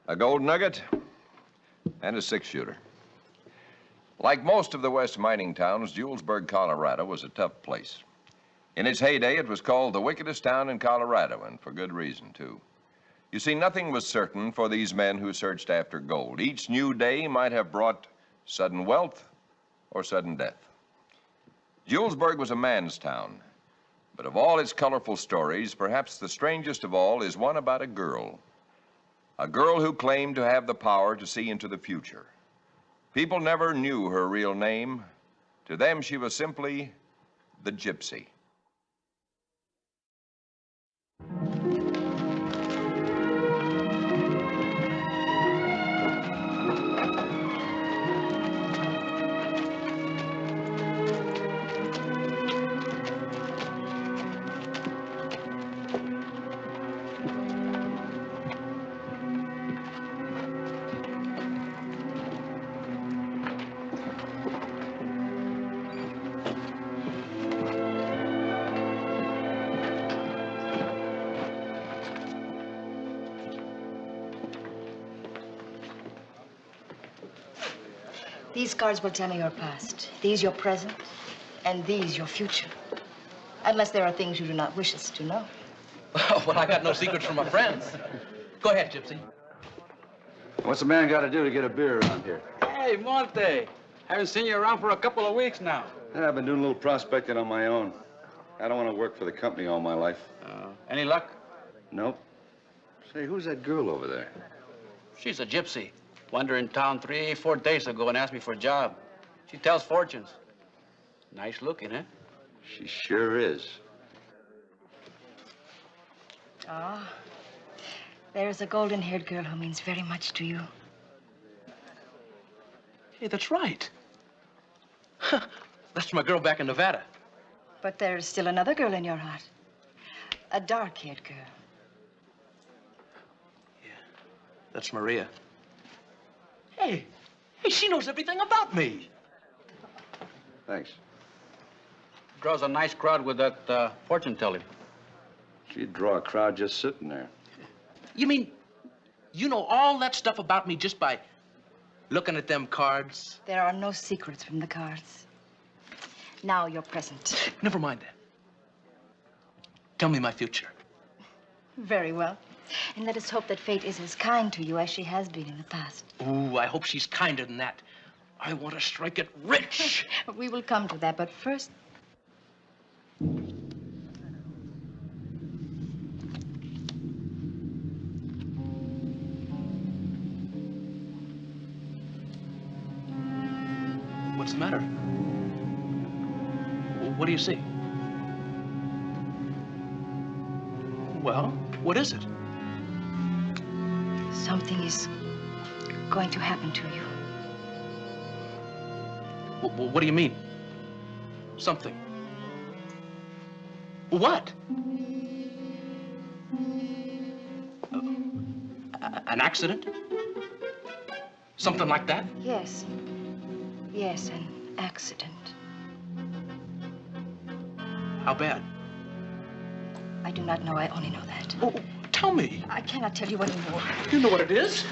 a gold nugget, and a six-shooter. Like most of the West mining towns, Julesburg, Colorado was a tough place. In its heyday, it was called the wickedest town in Colorado, and for good reason, too. You see, nothing was certain for these men who searched after gold. Each new day might have brought sudden wealth or sudden death. Julesburg was a man's town, but of all its colorful stories, perhaps the strangest of all is one about a girl. A girl who claimed to have the power to see into the future. People never knew her real name. To them, she was simply the Gypsy. These cards will tell me your past, these your present, and these your future. Unless there are things you do not wish us to know. Well, I got no secrets from my friends. Go ahead, Gypsy. What's a man got to do to get a beer around here? Hey, Monte. Haven't seen you around for a couple of weeks now. Yeah, I've been doing a little prospecting on my own. I don't want to work for the company all my life. Any luck? Nope. Say, who's that girl over there? She's a gypsy. Wandered in town 4 days ago and asked me for a job. She tells fortunes. Nice looking, eh? She sure is. Ah, there's a golden-haired girl who means very much to you. Hey, that's right. That's my girl back in Nevada. But there's still another girl in your heart. A dark-haired girl. Yeah, that's Maria. Hey, she knows everything about me. Thanks. Draws a nice crowd with that fortune teller. She'd draw a crowd just sitting there. You mean you know all that stuff about me just by looking at them cards? There are no secrets from the cards. Now you're present. Never mind that. Tell me my future. Very well. And let us hope that fate is as kind to you as she has been in the past. Ooh, I hope she's kinder than that. I want to strike it rich. We will come to that, but first... What's the matter? What do you see? Well, what is it? Something is going to happen to you. What do you mean? Something. What? An accident? Something like that? Yes. Yes, an accident. How bad? I do not know. I only know that. Oh, tell me. I cannot tell you anymore. You know what it is?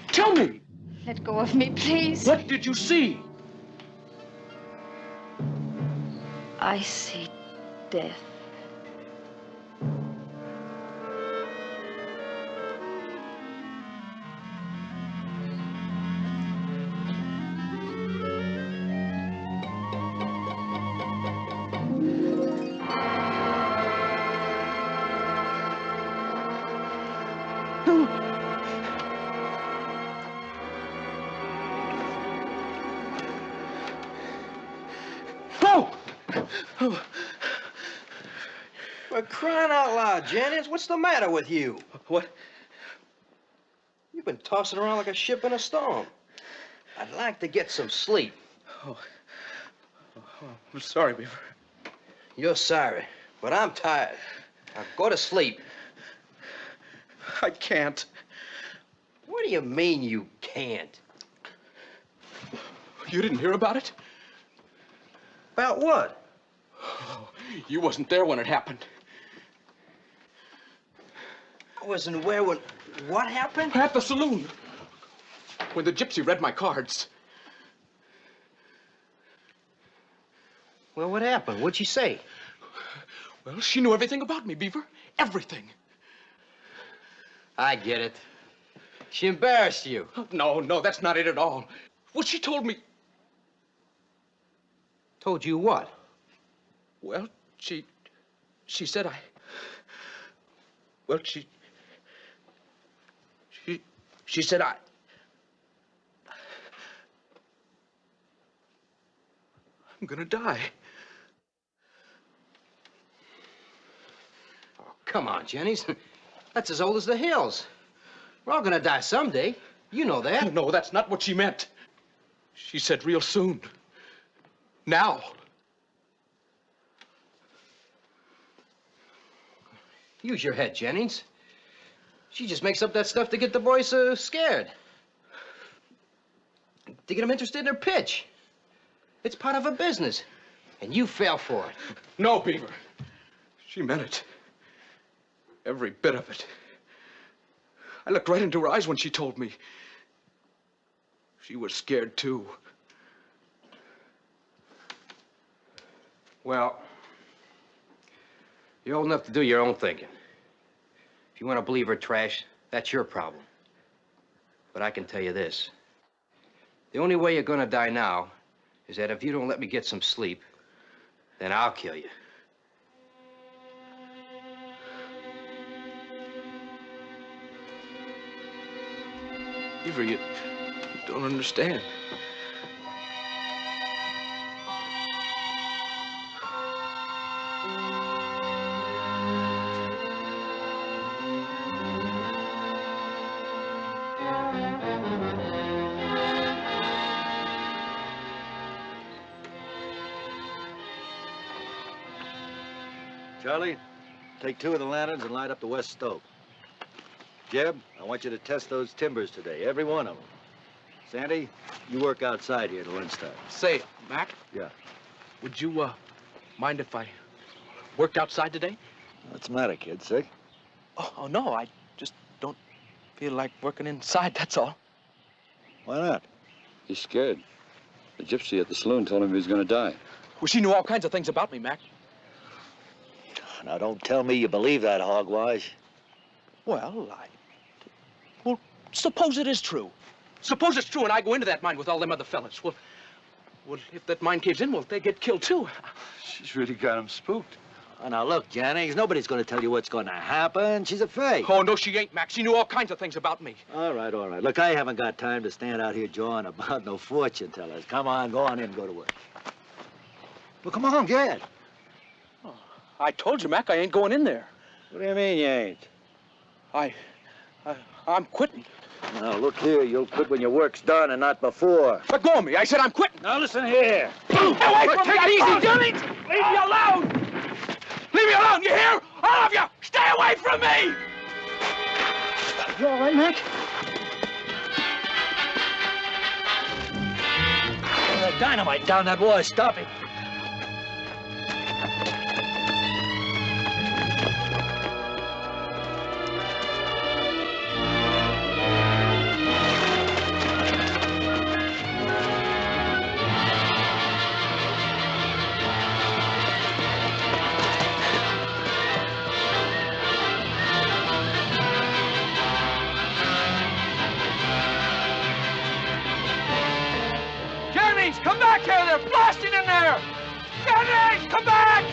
Tell me. Let go of me, please. What did you see? I see death. For crying out loud, Jennings, what's the matter with you? What? You've been tossing around like a ship in a storm. I'd like to get some sleep. Oh, I'm sorry, Beaver. You're sorry, but I'm tired. Now go to sleep. I can't. What do you mean you can't? You didn't hear about it? About what? Oh, you wasn't there when it happened. Wasn't where when... What happened? At the saloon. When the gypsy read my cards. Well, what happened? What'd she say? Well, she knew everything about me, Beaver. Everything. I get it. She embarrassed you. No, that's not it at all. Well, she told me... Told you what? Well, she said I... Well, she said I'm gonna die. Oh, come on, Jennings. That's as old as the hills. We're all gonna die someday. You know that. No, that's not what she meant. She said real soon. Now. Use your head, Jennings. She just makes up that stuff to get the boys scared. To get them interested in her pitch. It's part of her business. And you fell for it. No, Beaver. She meant it. Every bit of it. I looked right into her eyes when she told me. She was scared, too. Well, you're old enough to do your own thinking. If you want to believe her trash, that's your problem. But I can tell you this. The only way you're gonna die now is that if you don't let me get some sleep, then I'll kill you. Beaver, you don't understand. Charlie, take 2 of the lanterns and light up the west stove. Jeb, I want you to test those timbers today, every one of them. Sandy, you work outside here till lunchtime. Say, Mac. Yeah. Would you, mind if I worked outside today? What's the matter, kid? Sick? Oh, no, I just don't feel like working inside, that's all. Why not? He's scared. The gypsy at the saloon told him he was going to die. Well, she knew all kinds of things about me, Mac. Now, don't tell me you believe that hogwash. Well, Well, suppose it is true. Suppose it's true and I go into that mine with all them other fellas. Well, if that mine caves in, well, they get killed, too. She's really got him spooked. Oh, now, look, Jennings, nobody's going to tell you what's going to happen. She's a fake. Oh, no, she ain't, Mac. She knew all kinds of things about me. All right, all right. Look, I haven't got time to stand out here jawing about no fortune tellers. Come on, go on in and go to work. Well, come on, get. Oh, I told you, Mac, I ain't going in there. What do you mean you ain't? I'm quitting. Now, look here, you'll quit when your work's done and not before. Let go of me. I said I'm quitting. Now, listen here. Get away from me! Take it easy, Jennings! Leave me alone! Leave me alone, you hear? All of you! Stay away from me! You all right, Mac? That dynamite down that wall. Stop it. Jennings, come back here! They're blasting in there! Jennings, come back!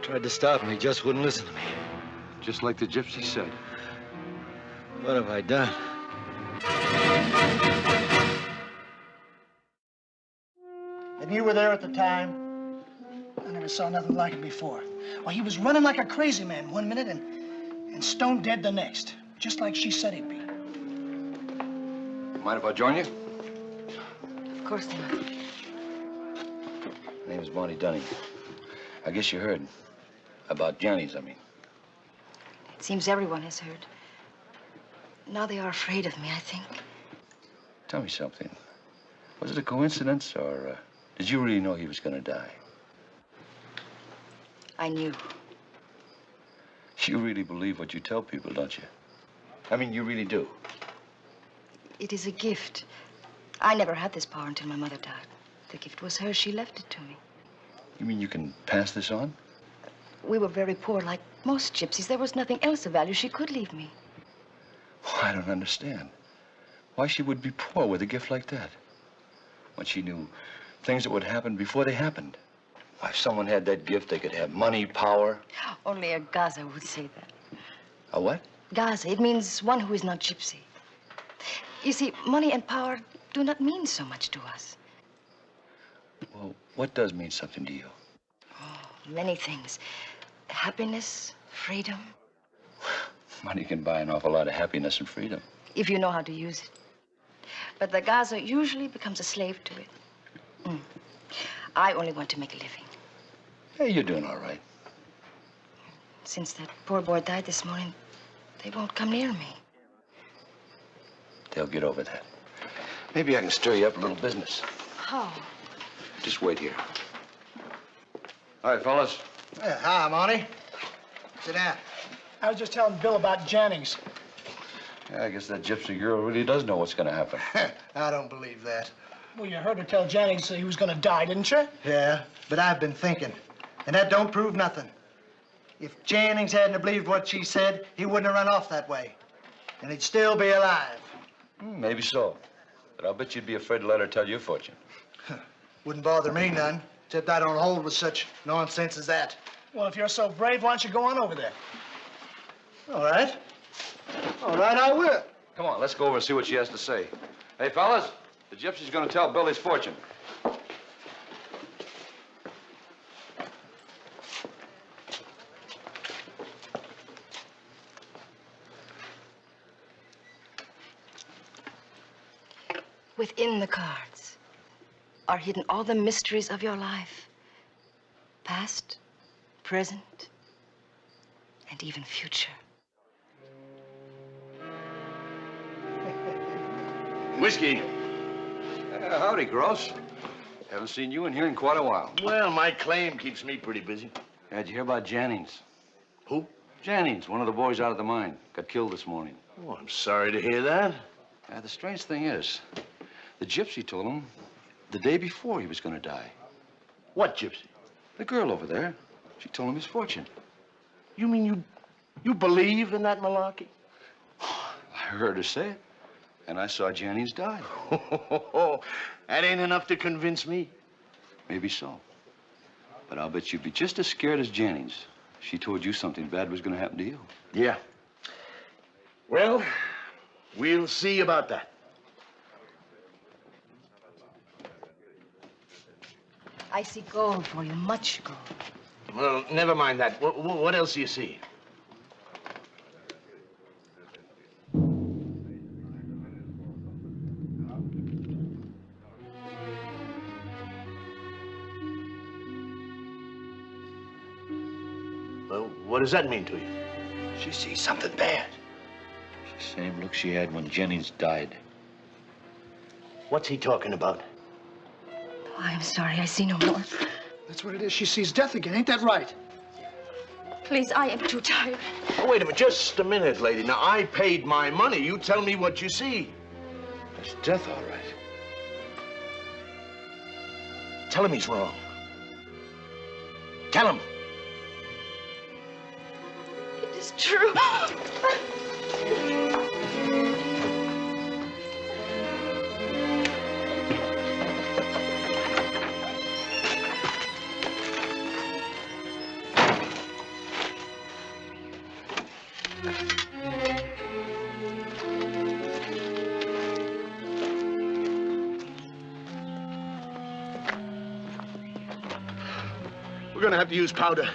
Tried to stop him. He just wouldn't listen to me. Just like the gypsy said. What have I done? And you were there at the time? I never saw nothing like it before. Well, he was running like a crazy man one minute and stone dead the next. Just like she said he'd be. Mind if I join you? Of course not. My name's Bonnie Dunning. I guess you heard. About Johnny's, I mean. It seems everyone has heard. Now they are afraid of me, I think. Tell me something. Was it a coincidence, or did you really know he was going to die? I knew. You really believe what you tell people, don't you? I mean, you really do. It is a gift. I never had this power until my mother died. The gift was hers. She left it to me. You mean you can pass this on? We were very poor, like most gypsies. There was nothing else of value she could leave me. Oh, I don't understand. Why she would be poor with a gift like that. When she knew things that would happen before they happened. Why, if someone had that gift, they could have money, power. Only a Gaza would say that. A what? Gaza, it means one who is not gypsy. You see, money and power do not mean so much to us. Well, what does mean something to you? Many things. Happiness, freedom, Money can buy an awful lot of happiness and freedom. if you know how to use it. But the Gaza usually becomes a slave to it. I only want to make a living. Hey, you're doing all right. Since that poor boy died this morning, they won't come near me. They'll get over that. Maybe I can stir you up a little business. How? Just wait here. All right, fellas. Yeah, hi, Monty. Sit down. I was just telling Bill about Jennings. Yeah, I guess that gypsy girl really does know what's going to happen. I don't believe that. Well, you heard her tell Jennings he was going to die, didn't you? Yeah, but I've been thinking, and that don't prove nothing. If Jennings hadn't believed what she said, he wouldn't have run off that way, and he'd still be alive. Maybe so. But I'll bet you'd be afraid to let her tell your fortune. Wouldn't bother me none, except I don't hold with such nonsense as that. Well, if you're so brave, why don't you go on over there? All right. All right, I will. Come on, let's go over and see what she has to say. Hey, fellas, the gypsy's going to tell Billy's fortune. Within the cards are hidden all the mysteries of your life. Past, present, and even future. Whiskey. Howdy, Gross. Haven't seen you in here in quite a while. Well, my claim keeps me pretty busy. How'd you hear about Jennings? Who? Jennings, one of the boys out of the mine. Got killed this morning. Oh, I'm sorry to hear that. The strange thing is, the gypsy told him the day before he was going to die. What gypsy? The girl over there. She told him his fortune. You mean you believe in that malarkey? I heard her say it, and I saw Jennings die. That ain't enough to convince me. Maybe so. But I'll bet you'd be just as scared as Jennings. She told you something bad was going to happen to you. Yeah. Well, we'll see about that. I see gold for you, much gold. Well, never mind that. What else do you see? Well, what does that mean to you? She sees something bad. It's the same look she had when Jennings died. What's he talking about? Oh, I'm sorry, I see no more. That's what it is. She sees death again. Ain't that right? Please, I am too tired. Oh, wait a minute, just a minute, lady. Now, I paid my money. You tell me what you see. That's death, all right. Tell him he's wrong. Tell him. It is true. We're gonna have to use powder.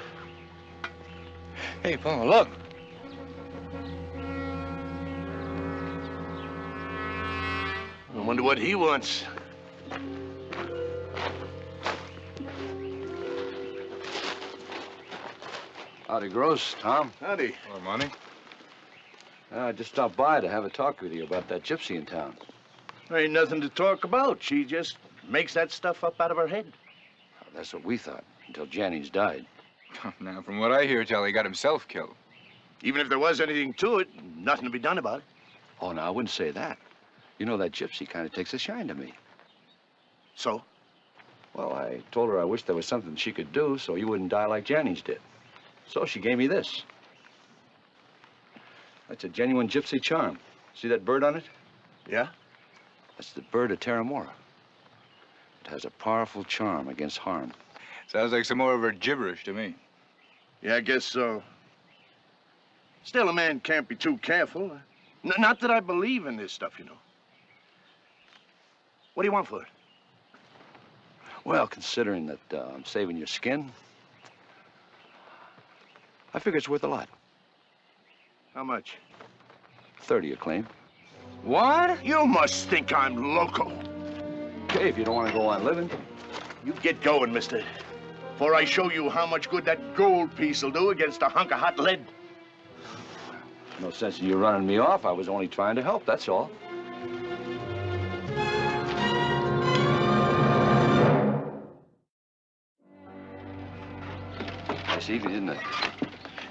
Hey, Paul, look. I wonder what he wants. Howdy, Gross. Tom. Howdy. Hello, Monty. I just stopped by to have a talk with you about that gypsy in town. There ain't nothing to talk about. She just makes that stuff up out of her head. That's what we thought, until Jennings died. Now, from what I hear, Charlie got himself killed. Even if there was anything to it, nothing to be done about it. Oh, no, I wouldn't say that. You know, that gypsy kind of takes a shine to me. So? Well, I told her I wished there was something she could do so you wouldn't die like Jennings did. So she gave me this. That's a genuine gypsy charm. See that bird on it? Yeah? That's the bird of Terramora. It has a powerful charm against harm. Sounds like some more of her gibberish to me. Yeah, I guess so. Still, a man can't be too careful. Not that I believe in this stuff, you know. What do you want for it? Well, considering that I'm saving your skin, I figure it's worth a lot. How much? 30 a claim. What? You must think I'm loco. Okay, if you don't want to go on living. You get going, mister. Before I show you how much good that gold piece will do against a hunk of hot lead. No sense in you running me off. I was only trying to help, that's all. Nice evening, didn't it?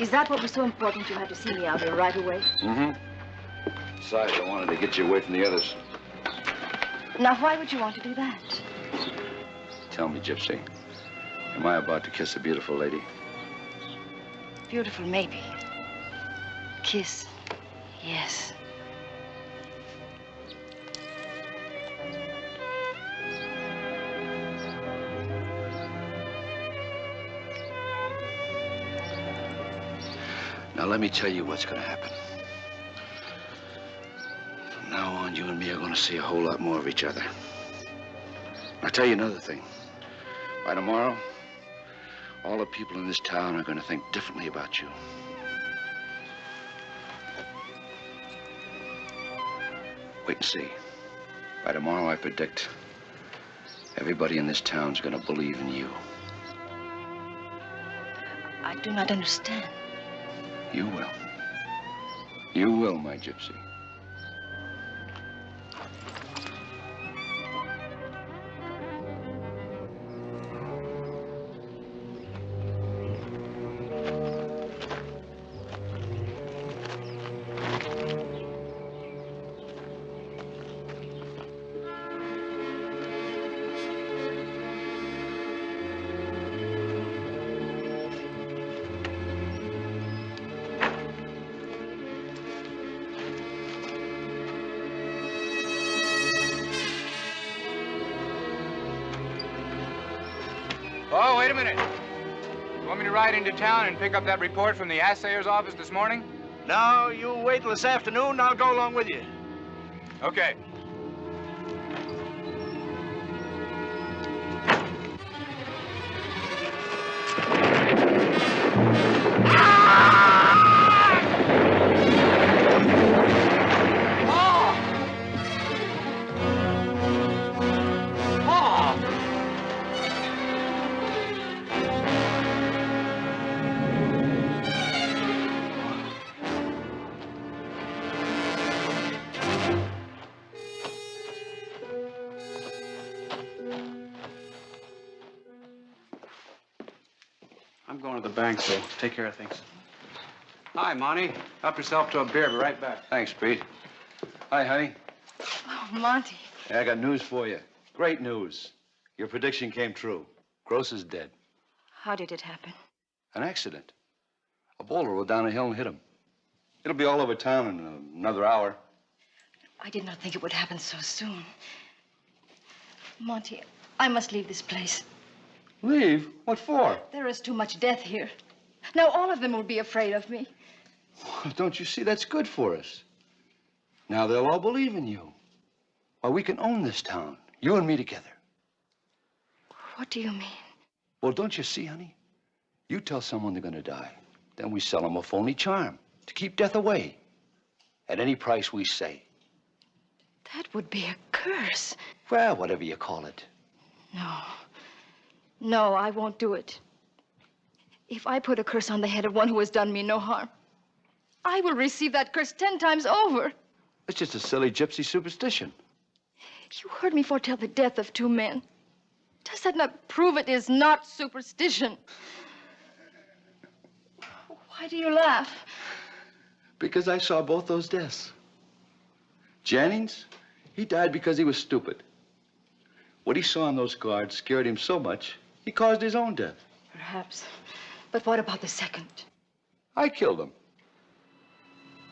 Is that what was so important you had to see me out here right away? Mm-hmm. Besides, I wanted to get you away from the others. Now, why would you want to do that? Tell me, Gypsy, am I about to kiss a beautiful lady? Beautiful, maybe. Kiss, yes. Now, let me tell you what's going to happen. From now on, you and me are going to see a whole lot more of each other. I'll tell you another thing. By tomorrow, all the people in this town are going to think differently about you. Wait and see. By tomorrow, I predict everybody in this town's going to believe in you. I do not understand. You will. You will, my Gypsy. Oh, wait a minute. You want me to ride into town and pick up that report from the assayer's office this morning? No, you wait till this afternoon, and I'll go along with you. Okay. I'm going to the bank, so take care of things. Hi, Monty. Help yourself to a beer. Be right back. Thanks, Pete. Hi, honey. Oh, Monty. Hey, I got news for you. Great news. Your prediction came true. Gross is dead. How did it happen? An accident. A boulder rolled down a hill and hit him. It'll be all over town in another hour. I did not think it would happen so soon. Monty, I must leave this place. Leave? What for? There is too much death here. Now all of them will be afraid of me. Don't you see? That's good for us. Now they'll all believe in you. Why, we can own this town. You and me together. What do you mean? Well, don't you see, honey? You tell someone they're going to die. Then we sell them a phony charm to keep death away. At any price we say. That would be a curse. Well, whatever you call it. No. No, I won't do it. If I put a curse on the head of one who has done me no harm, I will receive that curse 10 times over. It's just a silly gypsy superstition. You heard me foretell the death of 2 men. Does that not prove it is not superstition? Why do you laugh? Because I saw both those deaths. Jennings, he died because he was stupid. What he saw on those cards scared him so much, he caused his own death. Perhaps. But what about the second? I killed him.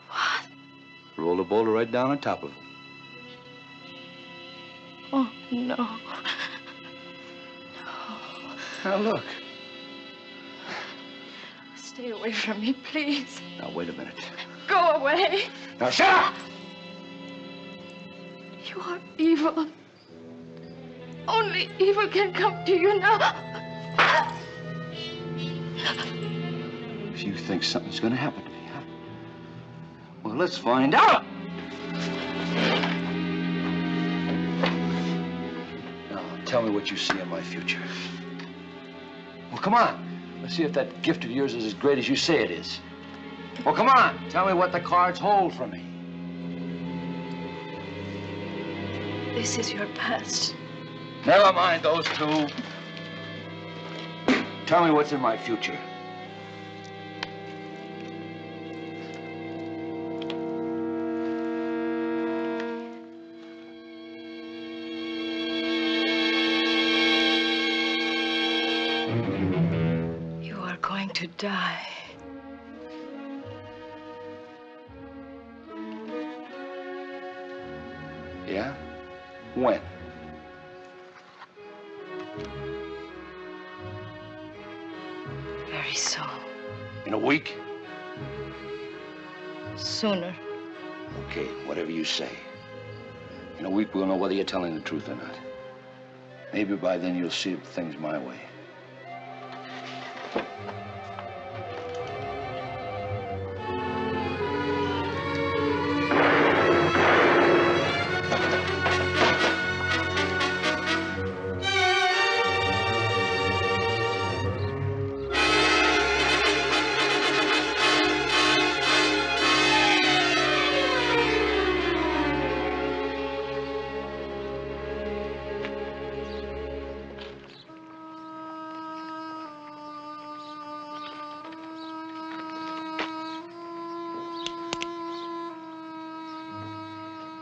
What? Rolled a boulder right down on top of him. Oh, no. No. Now, look. Stay away from me, please. Now, wait a minute. Go away. Now, shut up! You are evil. Only evil can come to you now. You think something's gonna happen to me, huh? Well, let's find out! Now, tell me what you see in my future. Well, come on. Let's see if that gift of yours is as great as you say it is. Well, come on. Tell me what the cards hold for me. This is your past. Never mind those 2. Tell me what's in my future. You are going to die. Yeah? When? Very soon. In a week? Sooner. Okay, whatever you say. In a week, we'll know whether you're telling the truth or not. Maybe by then you'll see things my way.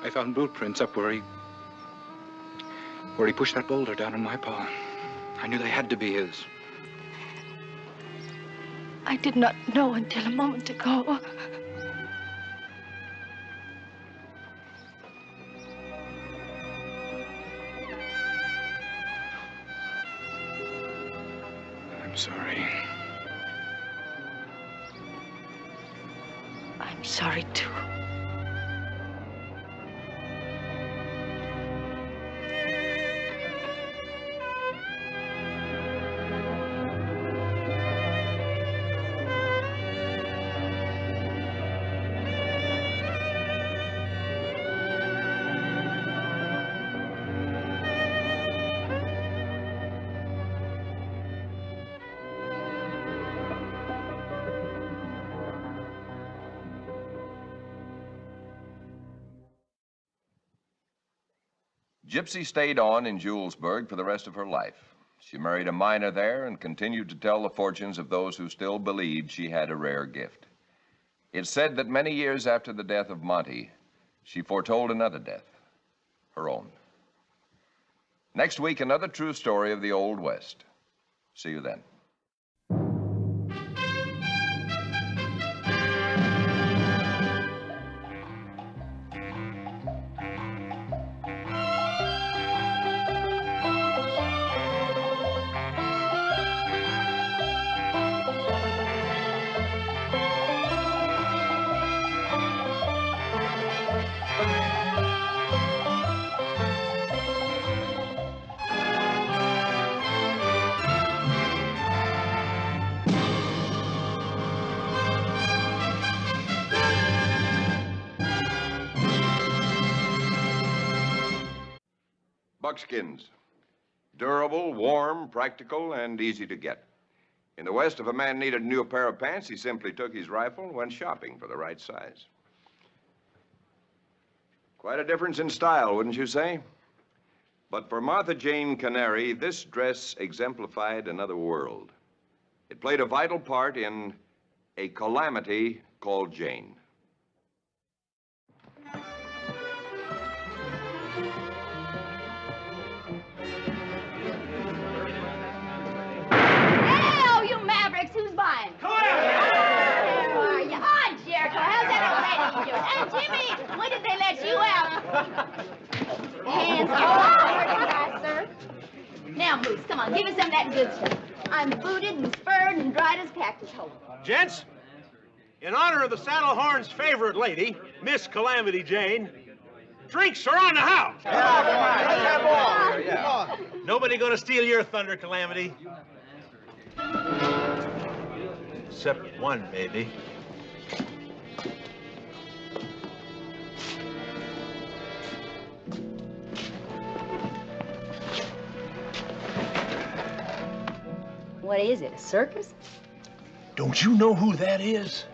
I found blueprints up where he pushed that boulder down in my paw. I knew they had to be his. I did not know until a moment ago. I'm sorry. I'm sorry, too. Gypsy stayed on in Julesburg for the rest of her life. She married a miner there and continued to tell the fortunes of those who still believed she had a rare gift. It's said that many years after the death of Monty, she foretold another death, her own. Next week, another true story of the Old West. See you then. Buckskins. Durable, warm, practical, and easy to get. In the West, if a man needed a new pair of pants, he simply took his rifle and went shopping for the right size. Quite a difference in style, wouldn't you say? But for Martha Jane Canary, this dress exemplified another world. It played a vital part in a calamity called Jane. Hey, you mavericks, who's buying? Come here! How are you? Hi, Jericho. How's that old lady doing? And Jimmy, when did they let you out? Hands off, sir. Now, Moose, come on, give us some of that good stuff. I'm booted and spurred and dried as cactus hole. Gents, in honor of the Saddle Horn's favorite lady, Miss Calamity Jane, drinks are on the house. Nobody gonna steal your thunder, Calamity. Except one, maybe. What is it, a circus? Don't you know who that is?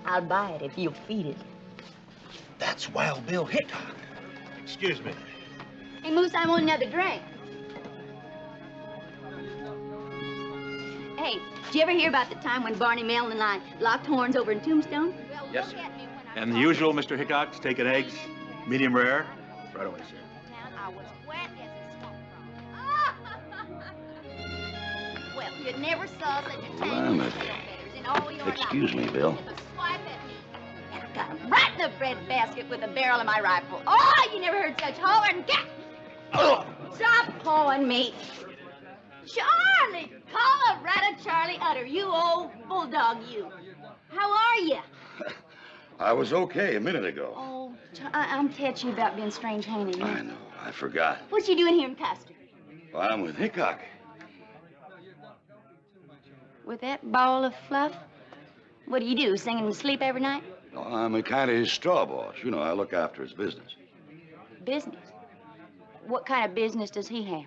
I'll buy it if you'll feed it. That's Wild Bill Hickok. Excuse me. Hey, Moose, I want another drink. Hey, did you ever hear about the time when Barney Mellon and I locked horns over in Tombstone? Yes, sir. And the usual, Mr. Hickok, steak and eggs, medium rare? Right away, sir. I was wet as a smoke. Well, you never saw such a tangle of tailbearers in all your life. Excuse me, Bill. Took a swipe at me, and I got him right in the breadbasket with the barrel of my rifle. Oh, you never heard such hollering. Stop pawing me. Charlie! Colorado Charlie Utter, you old bulldog, you. How are you? I was okay a minute ago. Oh, I'm touchy about being strange-handed. I know. I forgot. What you doing here in Custer? Well, I'm with Hickok. With that ball of fluff? What do you do, sing him to sleep every night? No, I'm a kind of his straw boss. You know, I look after his business. Business? What kind of business does he have?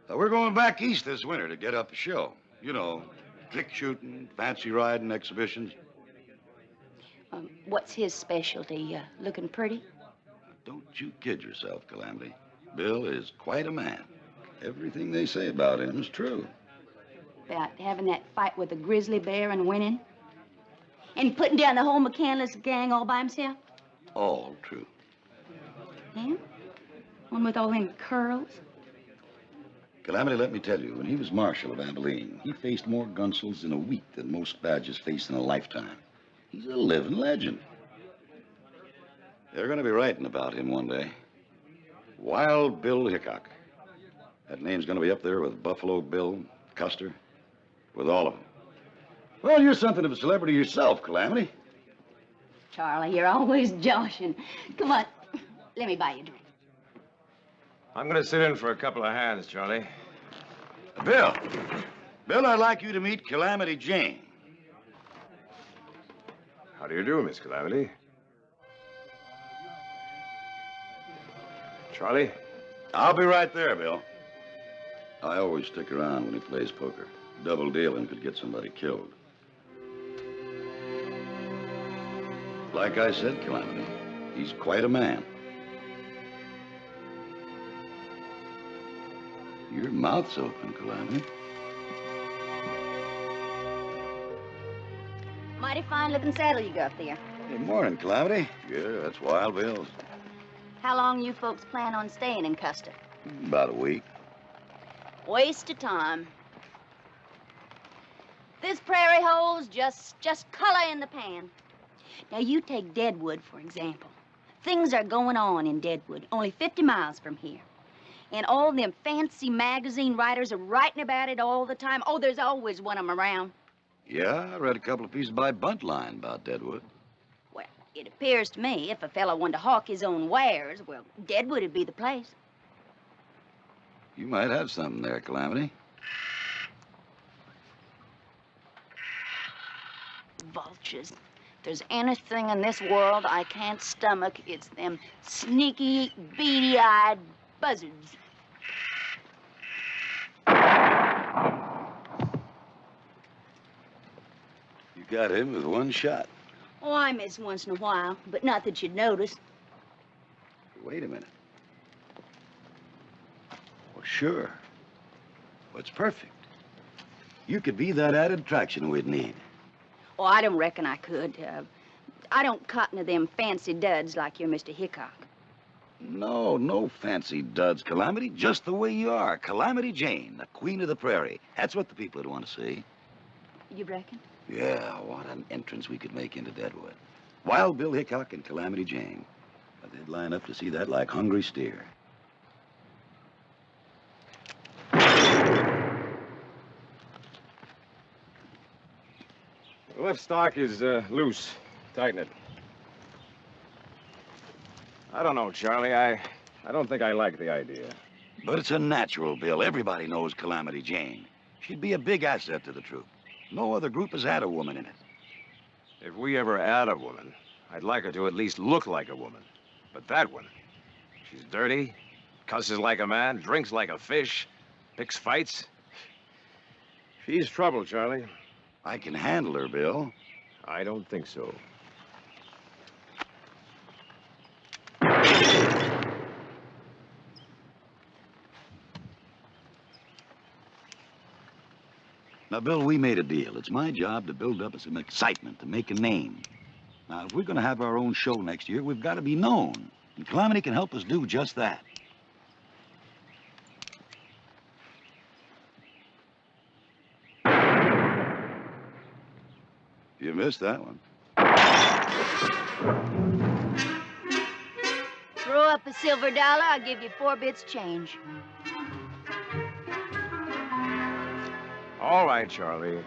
We're going back east this winter to get up a show. You know, click shooting, fancy riding exhibitions. What's his specialty? Looking pretty? Don't you kid yourself, Calamity. Bill is quite a man. Everything they say about him is true. About having that fight with the grizzly bear and winning? And putting down the whole McCandless gang all by himself? All true. Yeah? One with all them curls? Calamity, let me tell you, when he was Marshal of Abilene, he faced more gunsels in a week than most badges face in a lifetime. He's a living legend. They're going to be writing about him one day. Wild Bill Hickok. That name's going to be up there with Buffalo Bill, Custer, with all of them. Well, you're something of a celebrity yourself, Calamity. Charlie, you're always joshing. Come on, let me buy you a drink. I'm going to sit in for a couple of hands, Charlie. Bill. Bill, I'd like you to meet Calamity Jane. How do you do, Miss Calamity? Charlie? I'll be right there, Bill. I always stick around when he plays poker. Double dealing could get somebody killed. Like I said, Calamity, he's quite a man. Your mouth's open, Calamity. Mighty fine-looking saddle you got there. Good morning, Calamity. Yeah, that's Wild Bill's. How long you folks plan on staying in Custer? About a week. Waste of time. This prairie hole's just color in the pan. Now, you take Deadwood, for example. Things are going on in Deadwood, only 50 miles from here. And all them fancy magazine writers are writing about it all the time. Oh, there's always one of them around. Yeah, I read a couple of pieces by Buntline about Deadwood. Well, it appears to me if a fellow wanted to hawk his own wares, well, Deadwood would be the place. You might have something there, Calamity. Vultures. If there's anything in this world I can't stomach, it's them sneaky, beady-eyed buzzards. got him with one shot. Oh, I miss once in a while, but not that you'd notice. Wait a minute. Well, sure. Well, it's perfect. You could be that added attraction we'd need. Oh, I don't reckon I could. I don't cotton to them fancy duds like your Mr. Hickok. No, no fancy duds, Calamity. Just the way you are. Calamity Jane, the queen of the prairie. That's what the people would want to see. You reckon? Yeah, what an entrance we could make into Deadwood. Wild Bill Hickok and Calamity Jane. But they'd line up to see that like hungry steer. The left stock is loose. Tighten it. I don't know, Charlie. I don't think I like the idea. But it's a natural, Bill. Everybody knows Calamity Jane. She'd be a big asset to the troop. No other group has had a woman in it. If we ever add a woman, I'd like her to at least look like a woman. But that one, she's dirty, cusses like a man, drinks like a fish, picks fights. She's trouble, Charlie. I can handle her, Bill. I don't think so. Now, Bill, we made a deal. It's my job to build up some excitement, to make a name. Now, if we're going to have our own show next year, we've got to be known. And Calamity can help us do just that. You missed that one. Throw up a silver dollar, I'll give you 4 bits change. All right, Charlie.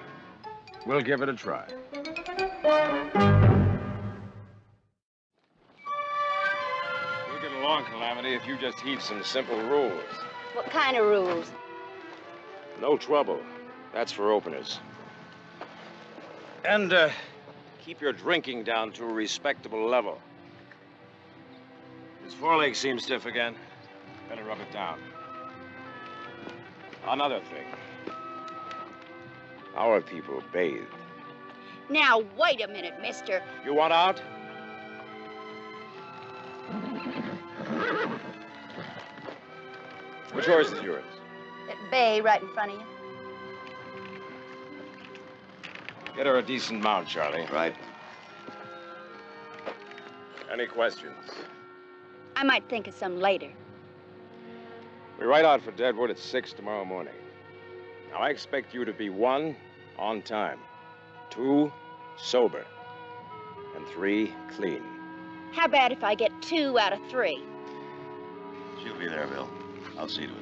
We'll give it a try. We'll get along, Calamity, if you just heed some simple rules. What kind of rules? No trouble. That's for openers. And, keep your drinking down to a respectable level. His foreleg seems stiff again. Better rub it down. Another thing. Our people bathe. Now, wait a minute, mister. You want out? Which horse is yours? That bay right in front of you. Get her a decent mount, Charlie. Right. Any questions? I might think of some later. We ride out for Deadwood at 6 tomorrow morning. Now, I expect you to be 1, on time, 2, sober, and 3, clean. How about if I get 2 out of 3? She'll be there, Bill. I'll see to it.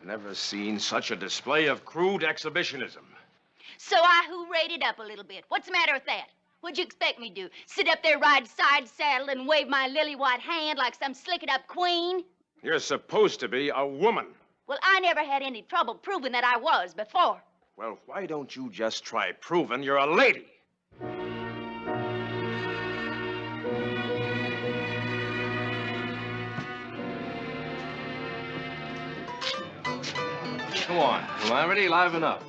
Never seen such a display of crude exhibitionism. So I hoorayed it up a little bit. What's the matter with that? What'd you expect me to do? Sit up there, ride side saddle, and wave my lily white hand like some slick-it-up queen? You're supposed to be a woman. Well, I never had any trouble proving that I was before. Well, why don't you just try proving you're a lady? Come on, Calamity, liven up.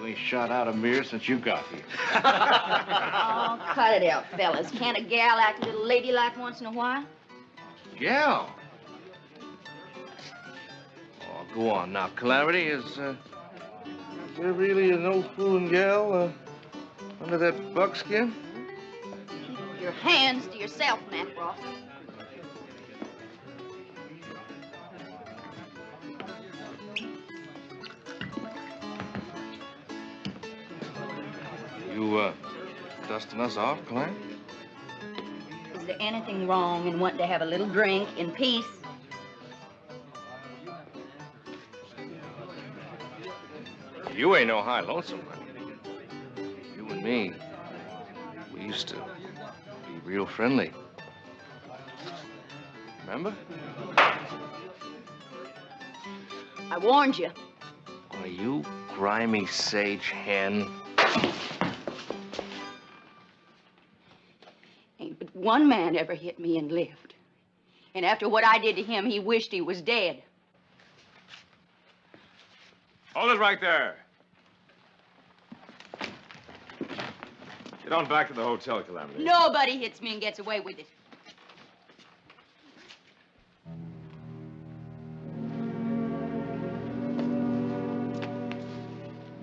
You ain't shot out a mirror since you got here. Oh, cut it out, fellas. Can't a gal act a little ladylike once in a while? Gal? Oh, go on now, Calamity. Is there really a no-fooling gal under that buckskin? Keep your hands to yourself, Mac Ross. You, dusting us off, Calamity? Is there there anything wrong in wanting to have a little drink in peace? You ain't no high lonesome, honey. You and me, we used to be real friendly. Remember? I warned you. Why, you grimy sage hen. Ain't but one man ever hit me and lived. And after what I did to him, he wished he was dead. Hold it right there. Get on back to the hotel, Calamity. Nobody hits me and gets away with it.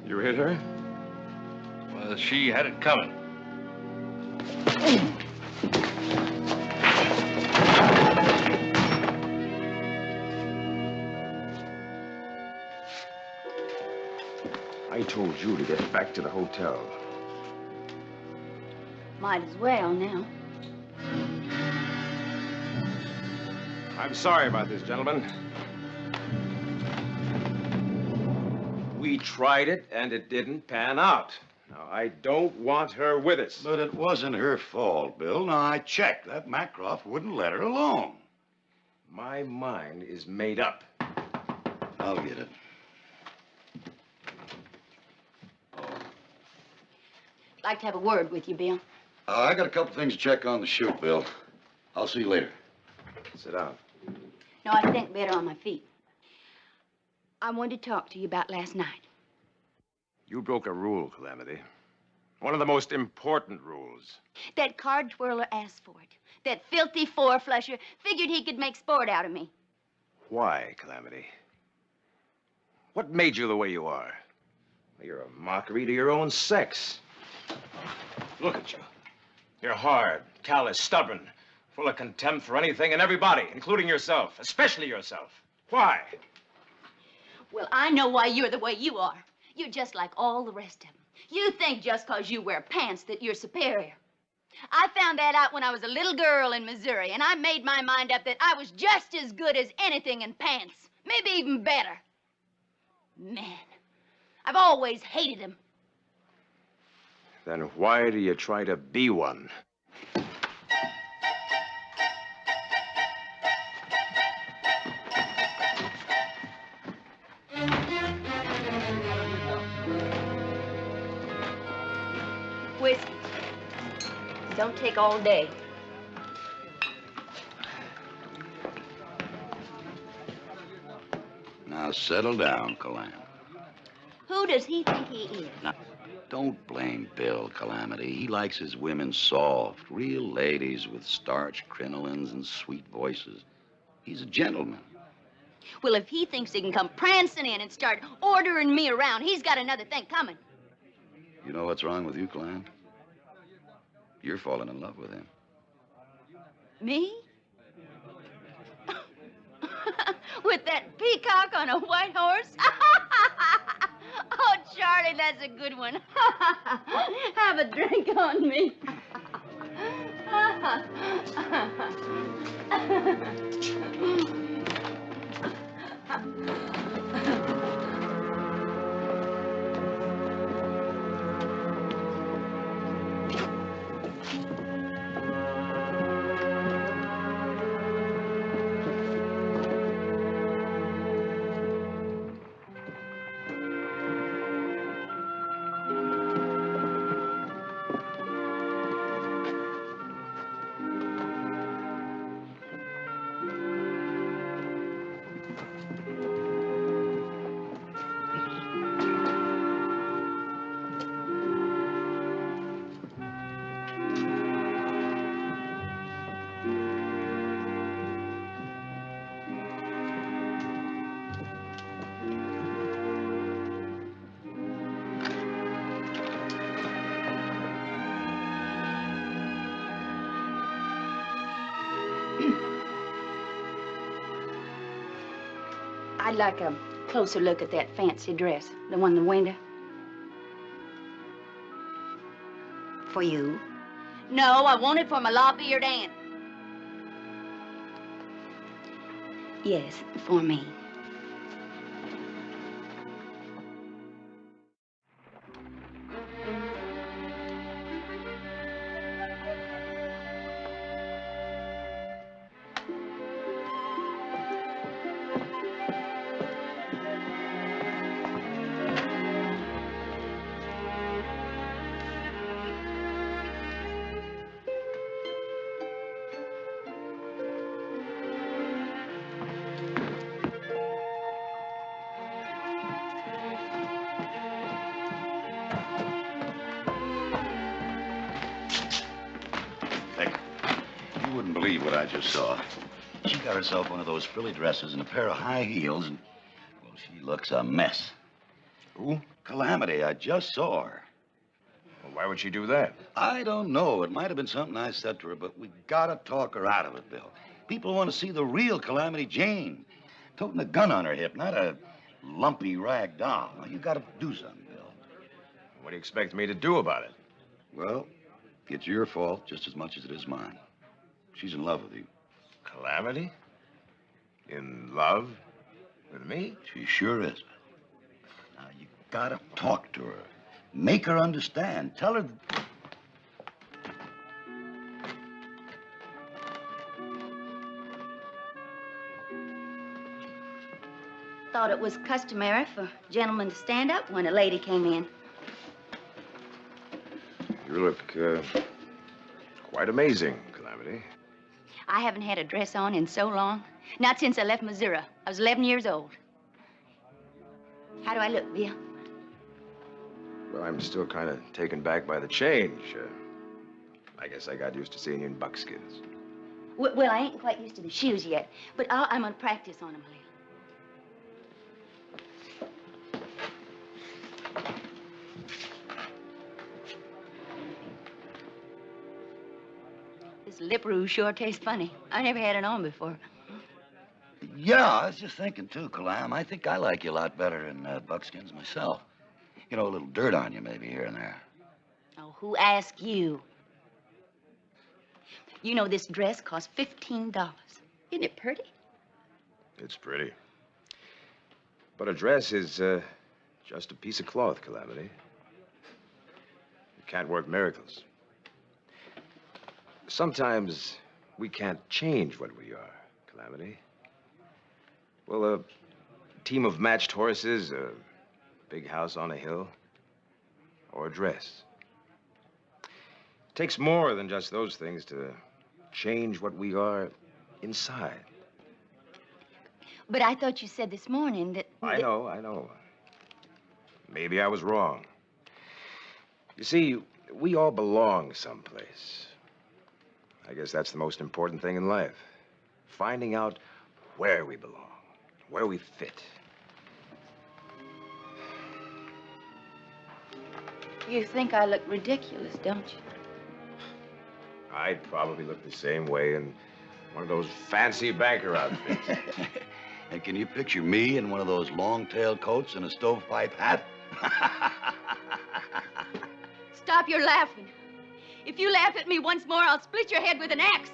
You hit her? Well, she had it coming. I told you to get back to the hotel. Might as well now. I'm sorry about this, gentlemen. We tried it, and it didn't pan out. Now, I don't want her with us. But it wasn't her fault, Bill. Now, I checked. That Macroft wouldn't let her alone. My mind is made up. I'll get it. I'd like to have a word with you, Bill. I got a couple things to check on the shoot, Bill. I'll see you later. Sit down. No, I think better on my feet. I wanted to talk to you about last night. You broke a rule, Calamity. One of the most important rules. That card twirler asked for it. That filthy four-flusher figured he could make sport out of me. Why, Calamity? What made you the way you are? You're a mockery to your own sex. Look at you. You're hard, callous, stubborn, full of contempt for anything and everybody, including yourself, especially yourself. Why? Well, I know why you're the way you are. You're just like all the rest of them. You think just 'cause you wear pants that you're superior. I found that out when I was a little girl in Missouri, and I made my mind up that I was just as good as anything in pants, maybe even better. Man, I've always hated him. Then why do you try to be one? Whiskey. Don't take all day. Now, settle down, Calam. Who does he think he is? Now, don't blame Bill, Calamity. He likes his women soft, real ladies with starched crinolines and sweet voices. He's a gentleman. Well, if he thinks he can come prancing in and start ordering me around, he's got another thing coming. You know what's wrong with you, Calam? You're falling in love with him. Me? With that peacock on a white horse? Oh, Charlie, that's a good one. Have a drink on me. I'd like a closer look at that fancy dress, the one in the window. For you? No, I want it for my lop-eared aunt. Yes, for me. Vic, you wouldn't believe what I just saw. She got herself one of those frilly dresses and a pair of high heels, and, well, she looks a mess. Who? Calamity, I just saw her. Well, why would she do that? I don't know. It might have been something I said to her, but we gotta talk her out of it, Bill. People want to see the real Calamity Jane. Toting a gun on her hip, not a lumpy rag doll. Now, you gotta do something, Bill. What do you expect me to do about it? Well, it's your fault just as much as it is mine. She's in love with you. Calamity? In love with me? She sure is. Now, you gotta talk to her. Make her understand. Tell her... Thought it was customary for gentlemen to stand up when a lady came in. You look, quite amazing, Calamity. I haven't had a dress on in so long. Not since I left Missouri. I was 11 years old. How do I look, Bill? Well, I'm still kind of taken back by the change. I guess I got used to seeing you in buckskins. Well, I ain't quite used to the shoes yet, but I'm gonna practice on them a little. This lip rouge sure tastes funny. I never had it on before. Yeah, I was just thinking, too, Calam. I think I like you a lot better in buckskins myself. You know, a little dirt on you maybe here and there. Oh, who asked you? You know this dress cost $15. Isn't it pretty? It's pretty. But a dress is, just a piece of cloth, Calamity. You can't work miracles. Sometimes we can't change what we are, Calamity. Well, a team of matched horses, a big house on a hill, or a dress. It takes more than just those things to change what we are inside. But I thought you said this morning that... I know. Maybe I was wrong. You see, we all belong someplace. I guess that's the most important thing in life. Finding out where we belong, where we fit. You think I look ridiculous, don't you? I'd probably look the same way in one of those fancy banker outfits. And can you picture me in one of those long-tailed coats and a stovepipe hat? Stop your laughing. If you laugh at me once more, I'll split your head with an axe.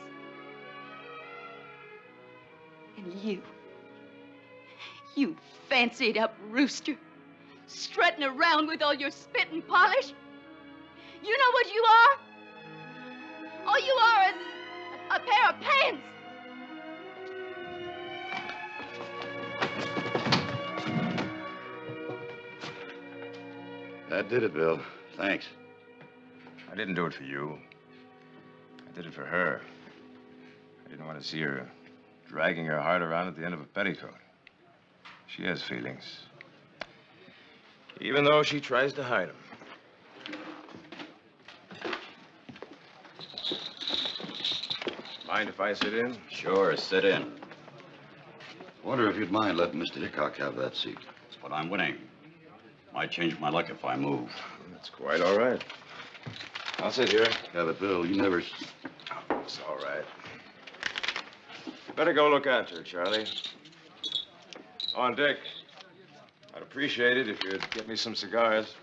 And you fancied-up rooster, strutting around with all your spit and polish. You know what you are? All you are is a pair of pants. That did it, Bill. Thanks. I didn't do it for you. I did it for her. I didn't want to see her dragging her heart around at the end of a petticoat. She has feelings. Even though she tries to hide them. Mind if I sit in? Sure, sit in. Wonder if you'd mind letting Mr. Hickok have that seat. It's what I'm winning. Might change my luck if I move. That's quite all right. I'll sit here. Yeah, but Bill, you never... Oh, it's all right. Better go look after her, Charlie. Oh, and Dick, I'd appreciate it if you'd get me some cigars.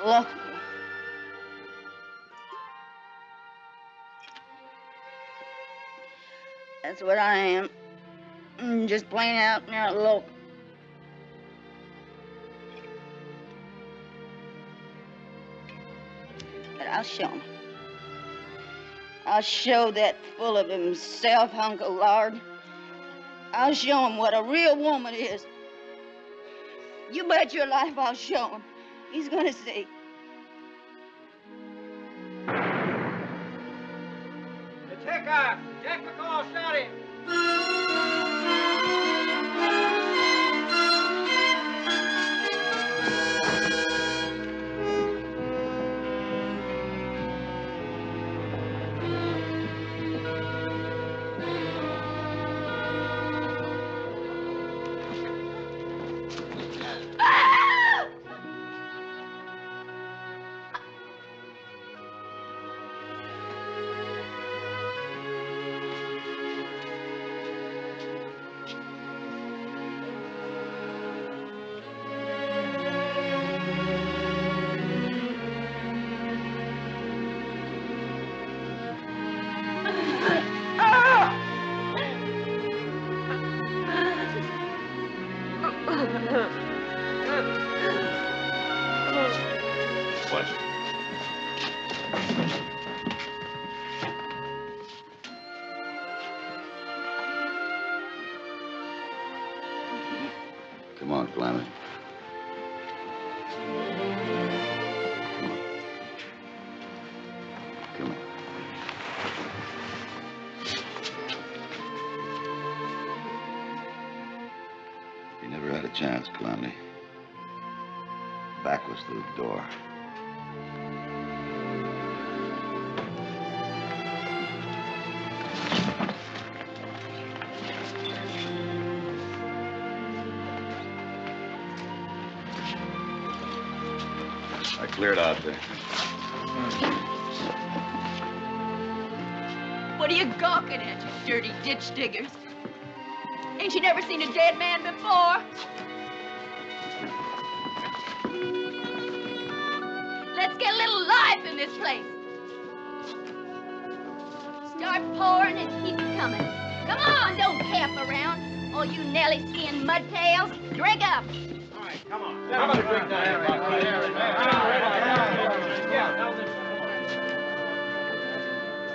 Look. That's what I am. Just plain out and out look. But I'll show him. I'll show that full of himself hunk of lard. I'll show him what a real woman is. You bet your life I'll show him. He's gonna see. Jack McCall, shot him. What? Come on, Calamity. Come on. You never had a chance, Calamity. Back was through the door. I cleared out there. What are you gawking at, you dirty ditch diggers? Ain't you never seen a dead man before? Let's get a little life in this place. Start pouring and keep it coming. Come on, don't camp around. All you Nelly-skinned mudtails, drink up. All right, come on. How about a drink down here?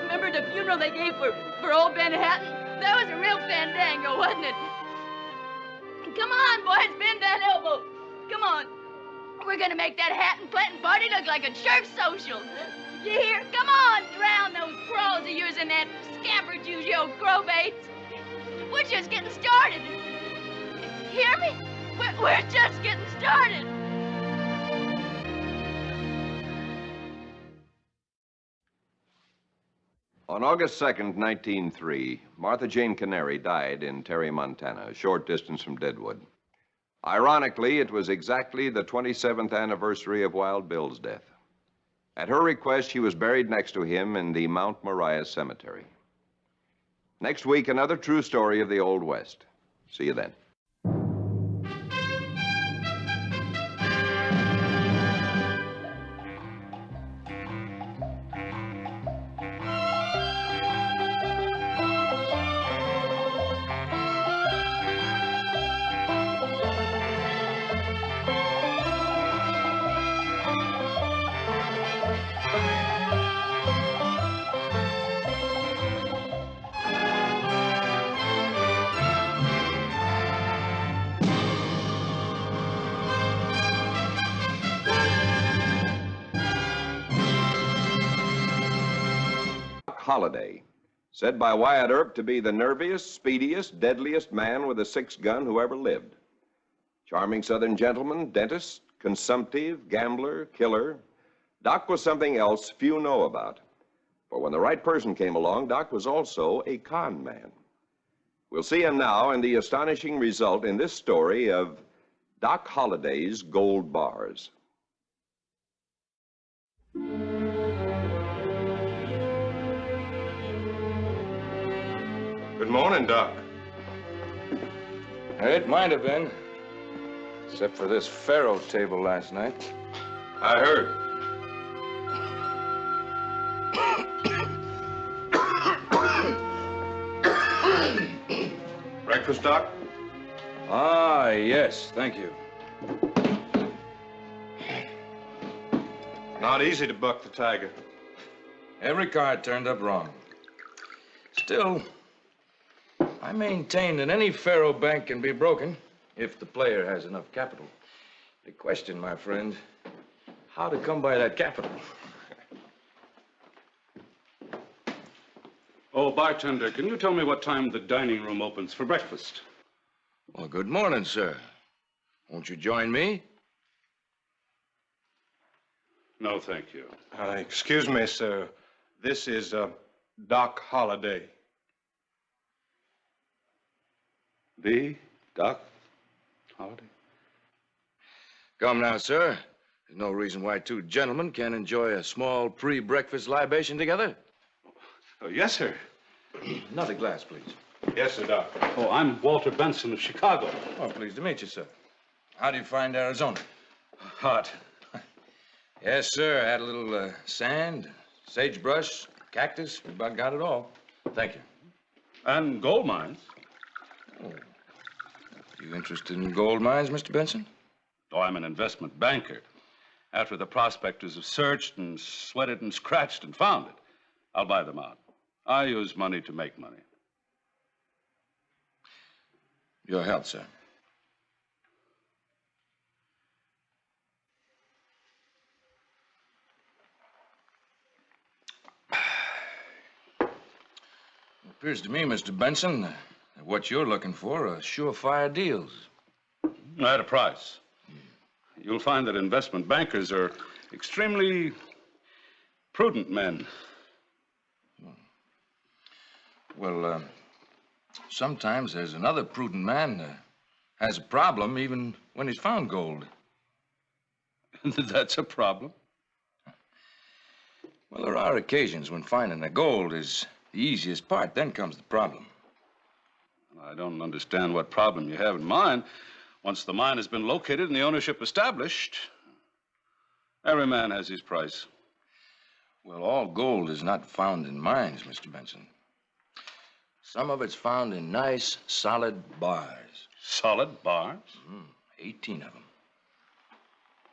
Remember the funeral they gave for old Ben Hatton? That was a real fandango, wasn't it? Come on, boys, bend that elbow. Come on. We're gonna make that Hatton planting party look like a church social. You hear? Come on, drown those crows of yours in that scamper juice, you old crowbaits. We're just getting started. Hear me? We're just getting started. On August 2nd, 1903, Martha Jane Canary died in Terry, Montana, a short distance from Deadwood. Ironically, it was exactly the 27th anniversary of Wild Bill's death. At her request, she was buried next to him in the Mount Moriah Cemetery. Next week, another true story of the Old West. See you then. Holiday, said by Wyatt Earp to be the nerviest, speediest, deadliest man with a six-gun who ever lived. Charming Southern gentleman, dentist, consumptive, gambler, killer. Doc was something else few know about. For when the right person came along, Doc was also a con man. We'll see him now and the astonishing result in this story of Doc Holliday's Gold Bars. Good morning, Doc. It might have been, except for this faro table last night. I heard. Breakfast, Doc? Ah, yes, thank you. Not easy to buck the tiger. Every card turned up wrong. Still, I maintain that any faro bank can be broken if the player has enough capital. The question, my friend, how to come by that capital? Oh, bartender, can you tell me what time the dining room opens for breakfast? Well, good morning, sir. Won't you join me? No, thank you. Excuse me, sir. This is Doc Holliday. The Doc Holliday? Come now, sir. There's no reason why two gentlemen can't enjoy a small pre-breakfast libation together. Oh, yes, sir. Another glass, please. Yes, sir, Doc. Oh, I'm Walter Benson of Chicago. Oh, pleased to meet you, sir. How do you find Arizona? Hot. Yes, sir. I had a little sand, sagebrush, cactus. We about got it all. Thank you. And gold mines. Oh. You interested in gold mines, Mr. Benson? Oh, I'm an investment banker. After the prospectors have searched and sweated and scratched and found it, I'll buy them out. I use money to make money. Your health, sir. It appears to me, Mr. Benson, that what you're looking for are surefire deals. At a price. You'll find that investment bankers are extremely prudent men. Well, sometimes there's another prudent man has a problem even when he's found gold. That's a problem? Well, there are occasions when finding the gold is the easiest part. Then comes the problem. I don't understand what problem you have in mind. Once the mine has been located and the ownership established, every man has his price. Well, all gold is not found in mines, Mr. Benson. Some of it's found in nice, solid bars. Solid bars? 18 of them.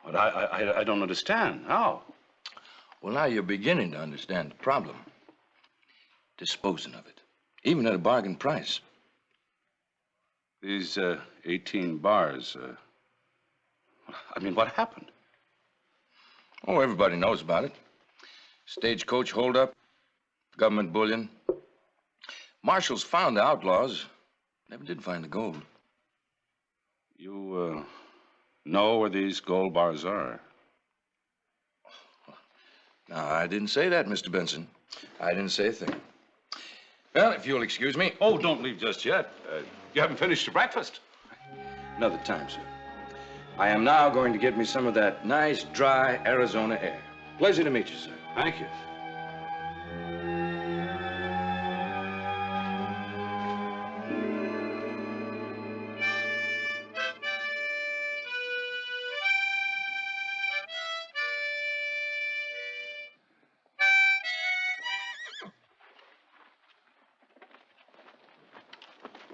But I don't understand. How? Well, now you're beginning to understand the problem. Disposing of it, even at a bargain price. These 18 bars, I mean, what happened? Oh, everybody knows about it. Stagecoach holdup, government bullion. Marshals found the outlaws, never did find the gold. You know where these gold bars are? No, I didn't say that, Mr. Benson. I didn't say a thing. Well, if you'll excuse me. Oh, don't leave just yet. You haven't finished your breakfast. Another time, sir. I am now going to get me some of that nice, dry Arizona air. Pleasure to meet you, sir. Thank you.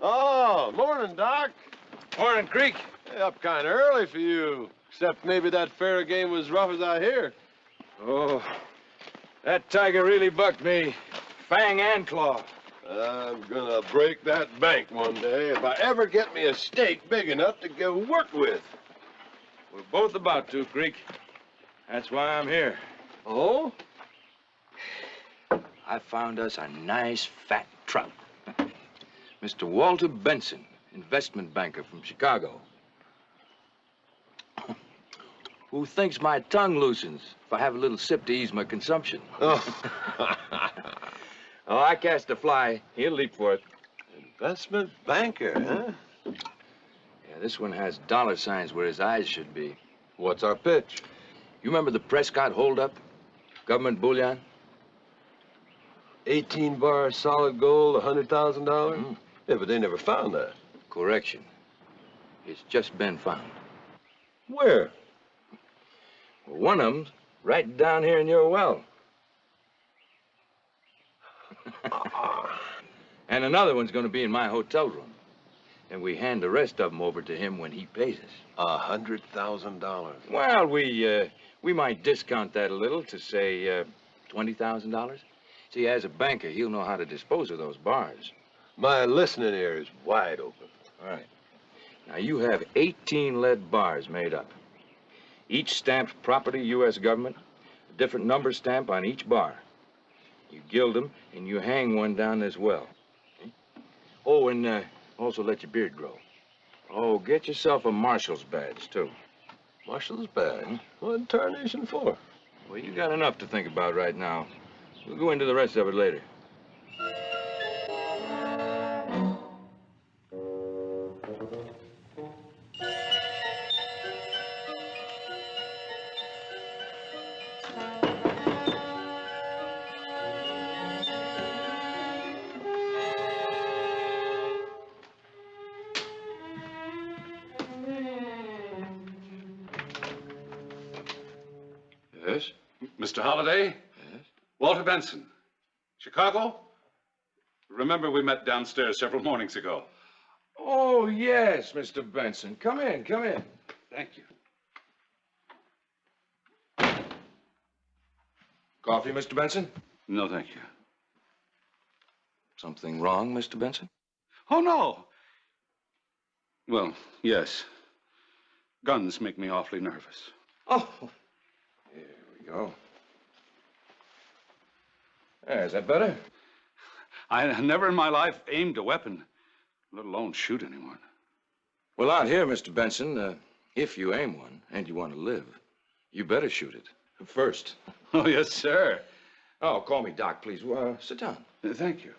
Oh, morning, Doc. Morning, Creek. Hey, up kind of early for you. Except maybe that fair game was rough as I hear. Oh, that tiger really bucked me, fang and claw. I'm gonna break that bank one day if I ever get me a stake big enough to go work with. We're both about to, Creek. That's why I'm here. Oh? I found us a nice fat trout. Mr. Walter Benson, investment banker from Chicago. Who thinks my tongue loosens if I have a little sip to ease my consumption? Oh. Oh, I cast a fly. He'll leap for it. Investment banker, huh? Yeah, this one has dollar signs where his eyes should be. What's our pitch? You remember the Prescott holdup? Government bullion? 18 bars solid gold, $100,000? Yeah, but they never found that. Correction. It's just been found. Where? Well, one of them's right down here in your well. And another one's going to be in my hotel room. And we hand the rest of them over to him when he pays us. $100,000. Well, we might discount that a little to say $20,000. See, as a banker, he'll know how to dispose of those bars. My listening ear is wide open. All right. Now, you have 18 lead bars made up. Each stamped property, U.S. government, a different number stamp on each bar. You gild them, and you hang one down this well. Okay? Oh, and also let your beard grow. Oh, get yourself a marshal's badge, too. Marshal's badge? What tarnation for? Well, you got enough to think about right now. We'll go into the rest of it later. Yes? Mr. Holliday? Yes? Walter Benson. Chicago? Remember we met downstairs several mornings ago. Oh, yes, Mr. Benson. Come in, come in. Thank you. Coffee, Mr. Benson? No, thank you. Something wrong, Mr. Benson? Oh, no. Well, yes. Guns make me awfully nervous. Oh, here we go. There, is that better? I never in my life aimed a weapon, let alone shoot anyone. Well, out here, Mr. Benson, if you aim one and you want to live, you better shoot it first. Oh, yes, sir. Oh, call me Doc, please. Sit down. Thank you.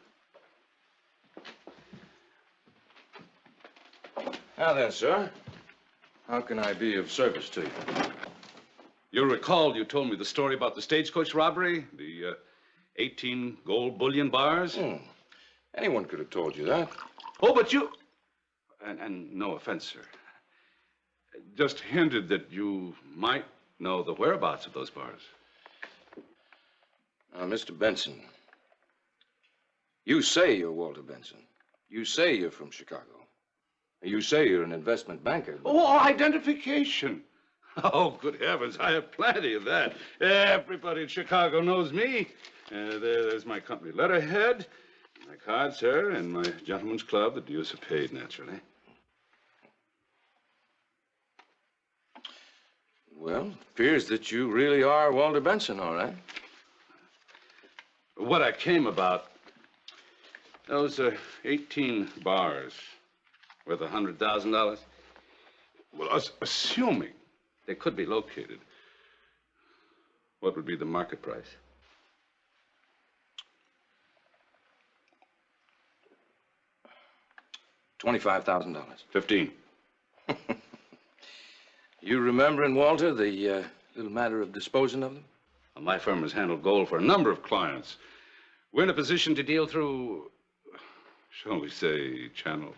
Now then, sir, how can I be of service to you? You recall you told me the story about the stagecoach robbery, the 18 gold bullion bars? Anyone could have told you that. Oh, but you... And no offense, sir. Just hinted that you might know the whereabouts of those bars. Now, Mr. Benson, you say you're Walter Benson. You say you're from Chicago. You say you're an investment banker. Oh, identification. Oh, good heavens, I have plenty of that. Everybody in Chicago knows me. There's my company letterhead, my card, sir, and my gentleman's club. The dues are paid, naturally. Well, it appears that you really are Walter Benson, all right. What I came about, those 18 bars worth $100,000. Well, assuming they could be located, what would be the market price? $25,000. 15. You remembering, Walter, the little matter of disposing of them? Well, my firm has handled gold for a number of clients. We're in a position to deal through, shall we say, channels.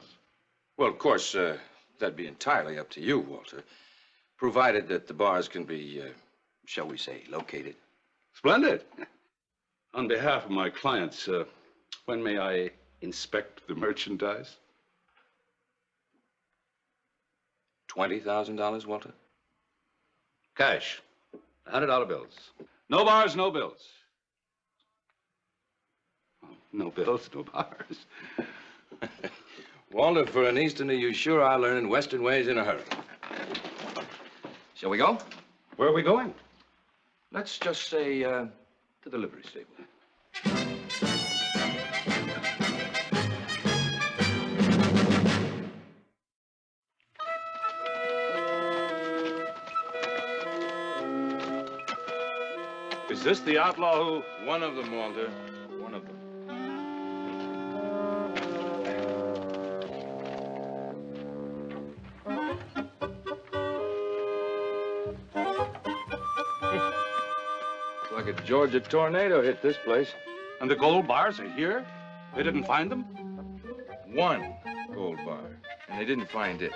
Well, of course, that'd be entirely up to you, Walter, provided that the bars can be, shall we say, located. Splendid. On behalf of my clients, when may I inspect the merchandise? $20,000, Walter? Cash. $100 bills. No bars, no bills. Oh, no bills, no bars. Walter, for an Easterner, you sure are learning Western ways in a hurry. Shall we go? Where are we going? Let's just say, to the livery stable. Is this the outlaw who... One of them, Walter. One of them. It's like a Georgia tornado hit this place. And the gold bars are here? They didn't find them? One gold bar, and they didn't find it.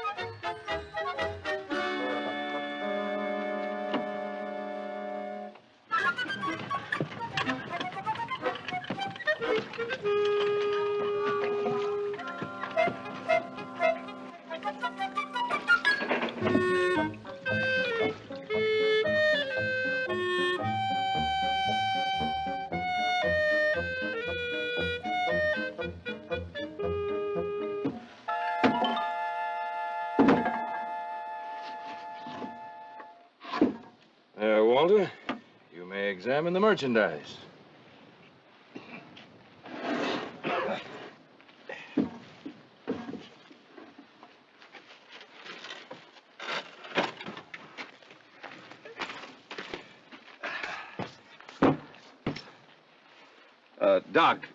There, Walter. You may examine the merchandise. Doc,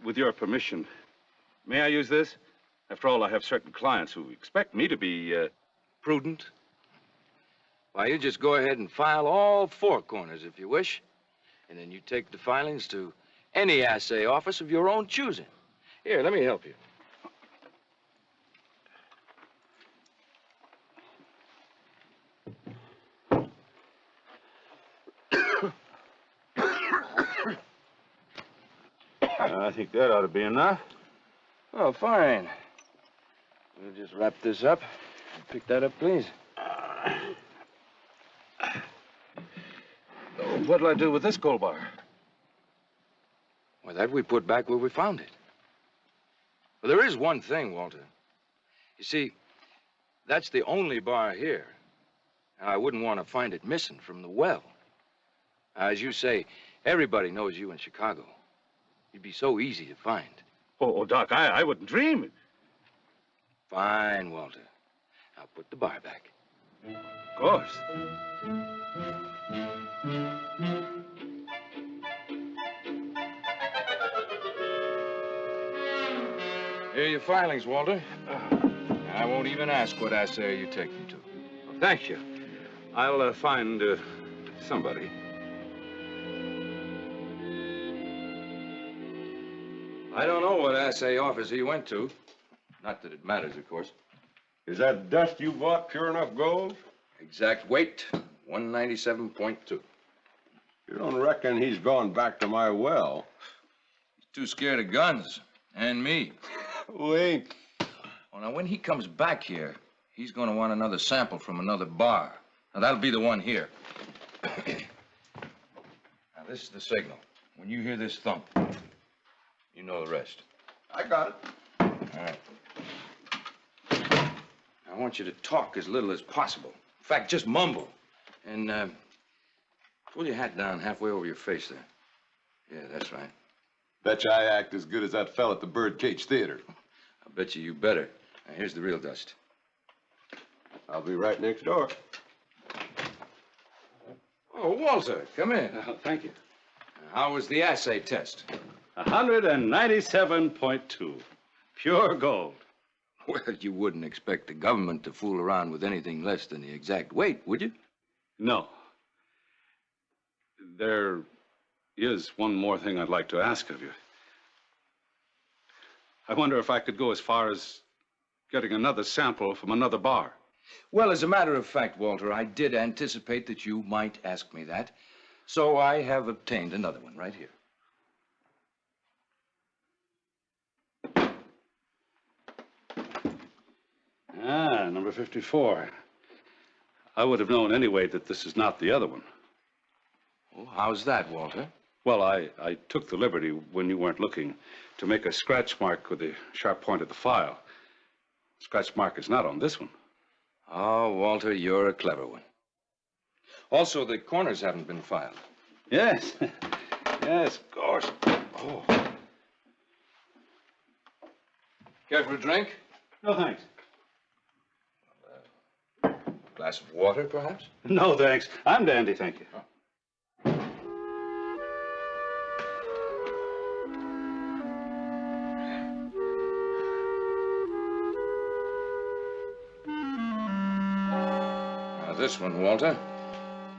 with your permission, may I use this? After all, I have certain clients who expect me to be, Prudent. Why, you just go ahead and file all four corners if you wish. And then you take the filings to any assay office of your own choosing. Here, let me help you. I think that ought to be enough. Oh, fine. We'll just wrap this up. Pick that up, please. What'll I do with this gold bar? Well, that we put back where we found it. Well, there is one thing, Walter. You see, that's the only bar here. Now, I wouldn't want to find it missing from the well. As you say, everybody knows you in Chicago. You'd be so easy to find. Oh, Doc, I wouldn't dream. Fine, Walter. Now put the bar back. Of course. Here are your filings, Walter. And I won't even ask what assay you take them to. Well, thank you. I'll find somebody. I don't know what assay office he went to. Not that it matters, of course. Is that dust you bought pure enough gold? Exact weight, 197.2. You don't reckon he's gone back to my well? He's too scared of guns. And me. Wait. Well, now, when he comes back here, he's going to want another sample from another bar. Now, that'll be the one here. Now, this is the signal. When you hear this thump, you know the rest. I got it. All right. I want you to talk as little as possible. In fact, just mumble. And, pull your hat down halfway over your face there. Yeah, that's right. Bet you I act as good as that fella at the Birdcage Theater. I bet you better. Now, here's the real dust. I'll be right next door. Oh, Walter, come in. Thank you. How was the assay test? 197.2. Pure gold. Well, you wouldn't expect the government to fool around with anything less than the exact weight, would you? No. There is one more thing I'd like to ask of you. I wonder if I could go as far as getting another sample from another bar. Well, as a matter of fact, Walter, I did anticipate that you might ask me that. So I have obtained another one right here. Ah, number 54. I would have known anyway that this is not the other one. Oh, how's that, Walter? Well, I took the liberty, when you weren't looking, to make a scratch mark with the sharp point of the file. Scratch mark is not on this one. Oh, Walter, you're a clever one. Also, the corners haven't been filed. Yes. Yes, of course. Oh. Care for a drink? No, thanks. Glass of water, perhaps? No, thanks. I'm dandy, thank you. Oh. Now, this one, Walter,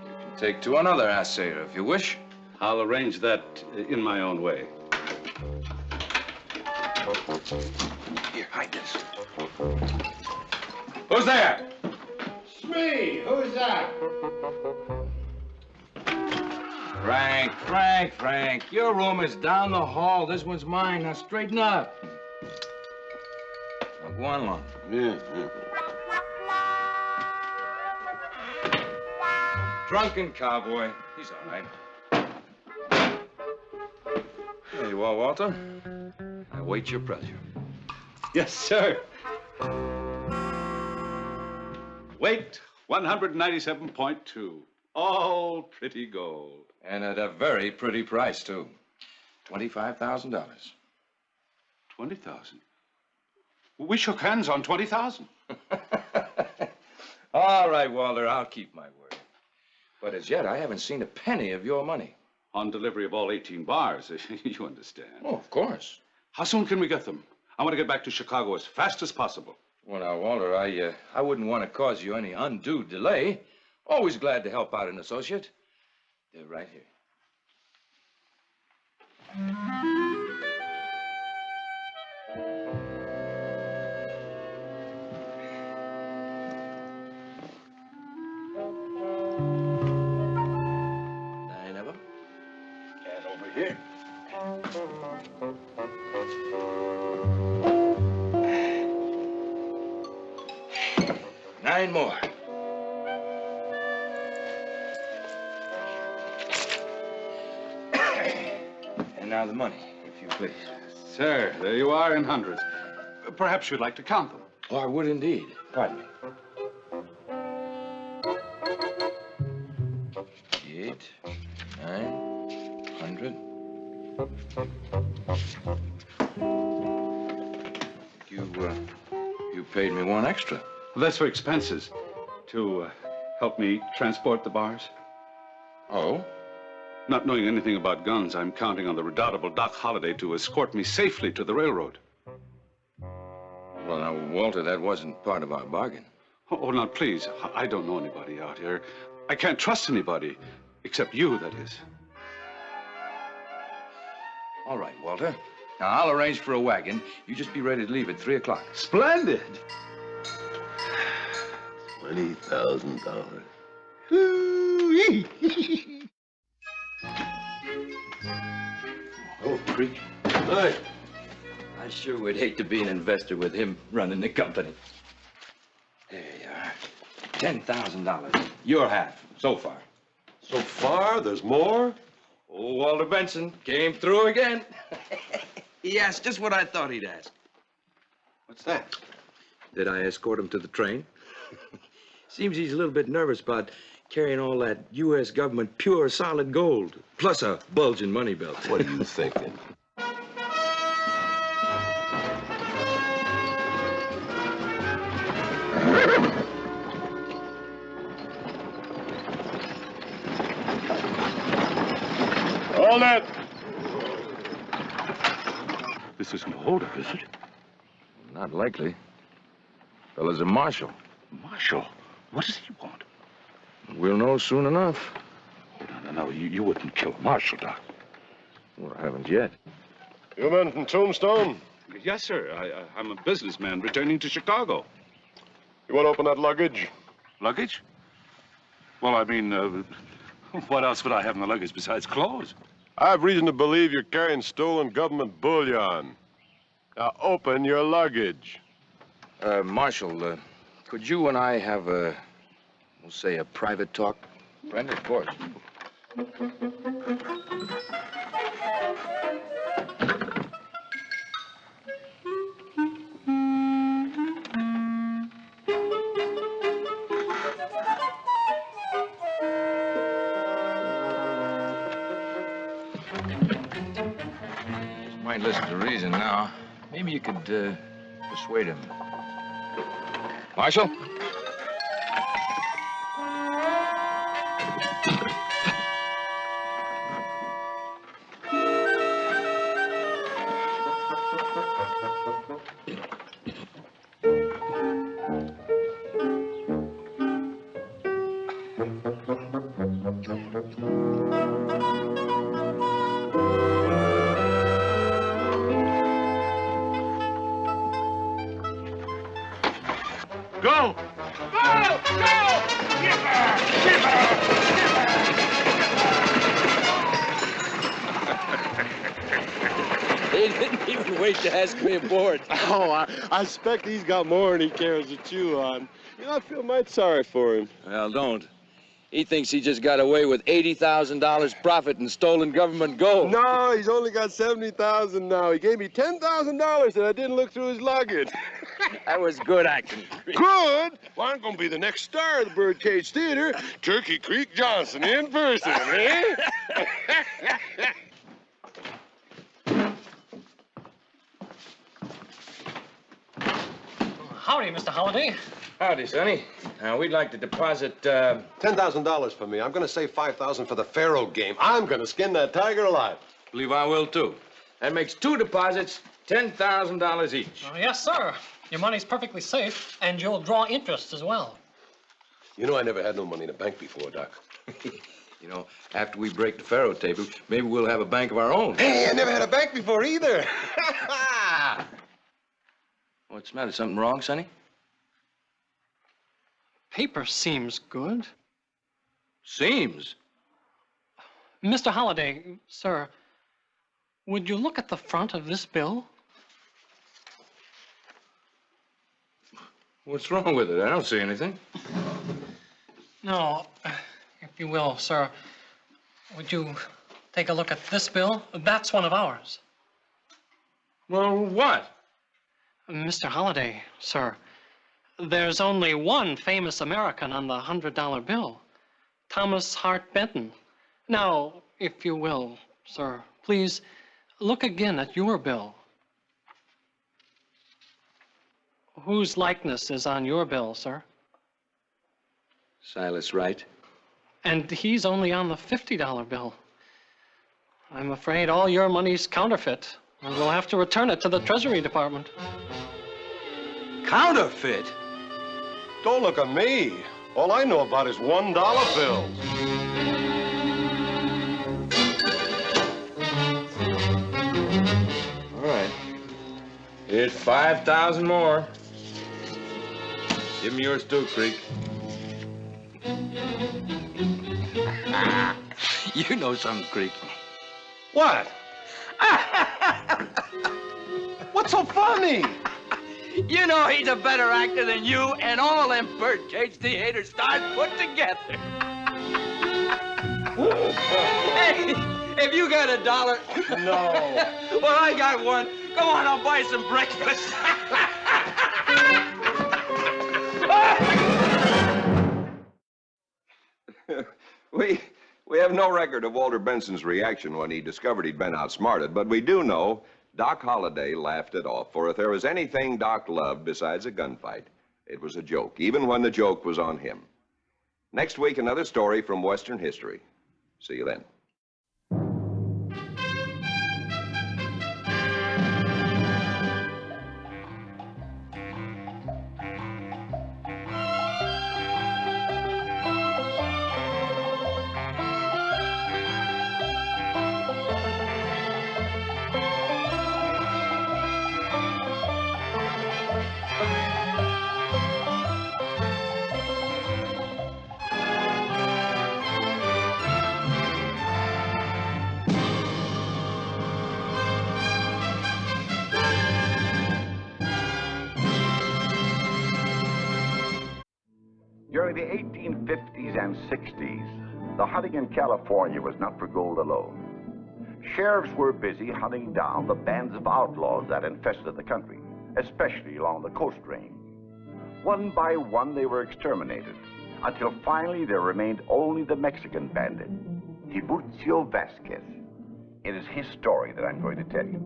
you can take to another assayer if you wish. I'll arrange that in my own way. Here, hide this. Who's there? It's me. Who's that? Frank, your room is down the hall. This one's mine. Now straighten up. Now go on along. Yeah. Drunken cowboy. He's all right. There you are, Walter. I wait your pleasure. Yes, sir. Weight 197.2. All pretty gold. And at a very pretty price, too. $25,000. 20,000. We shook hands on 20,000. All right, Walter, I'll keep my word. But as yet, I haven't seen a penny of your money. On delivery of all 18 bars, you understand. Oh, of course. How soon can we get them? I want to get back to Chicago as fast as possible. Well, now, Walter, I wouldn't want to cause you any undue delay. Always glad to help out an associate. They're right here. Nine of them. And over here. 9 more. And now the money, if you please. Sir, there you are in hundreds. Perhaps you'd like to count them. Oh, I would indeed. Pardon me. 8, 900. You paid me one extra. Well, that's for expenses. To help me transport the bars. Oh? Not knowing anything about guns, I'm counting on the redoubtable Doc Holliday to escort me safely to the railroad. Well, now, Walter, that wasn't part of our bargain. Oh, now, please. I don't know anybody out here. I can't trust anybody. Except you, that is. All right, Walter. Now, I'll arrange for a wagon. You just be ready to leave at 3 o'clock. Splendid. $20,000. Oh, Creek. Hey. I sure would hate to be an investor with him running the company. There you are. $10,000. Your half, so far. So far, there's more? Oh, Walter Benson came through again. He asked just what I thought he'd ask. What's that? Did I escort him to the train? Seems he's a little bit nervous about carrying all that U.S. government pure solid gold, plus a bulging money belt. What are you thinking? Hold it! This isn't a holdup, is it? Not likely. Fella's a marshal. Marshal? What does he want? We'll know soon enough. Oh, no. You wouldn't kill a marshal, Doc. Well, I haven't yet. You men from Tombstone? Yes, sir. I'm a businessman returning to Chicago. You want to open that luggage? Luggage? Well, I mean, what else would I have in the luggage besides clothes? I have reason to believe you're carrying stolen government bullion. Now open your luggage. Marshal, could you and I have we'll say a private talk? Friend, of course. Might listen to reason now. Maybe you could persuade him. Marshal? Go! Go! Go! Get her! Get her! Get her! wait to ask me aboard. Oh, I expect he's got more than he cares to chew on. You know, I feel mighty sorry for him. Well, don't. He thinks he just got away with $80,000 profit in stolen government gold. No, he's only got $70,000 now. He gave me $10,000 and I didn't look through his luggage. That was good acting. Good? Well, I'm going to be the next star of the Birdcage Theater. Turkey Creek Johnson in person, eh? Howdy, Mr. Holliday. Howdy, Sonny. We'd like to deposit, $10,000 for me. I'm going to save $5,000 for the Faro game. I'm going to skin that tiger alive. Believe I will, too. That makes 2 deposits, $10,000 each. Yes, sir. Your money's perfectly safe, and you'll draw interest as well. You know I never had no money in a bank before, Doc. You know, after we break the Faro table, maybe we'll have a bank of our own. Hey, I never had a bank before either. What's the matter? Something wrong, Sonny? Paper seems good. Seems? Mr. Holliday, sir, would you look at the front of this bill? What's wrong with it? I don't see anything. No, if you will, sir, would you take a look at this bill? That's one of ours. Well, what? Mr. Holliday, sir, there's only one famous American on the $100 bill, Thomas Hart Benton. Now, if you will, sir, please look again at your bill. Whose likeness is on your bill, sir? Silas Wright. And he's only on the $50 bill. I'm afraid all your money's counterfeit, and we'll have to return it to the Treasury Department. Counterfeit? Don't look at me. All I know about is $1 bills. All right. Here's 5,000 more. Give me yours too, Creek. You know something, Creek. What? What's so funny? You know he's a better actor than you and all them Birdcage Theaters stars put together. Hey, if you got $1... No. Well, I got one. Go on, I'll buy some breakfast. We have no record of Walter Benson's reaction when he discovered he'd been outsmarted, but we do know Doc Holliday laughed it off, for if there was anything Doc loved besides a gunfight, it was a joke, even when the joke was on him. Next week, another story from Western history. See you then. During the 1850s and 60s, the hunting in California was not for gold alone. Sheriffs were busy hunting down the bands of outlaws that infested the country, especially along the Coast Range. One by one, they were exterminated, until finally there remained only the Mexican bandit, Tiburcio Vasquez. It is his story that I'm going to tell you.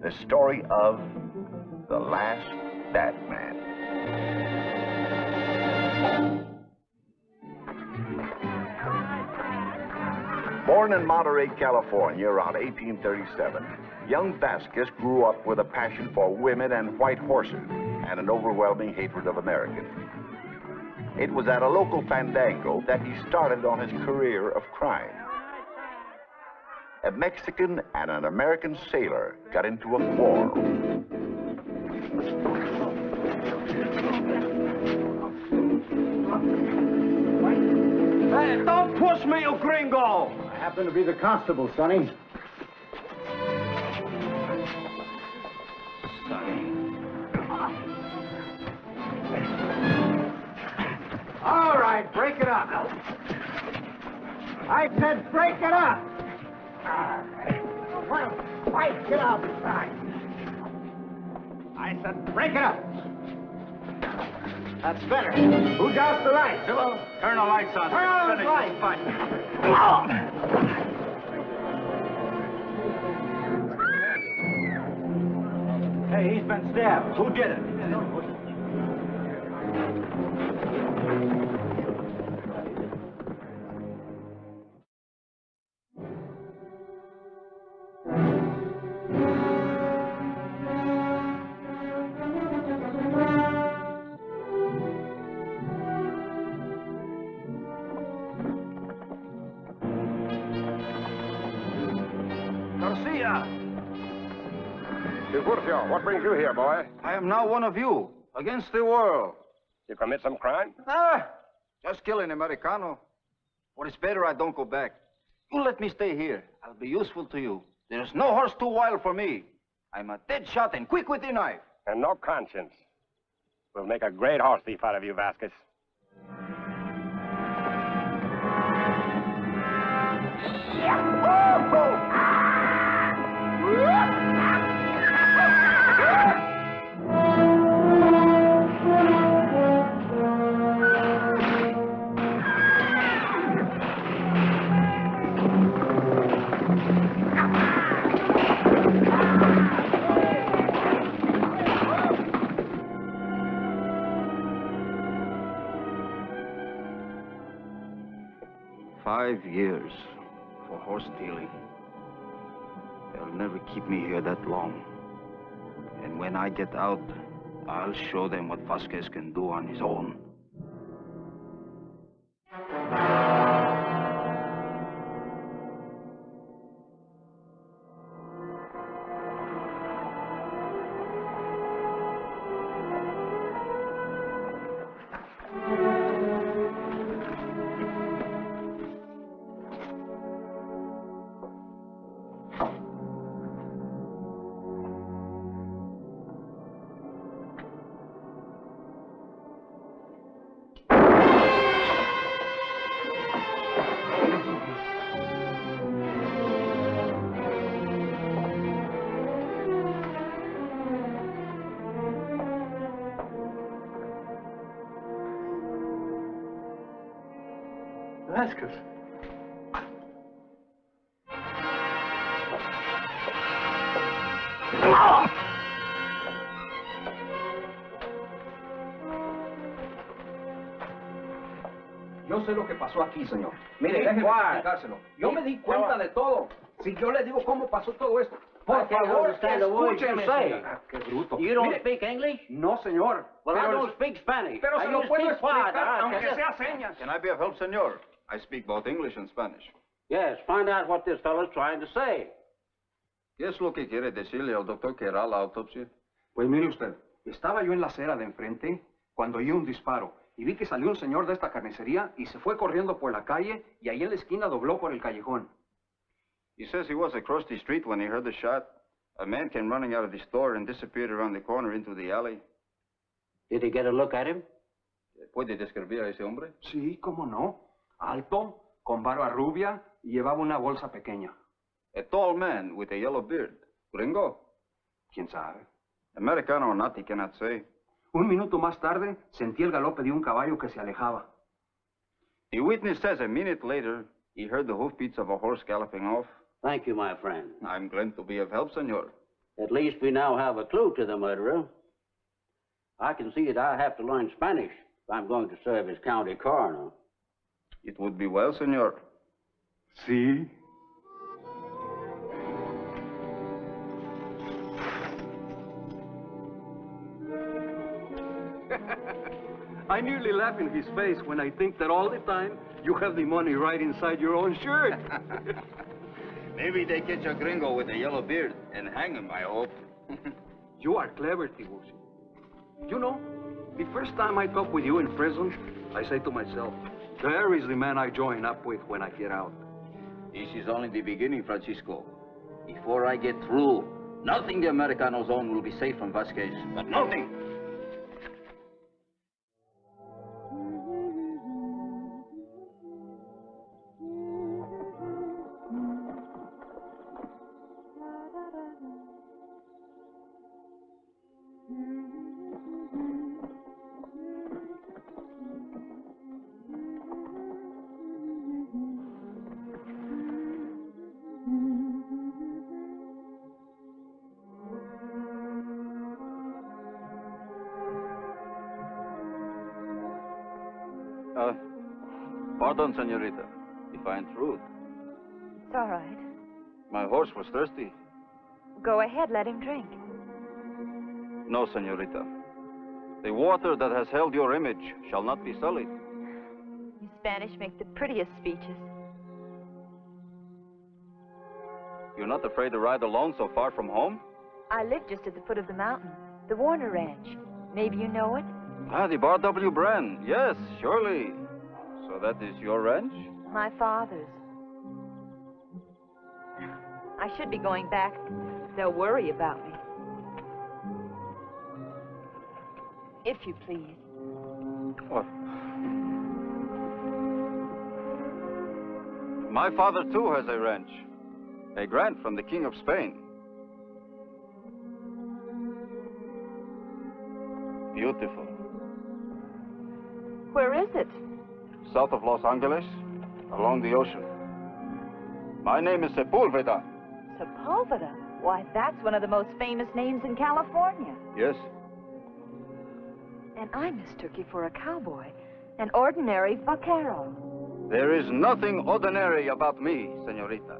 The story of the last bad man. Born in Monterey, California around 1837, young Vasquez grew up with a passion for women and white horses and an overwhelming hatred of Americans. It was at a local fandango that he started on his career of crime. A Mexican and an American sailor got into a quarrel. Hey, don't push me, you gringo! I happen to be the constable, Sonny. break it up. I said break it up. Well, fight, get outside. I said break it up. That's better. Who's out the lights? Hello? Turn the lights on. Turn on the lights. Fight. Hey, he's been stabbed. Who did it? Tiburcio, what brings you here, boy? I am now one of you, against the world. You commit some crime? Ah, just kill an Americano. Or it's better I don't go back. You let me stay here. I'll be useful to you. There's no horse too wild for me. I'm a dead shot and quick with the knife. And no conscience. We'll make a great horse thief out of you, Vasquez. Years for horse stealing. They'll never keep me here that long. And when I get out, I'll show them what Vasquez can do on his own. Vasquez. Yo sé lo que pasó aquí, señor. Mire, déjeme explicárselo. Yo me di cuenta de todo. Si yo le digo cómo pasó todo esto. Por favor, escúcheme, señor. Qué bruto. You don't Mire, speak English? No, señor. Well, I Pero- don't speak Spanish. Pero se lo I puedo speak quiet, explicar, I aunque tell you. sea señas. Can I be of help, senor? I speak both English and Spanish. Yes, find out what this fellow's trying to say. ¿Qué es lo que quiere decirle al doctor que hará la autopsia? Pues mire usted, estaba yo en la acera de enfrente cuando oí un disparo y vi que salió un señor de esta carnicería y se fue corriendo por la calle y ahí en la esquina dobló por el callejón. He says he was across the street when he heard the shot. A man came running out of the store and disappeared around the corner into the alley. Did he get a look at him? ¿Puede describir a ese hombre? Sí, cómo no. Alto, con barba rubia y llevaba una bolsa pequeña. A tall man with a yellow beard. Gringo? ¿Quién sabe? Americano or not, he cannot say. Un minuto más tarde sentí el galope de un caballo que se alejaba. The witness says a minute later he heard the hoofbeats of a horse galloping off. Thank you, my friend. I'm glad to be of help, senor. At least we now have a clue to the murderer. I can see that I have to learn Spanish if I'm going to serve as county coroner. It would be well, senor. Sí. I nearly laugh in his face when I think that all the time you have the money right inside your own shirt. Maybe they catch a gringo with a yellow beard and hang him, I hope. You are clever, Tiburcio. You know, the first time I talk with you in prison, I say to myself, there is the man I join up with when I get out. This is only the beginning, Francisco. Before I get through, nothing the Americanos own will be safe from Vasquez, but nothing. Pardon, senorita, if I intrude. It's all right. My horse was thirsty. Go ahead, let him drink. No, senorita. The water that has held your image shall not be sullied. You Spanish make the prettiest speeches. You're not afraid to ride alone so far from home? I live just at the foot of the mountain, the Warner Ranch. Maybe you know it? Ah, the Bar W brand. Yes, surely. So that is your ranch? My father's. I should be going back. They'll worry about me. If you please. What? My father, too, has a ranch. A grant from the King of Spain. Beautiful. Where is it? South of Los Angeles, along the ocean. My name is Sepulveda. Sepulveda? Why, that's one of the most famous names in California. Yes. And I mistook you for a cowboy, an ordinary vaquero. There is nothing ordinary about me, senorita.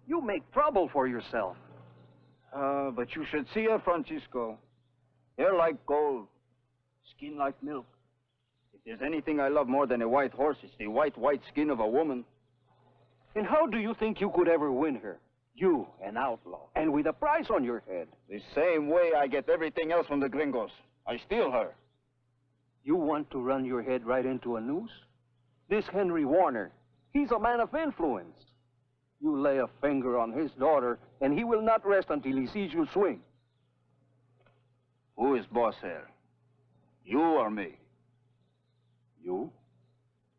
You make trouble for yourself. But you should see her, Francisco. Hair like gold, skin like milk. If there's anything I love more than a white horse, it's the white skin of a woman. And how do you think you could ever win her? You, an outlaw, and with a price on your head. The same way I get everything else from the gringos. I steal her. You want to run your head right into a noose? This Henry Warner, he's a man of influence. You lay a finger on his daughter, and he will not rest until he sees you swing. Who is boss here? You or me? You?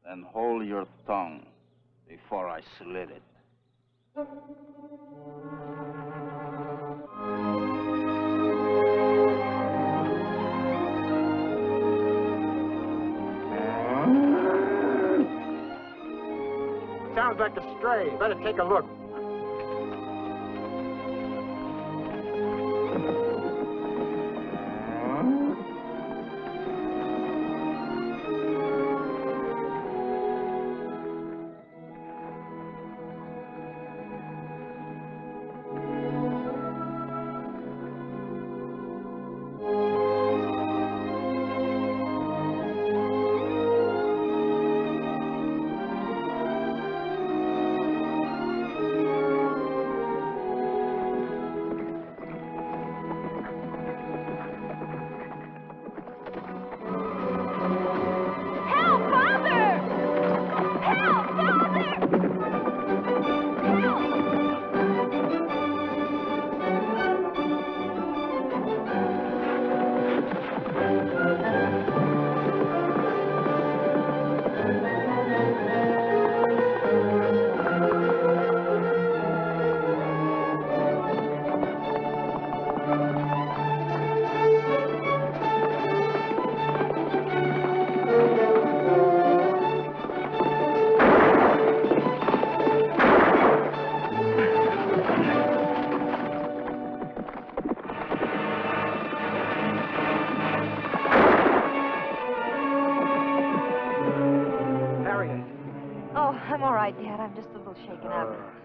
Then hold your tongue before I slit it. Sounds like a stray. Better take a look.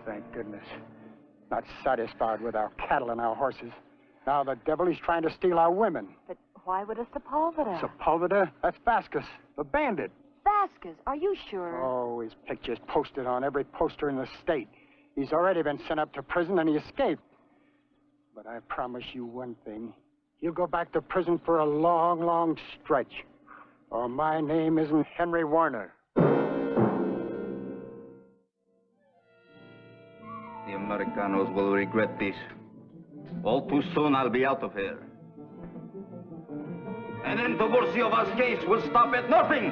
Thank goodness. Not satisfied with our cattle and our horses. Now the devil is trying to steal our women. But why would a Sepulveda? Sepulveda? That's Vasquez, the bandit. Vasquez, are you sure? Oh, his picture's posted on every poster in the state. He's already been sent up to prison and he escaped. But I promise you one thing. He'll go back to prison for a long, long stretch. Or my name isn't Henry Warner. The Americanos will regret this. All too soon, I'll be out of here. And then Tiburcio Vasquez will stop at nothing.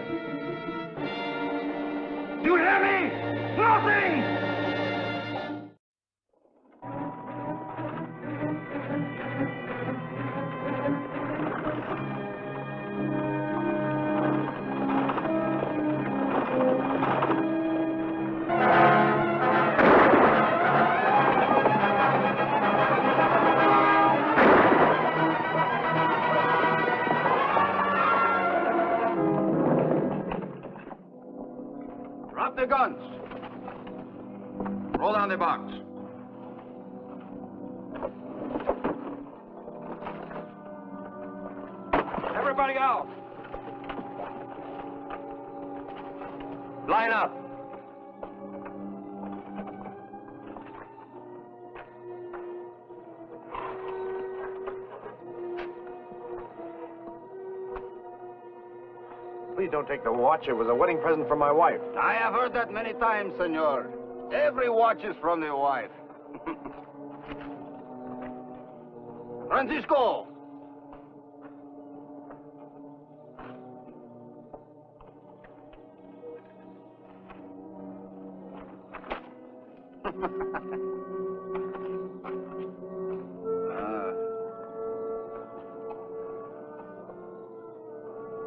Do you hear me? Nothing! Throw down the box. Everybody out. Line up. Please don't take the watch. It was a wedding present from my wife. I have heard that many times, senor. Every watch is from the wife. Francisco!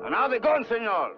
And now be gone, senor.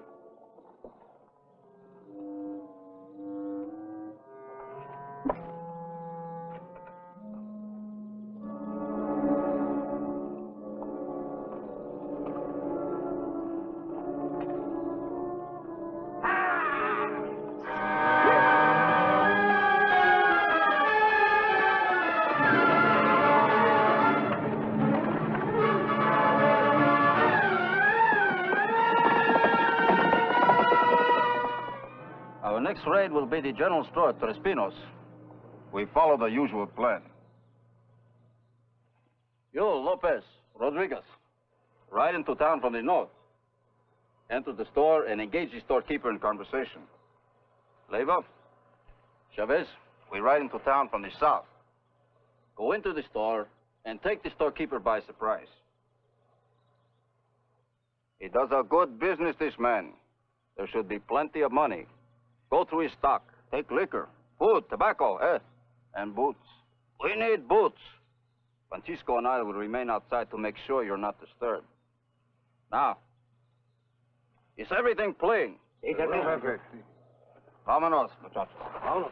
Our next raid will be the general store at Tres Pinos. We follow the usual plan. You, Lopez, Rodriguez, ride into town from the north. Enter the store and engage the storekeeper in conversation. Leyva, Chavez, we ride into town from the south. Go into the store and take the storekeeper by surprise. He does a good business, this man. There should be plenty of money. Go through his stock. Take liquor, food, tobacco, and boots. We need boots. Francisco and I will remain outside to make sure you're not disturbed. Now, is everything plain? Perfect. Vámonos, muchachos. Vámonos.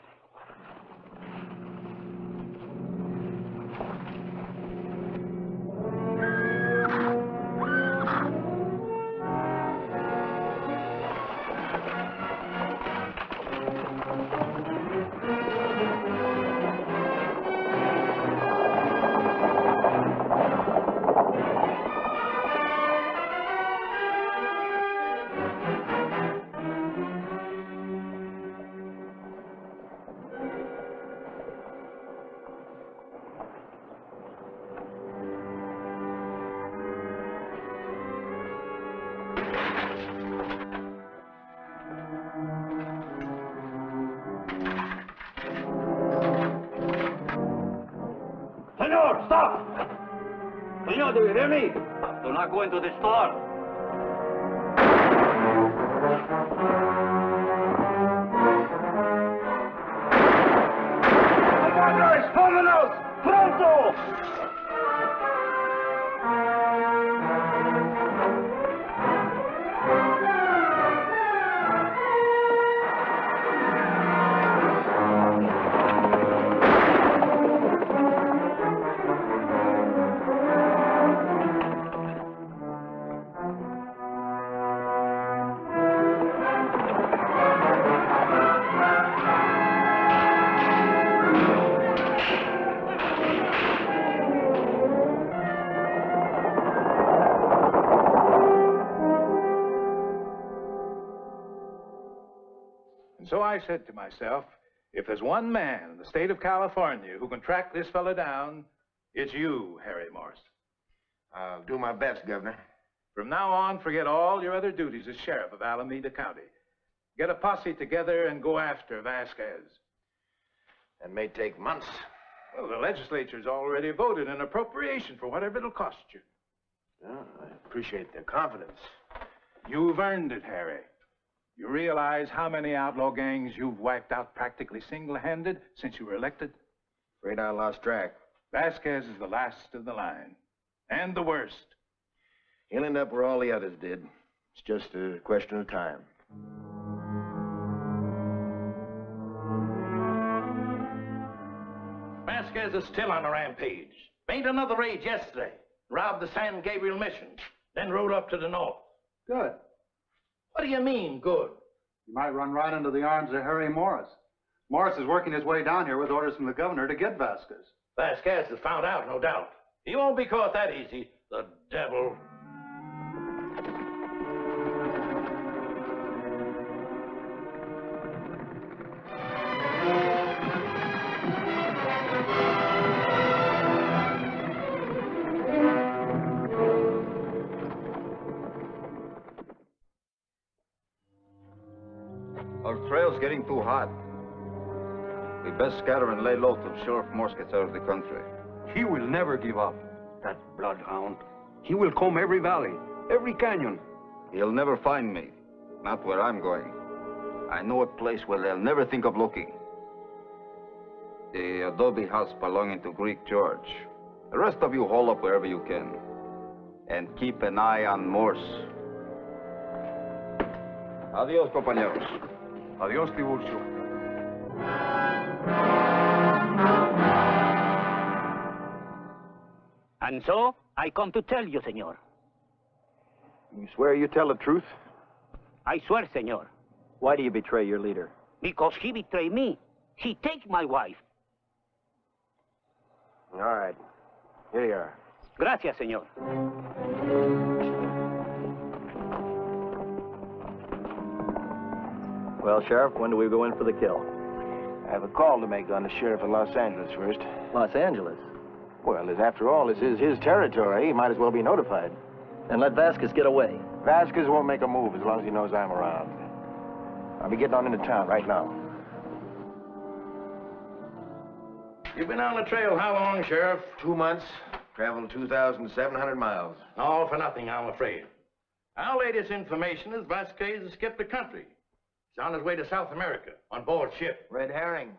Senor, stop! Senor, do you hear me? Do not go into the store. ¡Compadres, vámonos! ¡Pronto! And so I said to myself, if there's one man in the state of California who can track this fella down, it's you, Harry Morris. I'll do my best, Governor. From now on, forget all your other duties as sheriff of Alameda County. Get a posse together and go after Vasquez. That may take months. Well, the legislature's already voted an appropriation for whatever it'll cost you. Oh, I appreciate their confidence. You've earned it, Harry. You realize how many outlaw gangs you've wiped out practically single-handed since you were elected? Afraid I lost track. Vasquez is the last of the line. And the worst. He'll end up where all the others did. It's just a question of time. Vasquez is still on a rampage. Made another raid yesterday. Robbed the San Gabriel Mission. Then rode up to the north. Good. What do you mean, good? You might run right into the arms of Harry Morris. Morris is working his way down here with orders from the governor to get Vasquez. Vasquez has found out, no doubt. He won't be caught that easy, the devil. Our trail's getting too hot. We best scatter and lay low till Sheriff Morse gets out of the country. He will never give up, that bloodhound. He will comb every valley, every canyon. He'll never find me. Not where I'm going. I know a place where they'll never think of looking. The adobe house belonging to Greek George. The rest of you haul up wherever you can. And keep an eye on Morse. Adios, compañeros. Adios, Tiburcio. And so, I come to tell you, senor. You swear you tell the truth? I swear, senor. Why do you betray your leader? Because he betrayed me. He take my wife. All right. Here you are. Gracias, senor. Well, Sheriff, when do we go in for the kill? I have a call to make on the sheriff of Los Angeles first. Los Angeles? Well, after all, this is his territory. He might as well be notified. And let Vasquez get away. Vasquez won't make a move as long as he knows I'm around. I'll be getting on into town right now. You've been on the trail how long, Sheriff? 2 months. Traveled 2,700 miles. All for nothing, I'm afraid. Our latest information is Vasquez has skipped the country. He's on his way to South America, on board ship. Red herring.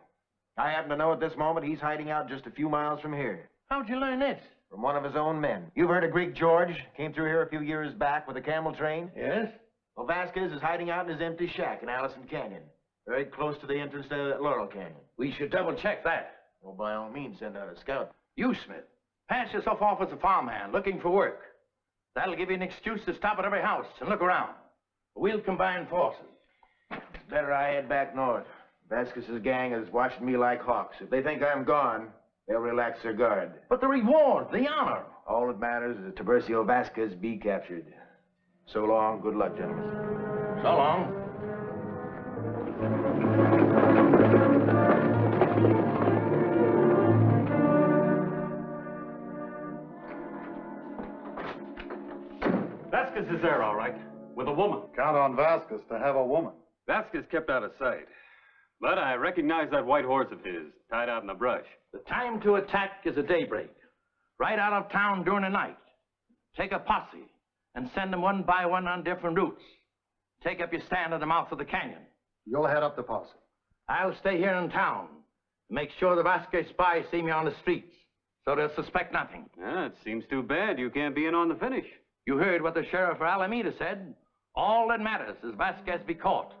I happen to know at this moment he's hiding out just a few miles from here. How'd you learn this? From one of his own men. You've heard of Greek George? Came through here a few years back with a camel train? Yes? Well, Vasquez is hiding out in his empty shack in Allison Canyon. Very close to the entrance to Laurel Canyon. We should double-check that. Well, by all means, send out a scout. You, Smith, pass yourself off as a farmhand looking for work. That'll give you an excuse to stop at every house and look around. We'll combine forces. It's better I head back north. Vasquez's gang is watching me like hawks. If they think I'm gone, they'll relax their guard. But the reward, the honor. All that matters is that Tiburcio Vasquez be captured. So long. Good luck, gentlemen. So long. Vasquez is there, all right, with a woman. Count on Vasquez to have a woman. Vasquez kept out of sight. But I recognize that white horse of his, tied out in the brush. The time to attack is at daybreak. Right out of town during the night. Take a posse and send them one by one on different routes. Take up your stand at the mouth of the canyon. You'll head up the posse. I'll stay here in town. Make sure the Vasquez spies see me on the streets, so they'll suspect nothing. Yeah, it seems too bad you can't be in on the finish. You heard what the sheriff of Alameda said. All that matters is Vasquez be caught.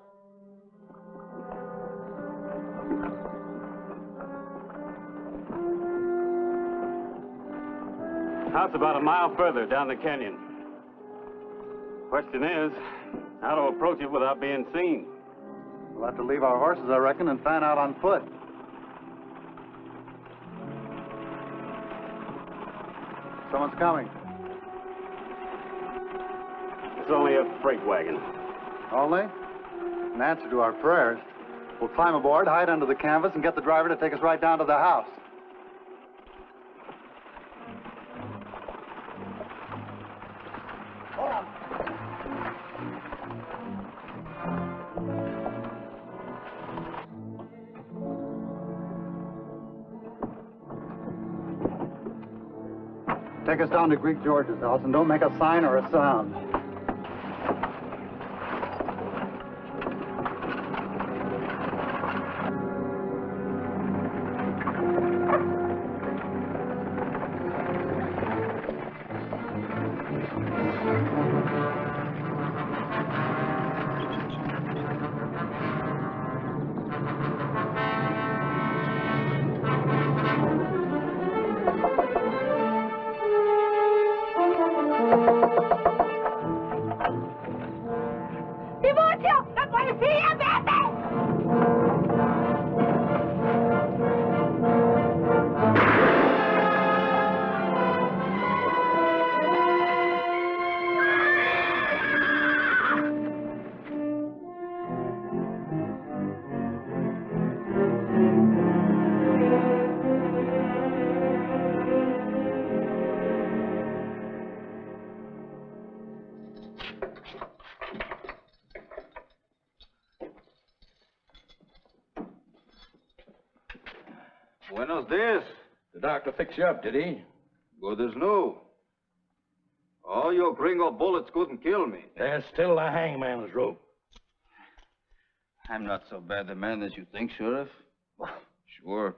House about a mile further down the canyon. Question is, how to approach it without being seen. We'll have to leave our horses, I reckon, and fan out on foot. Someone's coming. It's only a freight wagon. Only? In answer to our prayers. We'll climb aboard, hide under the canvas, and get the driver to take us right down to the house. Take us down to Greek George's house and don't make a sign or a sound. Buenos dias. The doctor fixed you up, did he? Good as new. All your gringo bullets couldn't kill me. There's still a hangman's rope. I'm not so bad a man as you think, Sheriff. Sure,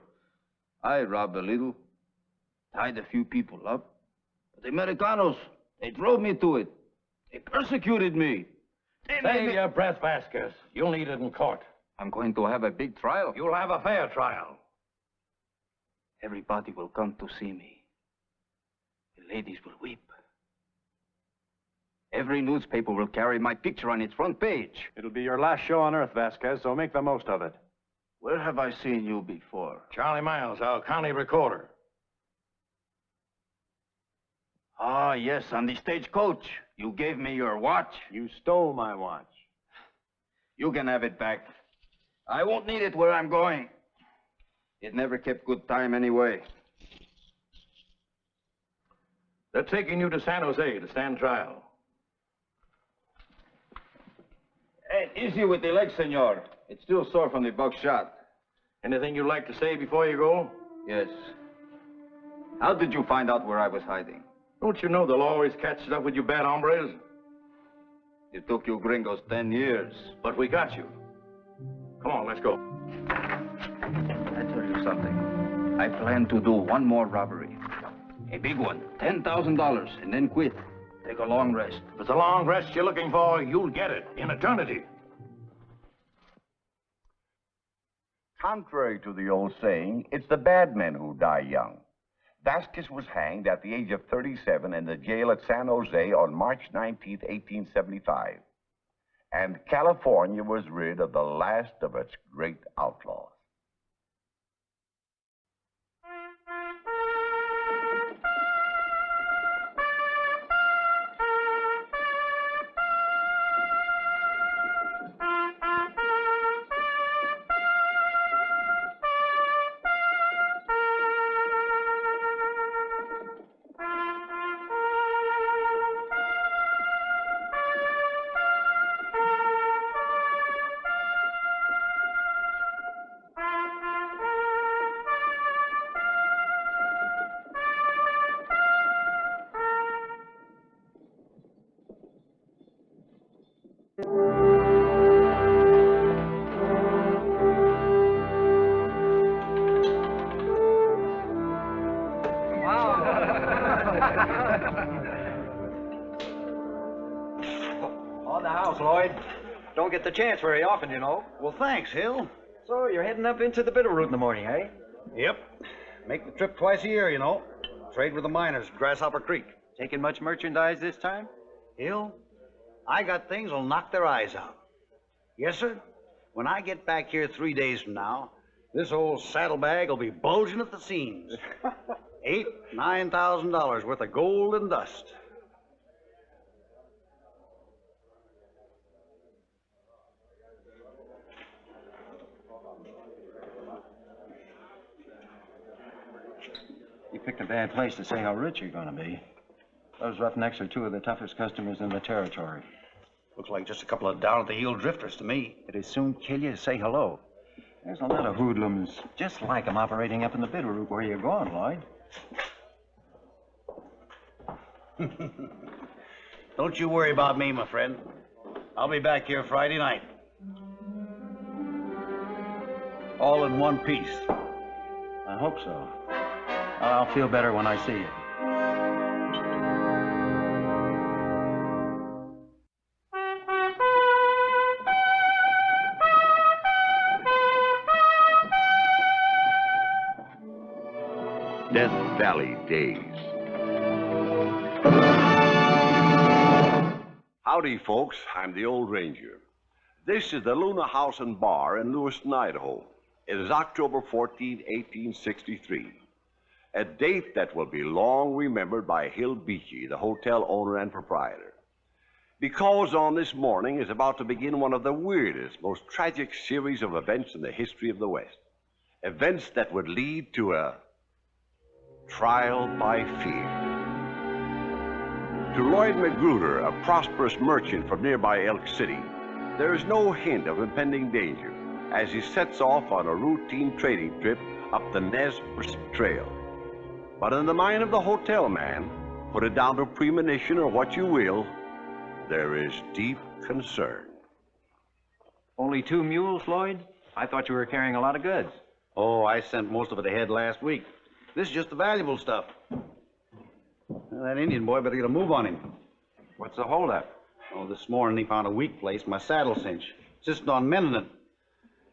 I robbed a little, tied a few people up. But the Americanos, they drove me to it. They persecuted me. Save your breath, Vasquez. You'll need it in court. I'm going to have a big trial. You'll have a fair trial. Everybody will come to see me. The ladies will weep. Every newspaper will carry my picture on its front page. It'll be your last show on Earth, Vasquez, so make the most of it. Where have I seen you before? Charlie Miles, our county recorder. Ah, yes, on the stagecoach. You gave me your watch. You stole my watch. You can have it back. I won't need it where I'm going. It never kept good time anyway. They're taking you to San Jose to stand trial. Hey, easy with the leg, senor. It's still sore from the buckshot. Anything you'd like to say before you go? Yes. How did you find out where I was hiding? Don't you know they'll always catch up with you bad hombres? It took you gringos 10 years. But we got you. Come on, let's go. I tell you something. I plan to do one more robbery. A big one. $10,000, and then quit. Take a long rest. If it's a long rest you're looking for, you'll get it in eternity. Contrary to the old saying, it's the bad men who die young. Vasquez was hanged at the age of 37 in the jail at San Jose on March 19, 1875. And California was rid of the last of its great outlaws. On the house, Lloyd. Don't get the chance very often, you know. Well, thanks, Hill. So you're heading up into the Bitterroot in the morning, eh? Yep. Make the trip twice a year, you know. Trade with the miners at Grasshopper Creek. Taking much merchandise this time? Hill, I got things that'll knock their eyes out. Yes, sir. When I get back here 3 days from now, this old saddlebag will be bulging at the seams. $8,000-9,000 worth of gold and dust. You picked a bad place to say how rich you're going to be. Those roughnecks are two of the toughest customers in the territory. Looks like just a couple of down-at-the-heel drifters to me. It'd soon kill you to say hello. There's a lot of hoodlums just like 'em operating up in the Bitterroot where you're going, Lloyd. Don't you worry about me, my friend. I'll be back here Friday night. All in one piece. I hope so. I'll feel better when I see you. Death Valley Days. Howdy, folks. I'm the Old Ranger. This is the Luna House and Bar in Lewiston, Idaho. It is October 14, 1863. A date that will be long remembered by Hill Beachy, the hotel owner and proprietor. Because on this morning is about to begin one of the weirdest, most tragic series of events in the history of the West. Events that would lead to a trial by fear. To Lloyd Magruder, a prosperous merchant from nearby Elk City, there is no hint of impending danger as he sets off on a routine trading trip up the Nez Trail. But in the mind of the hotel man, put it down to premonition or what you will, there is deep concern. Only 2 mules, Lloyd? I thought you were carrying a lot of goods. Oh, I sent most of it ahead last week. This is just the valuable stuff. Well, that Indian boy better get a move on him. What's the holdup? Oh, this morning he found a weak place, my saddle cinch. Insisted on mending it.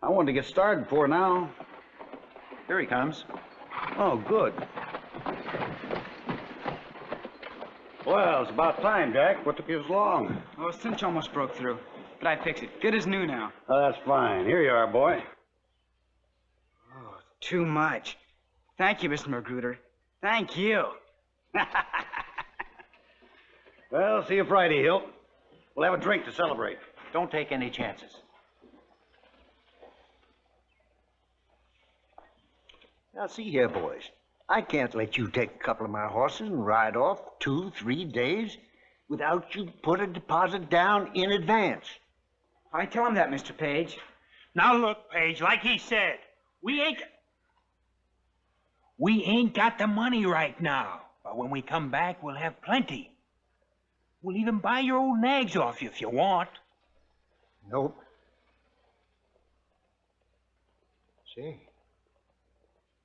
I wanted to get started before now. Here he comes. Oh, good. Well, it's about time, Jack. What took you so long? Oh, cinch almost broke through. But I fixed it. Good as new now. Oh, that's fine. Here you are, boy. Oh, too much. Thank you, Mr. Magruder. Thank you. Well, see you Friday, Hill. We'll have a drink to celebrate. Don't take any chances. Now, see here, boys. I can't let you take a couple of my horses and ride off 2, 3 days without you put a deposit down in advance. I tell him that, Mr. Page. Now look, Page, like he said, we ain't got the money right now. But when we come back, we'll have plenty. We'll even buy your old nags off you if you want. Nope. Say,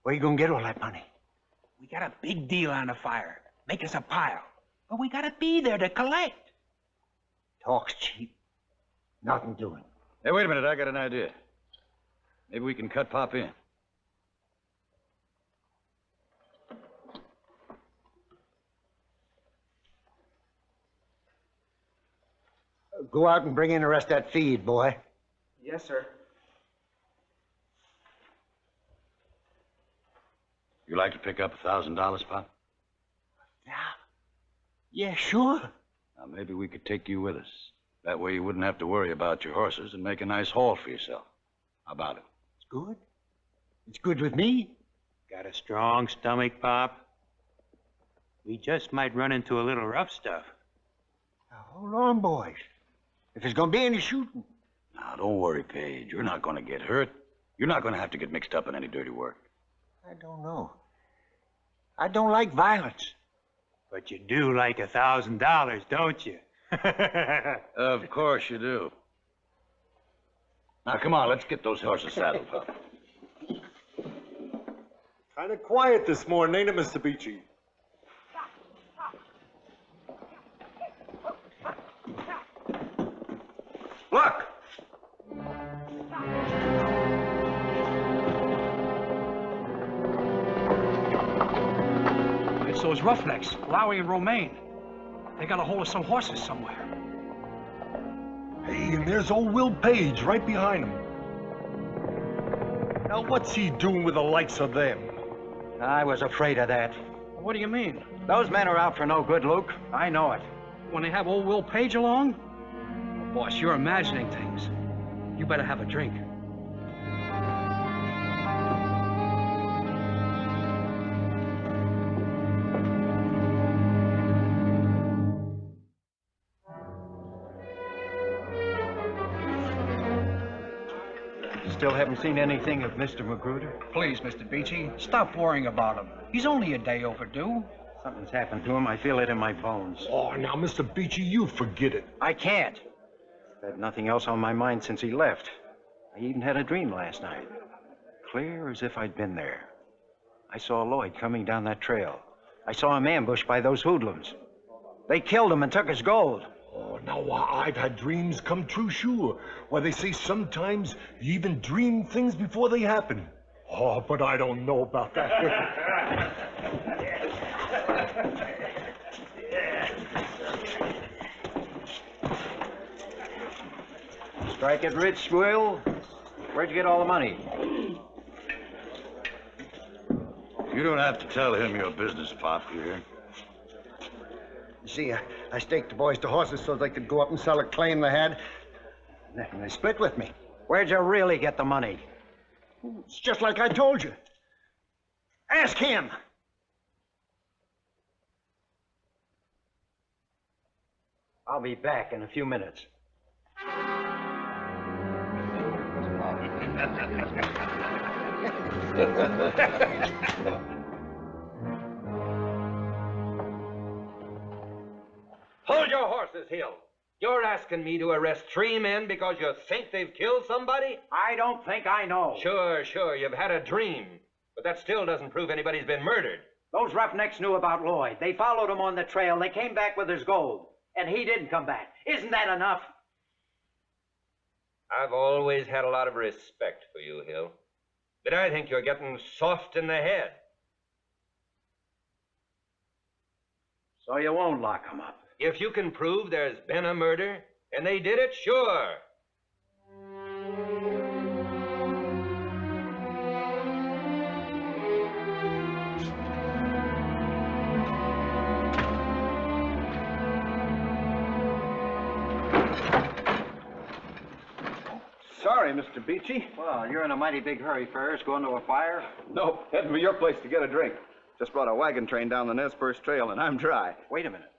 where you gonna get all that money? We got a big deal on the fire. Make us a pile. But we gotta be there to collect. Talk's cheap. Nothing doing. Hey, wait a minute. I got an idea. Maybe we can cut Pop in. Go out and bring in the rest of that feed, boy. Yes, sir. You like to pick up $1,000, Pop? Yeah, sure. Now, maybe we could take you with us. That way you wouldn't have to worry about your horses and make a nice haul for yourself. How about it? It's good. It's good with me. Got a strong stomach, Pop? We just might run into a little rough stuff. Now, hold on, boys. If there's gonna be any shooting. Now, don't worry, Page. You're not going to get hurt. You're not going to have to get mixed up in any dirty work. I don't know. I don't like violence. But you do like $1,000, don't you? Of course you do. Now, come on, let's get those horses saddled, Pop. Kind of quiet this morning, ain't it, Mr. Beachy? Look! It's those roughnecks, Lowry and Romaine. They got a hold of some horses somewhere. Hey, and there's old Will Page right behind him. Now, what's he doing with the likes of them? I was afraid of that. What do you mean? Those men are out for no good, Luke. I know it. When they have old Will Page along? Oh, boss, you're imagining things. You better have a drink. Still haven't seen anything of Mr. Magruder? Please, Mr. Beachy, stop worrying about him. He's only a day overdue. Something's happened to him. I feel it in my bones. Oh, now, Mr. Beachy, you forget it. I can't. I've had nothing else on my mind since he left. I even had a dream last night. Clear as if I'd been there. I saw Lloyd coming down that trail. I saw him ambushed by those hoodlums. They killed him and took his gold. Oh, now, I've had dreams come true, sure. Why, they say sometimes you even dream things before they happen. Oh, but I don't know about that. Strike it rich, Will. Where'd you get all the money? You don't have to tell him your business, Pop, you hear? You see, I staked the boys to horses so they could go up and sell a claim they had. And they split with me. Where'd you really get the money? It's just like I told you. Ask him. I'll be back in a few minutes. Hold your horses, Hill. You're asking me to arrest 3 men because you think they've killed somebody? I don't think I know. Sure, you've had a dream. But that still doesn't prove anybody's been murdered. Those roughnecks knew about Lloyd. They followed him on the trail. They came back with his gold. And he didn't come back. Isn't that enough? I've always had a lot of respect for you, Hill. But I think you're getting soft in the head. So you won't lock him up? If you can prove there's been a murder, and they did it, sure. Sorry, Mr. Beachy. Well, you're in a mighty big hurry, Ferris, going to a fire? Nope, heading for your place to get a drink. Just brought a wagon train down the Nez Perce Trail, and I'm dry. Wait a minute.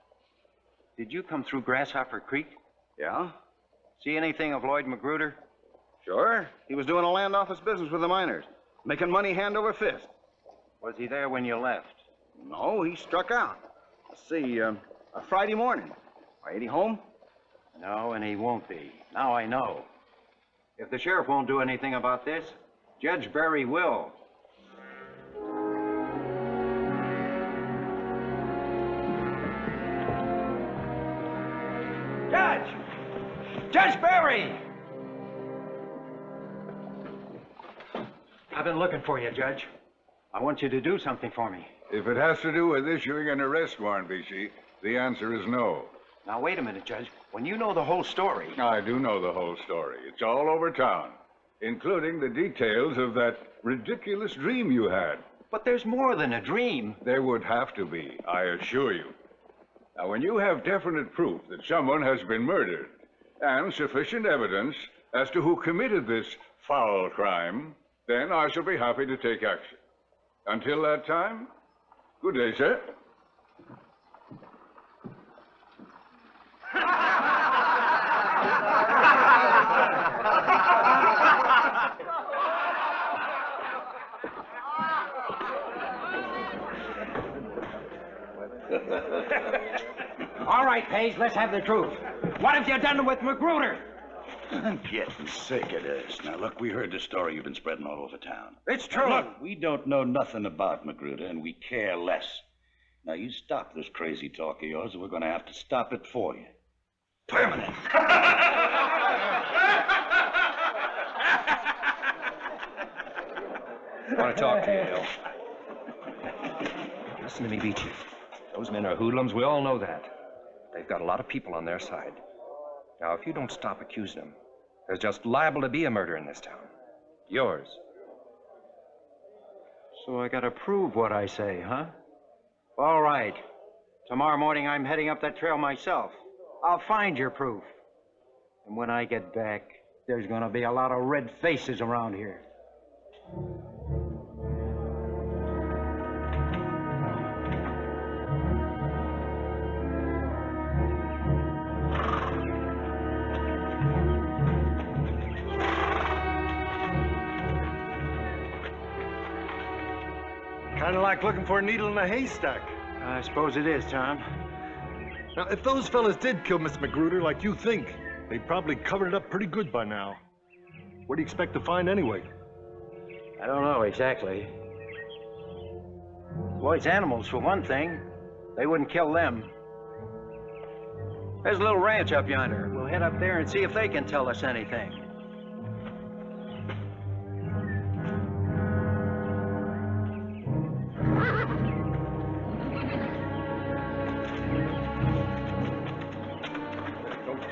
Did you come through Grasshopper Creek? Yeah? See anything of Lloyd Magruder? Sure. He was doing a land office business with the miners, making money hand over fist. Was he there when you left? No, he struck out. Let's see, a Friday morning. Ain't he home? No, and he won't be. Now I know. If the sheriff won't do anything about this, Judge Barry will. Judge Barry! I've been looking for you, Judge. I want you to do something for me. If it has to do with issuing an arrest warrant, Vichy, the answer is no. Now, wait a minute, Judge. When you know the whole story... I do know the whole story. It's all over town, including the details of that ridiculous dream you had. But there's more than a dream. There would have to be, I assure you. Now, when you have definite proof that someone has been murdered, and sufficient evidence as to who committed this foul crime, then I shall be happy to take action. Until that time, good day, sir. All right, Page, let's have the truth. What have you done with Magruder? I'm getting sick of this. Now, look, we heard the story you've been spreading all over town. It's true. Now, look, we don't know nothing about Magruder, and we care less. Now, you stop this crazy talk of yours, or we're going to have to stop it for you. Permanent. I want to talk to you, Hill. Listen to me, Beachy. Those men are hoodlums. We all know that. They've got a lot of people on their side. Now, if you don't stop accusing them, there's just liable to be a murder in this town. Yours. So I gotta prove what I say, huh? All right. Tomorrow morning I'm heading up that trail myself. I'll find your proof. And when I get back, there's gonna be a lot of red faces around here. Kind of like looking for a needle in a haystack. I suppose it is, Tom. Now, if those fellas did kill Miss Magruder like you think, they'd probably covered it up pretty good by now. What do you expect to find anyway? I don't know exactly. Lloyd's animals, for one thing. They wouldn't kill them. There's a little ranch up yonder. We'll head up there and see if they can tell us anything.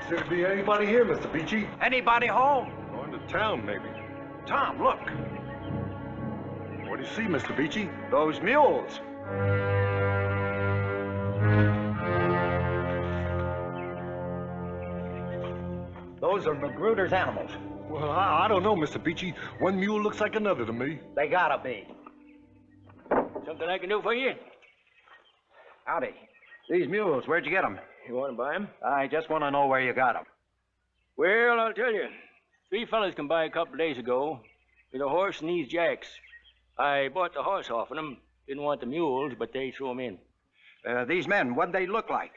There'd be anybody here, Mr. Beachy. Anybody home? Going to town, maybe. Tom, look. What do you see, Mr. Beachy? Those mules. Those are Magruder's animals. Well, I don't know, Mr. Beachy. One mule looks like another to me. They gotta be. Something I can do for you? Howdy. These mules, where'd you get them? You want to buy them? I just want to know where you got them. Well, I'll tell you. 3 fellas come by a couple days ago with a horse and these jacks. I bought the horse off of them. Didn't want the mules, but they threw them in. These men, what'd they look like?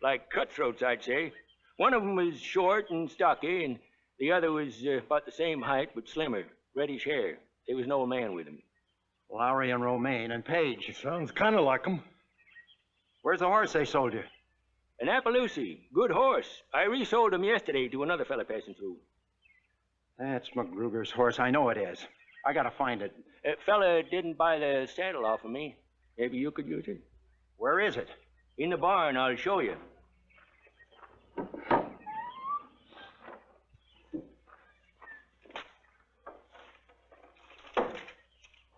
Like cutthroats, I'd say. One of them was short and stocky, and the other was about the same height, but slimmer, reddish hair. There was no man with him. Lowry and Romaine and Page. It sounds kind of like 'em. Where's the horse they sold you? An Appaloosie. Good horse. I resold him yesterday to another fella passing through. That's Magruder's horse. I know it is. I gotta find it. Fella didn't buy the saddle off of me. Maybe you could use it. Where is it? In the barn. I'll show you.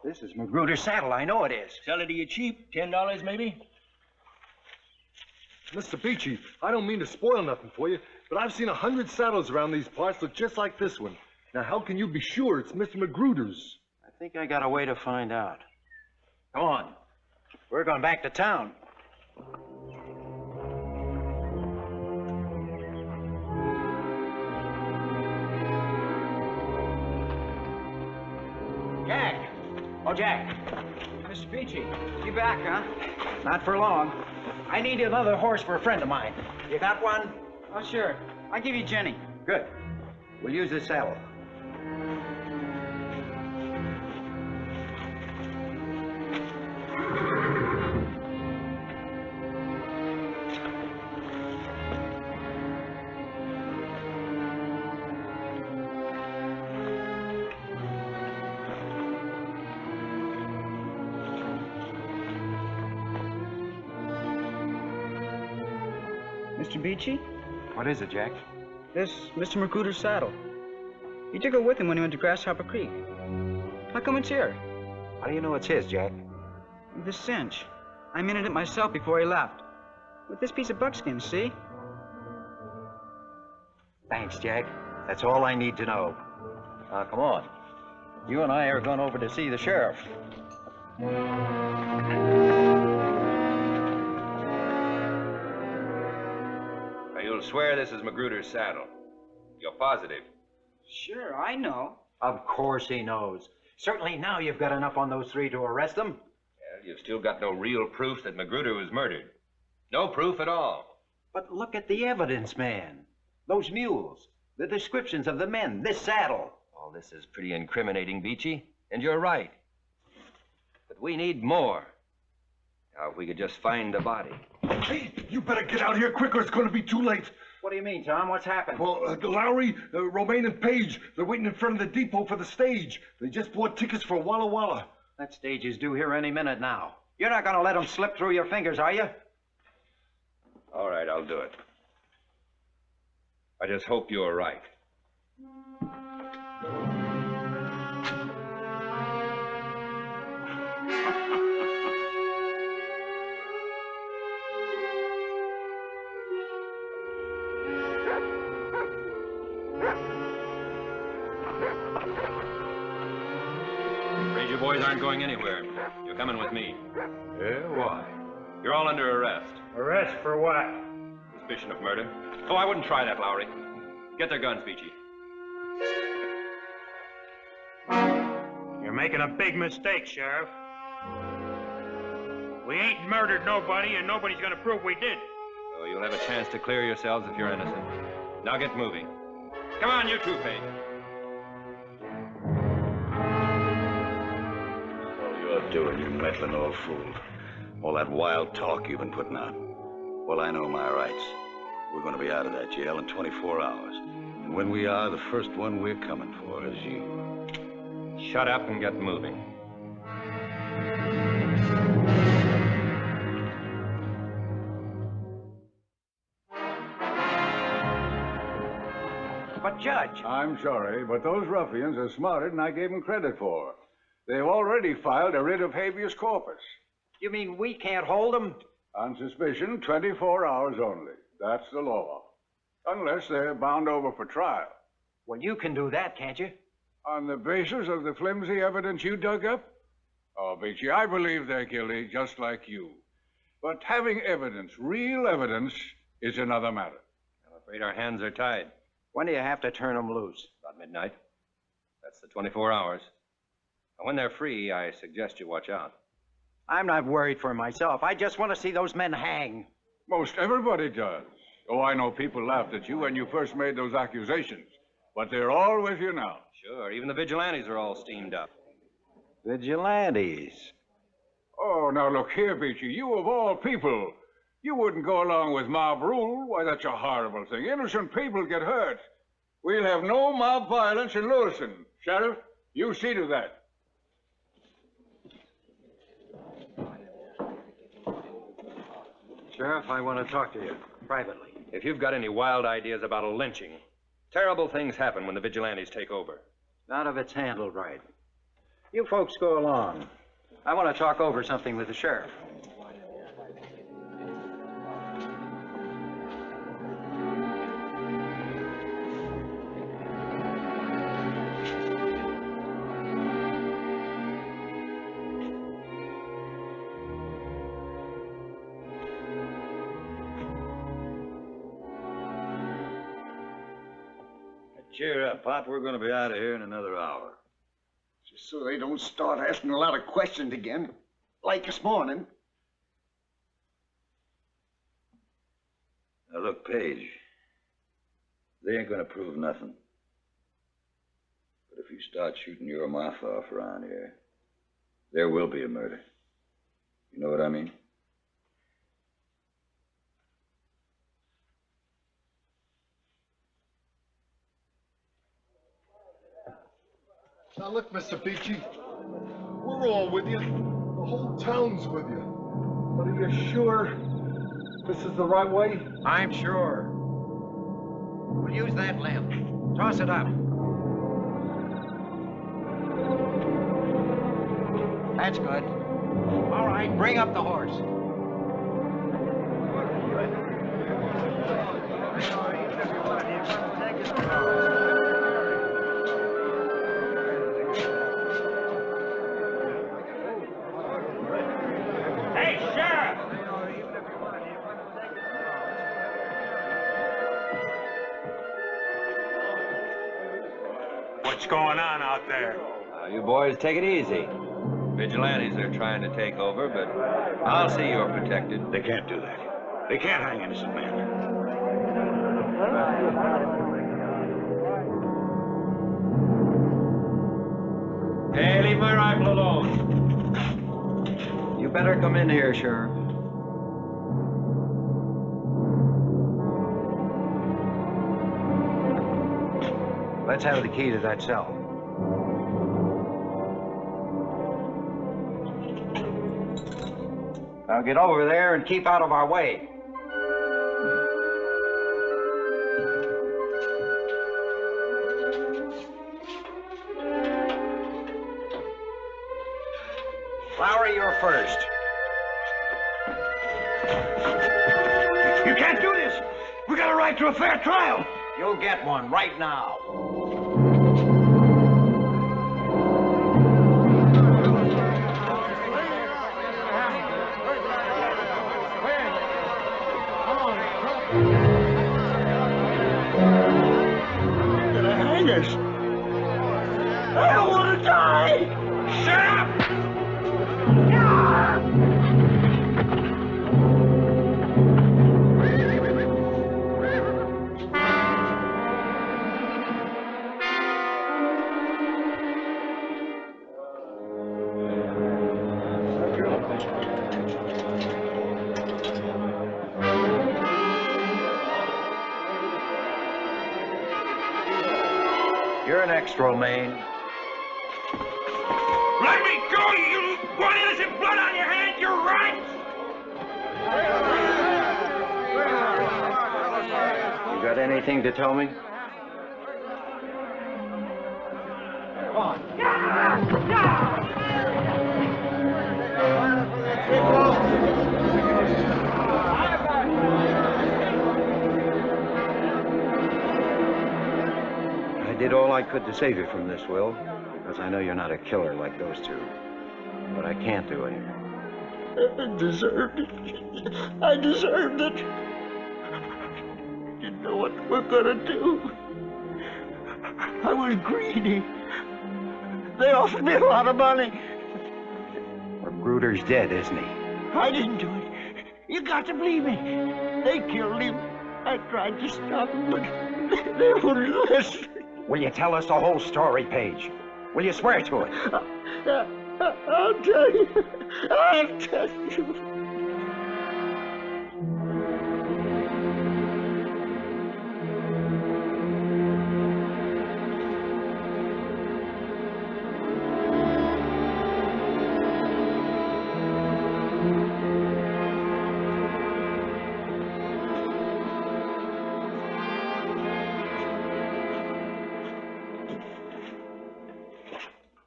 This is Magruder's saddle. I know it is. Sell it to you cheap. $10 maybe? Mr. Beachy, I don't mean to spoil nothing for you, but I've seen 100 saddles around these parts look just like this one. Now, how can you be sure it's Mr. Magruder's? I think I got a way to find out. Come on. We're going back to town. Jack! Oh, Jack. Mr. Beachy, you back, huh? Not for long. I need another horse for a friend of mine. You got one? Oh, sure. I'll give you Jenny. Good. We'll use this saddle. Mr. Beachy? What is it, Jack? This Mr. Magruder's saddle. He took it with him when he went to Grasshopper Creek. How come it's here? How do you know it's his, Jack? The cinch. I minted it myself before he left. With this piece of buckskin, see? Thanks, Jack. That's all I need to know. Now, come on. You and I are going over to see the sheriff. Now, you'll swear this is Magruder's saddle. You're positive? Sure, I know. Of course he knows. Certainly now you've got enough on those three to arrest them. Well, you've still got no real proof that Magruder was murdered. No proof at all. But look at the evidence, man. Those mules, the descriptions of the men, this saddle. All this is pretty incriminating, Beachy, and you're right. But we need more. Now, if we could just find the body. Hey, you better get out here quick or it's going to be too late. What do you mean, Tom? What's happened? Well, Lowry, Romaine, and Page, they're waiting in front of the depot for the stage. They just bought tickets for Walla Walla. That stage is due here any minute now. You're not going to let them slip through your fingers, are you? All right, I'll do it. I just hope you're right. Ranger boys aren't going anywhere. You're coming with me. Yeah, why? You're all under arrest. Arrest for what? Suspicion of murder. Oh, I wouldn't try that, Lowry. Get their guns, Beachy. You're making a big mistake, Sheriff. We ain't murdered nobody, and nobody's gonna prove we did. Oh, you'll have a chance to clear yourselves if you're innocent. Now get moving. Come on, you two, Page. All you're doing, you meddling old fool. All that wild talk you've been putting out. Well, I know my rights. We're going to be out of that jail in 24 hours. And when we are, the first one we're coming for is you. Shut up and get moving. But, Judge... I'm sorry, but those ruffians are smarter than I gave them credit for. They've already filed a writ of habeas corpus. You mean we can't hold them? On suspicion, 24 hours only. That's the law. Unless they're bound over for trial. Well, you can do that, can't you? On the basis of the flimsy evidence you dug up? Oh, Beachy, I believe they're guilty, just like you. But having evidence, real evidence, is another matter. I'm afraid our hands are tied. When do you have to turn them loose? About midnight. That's the 24 hours. When they're free, I suggest you watch out. I'm not worried for myself. I just want to see those men hang. Most everybody does. Oh, I know people laughed at you when you first made those accusations, but they're all with you now. Sure, even the vigilantes are all steamed up. Vigilantes? Oh, now look here, Beachy, you of all people. You wouldn't go along with mob rule. Why, that's a horrible thing. Innocent people get hurt. We'll have no mob violence in Lewiston. Sheriff, you see to that. Sheriff, I want to talk to you privately. If you've got any wild ideas about a lynching, terrible things happen when the vigilantes take over. Not if it's handled right. You folks go along. I want to talk over something with the sheriff. Cheer up, Pop. We're going to be out of here in another hour. Just so they don't start asking a lot of questions again, like this morning. Now, look, Page, they ain't going to prove nothing. But if you start shooting your mouth off around here, there will be a murder. You know what I mean? Now look, Mr. Beachy, we're all with you. The whole town's with you. But are you sure this is the right way? I'm sure. We'll use that lamp. Toss it up. That's good. All right, bring up the horse. Hey, Sheriff! What's going on out there? You boys take it easy. Vigilantes are trying to take over, but I'll see you're protected. They can't do that. They can't hang innocent men. Hey, leave my rifle alone. You better come in here, Sheriff. Let's have the key to that cell. Now get over there and keep out of our way. Flowery, you're first. You can't do this! We got a right to a fair trial! You'll get one right now. They're gonna hang us! I don't want to die! Shut up! You're an extra, Lane. Let me go, you want innocent blood on your hands, you're right! You got anything to tell me? Come on. I did all I could to save you from this, Will, because I know you're not a killer like those two. But I can't do anything. I deserved it. I deserved it. Didn't know what we're gonna do. I was greedy. They offered me a lot of money. Magruder's dead, isn't he? I didn't do it. You got to believe me. They killed him. I tried to stop them, but they wouldn't listen. Will you tell us the whole story, Page? Will you swear to it? I'll tell you. I'll tell you.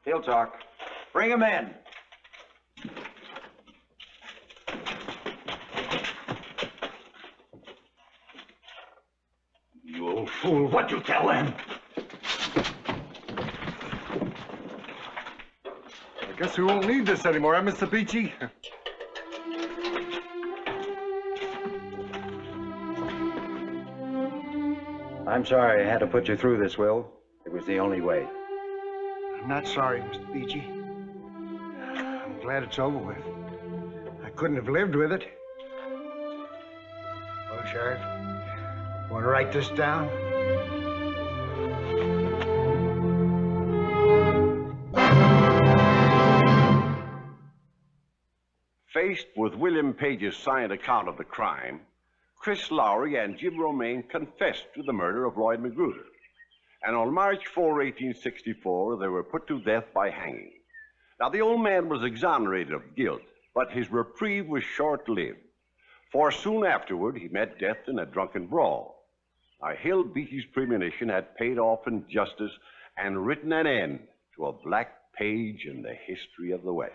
He'll talk. Bring him in. You old fool, what'd you tell them? I guess we won't need this anymore, huh, Mr. Beachy? I'm sorry I had to put you through this, Will. It was the only way. I'm not sorry, Mr. Beachy. I'm glad it's over with. I couldn't have lived with it. Well, Sheriff, want to write this down? Faced with William Page's signed account of the crime, Chris Lowry and Jim Romaine confessed to the murder of Lloyd Magruder. And on March 4, 1864, they were put to death by hanging. Now, the old man was exonerated of guilt, but his reprieve was short-lived, for soon afterward he met death in a drunken brawl. Now, Hill Beatty's premonition had paid off in justice and written an end to a black page in the history of the West.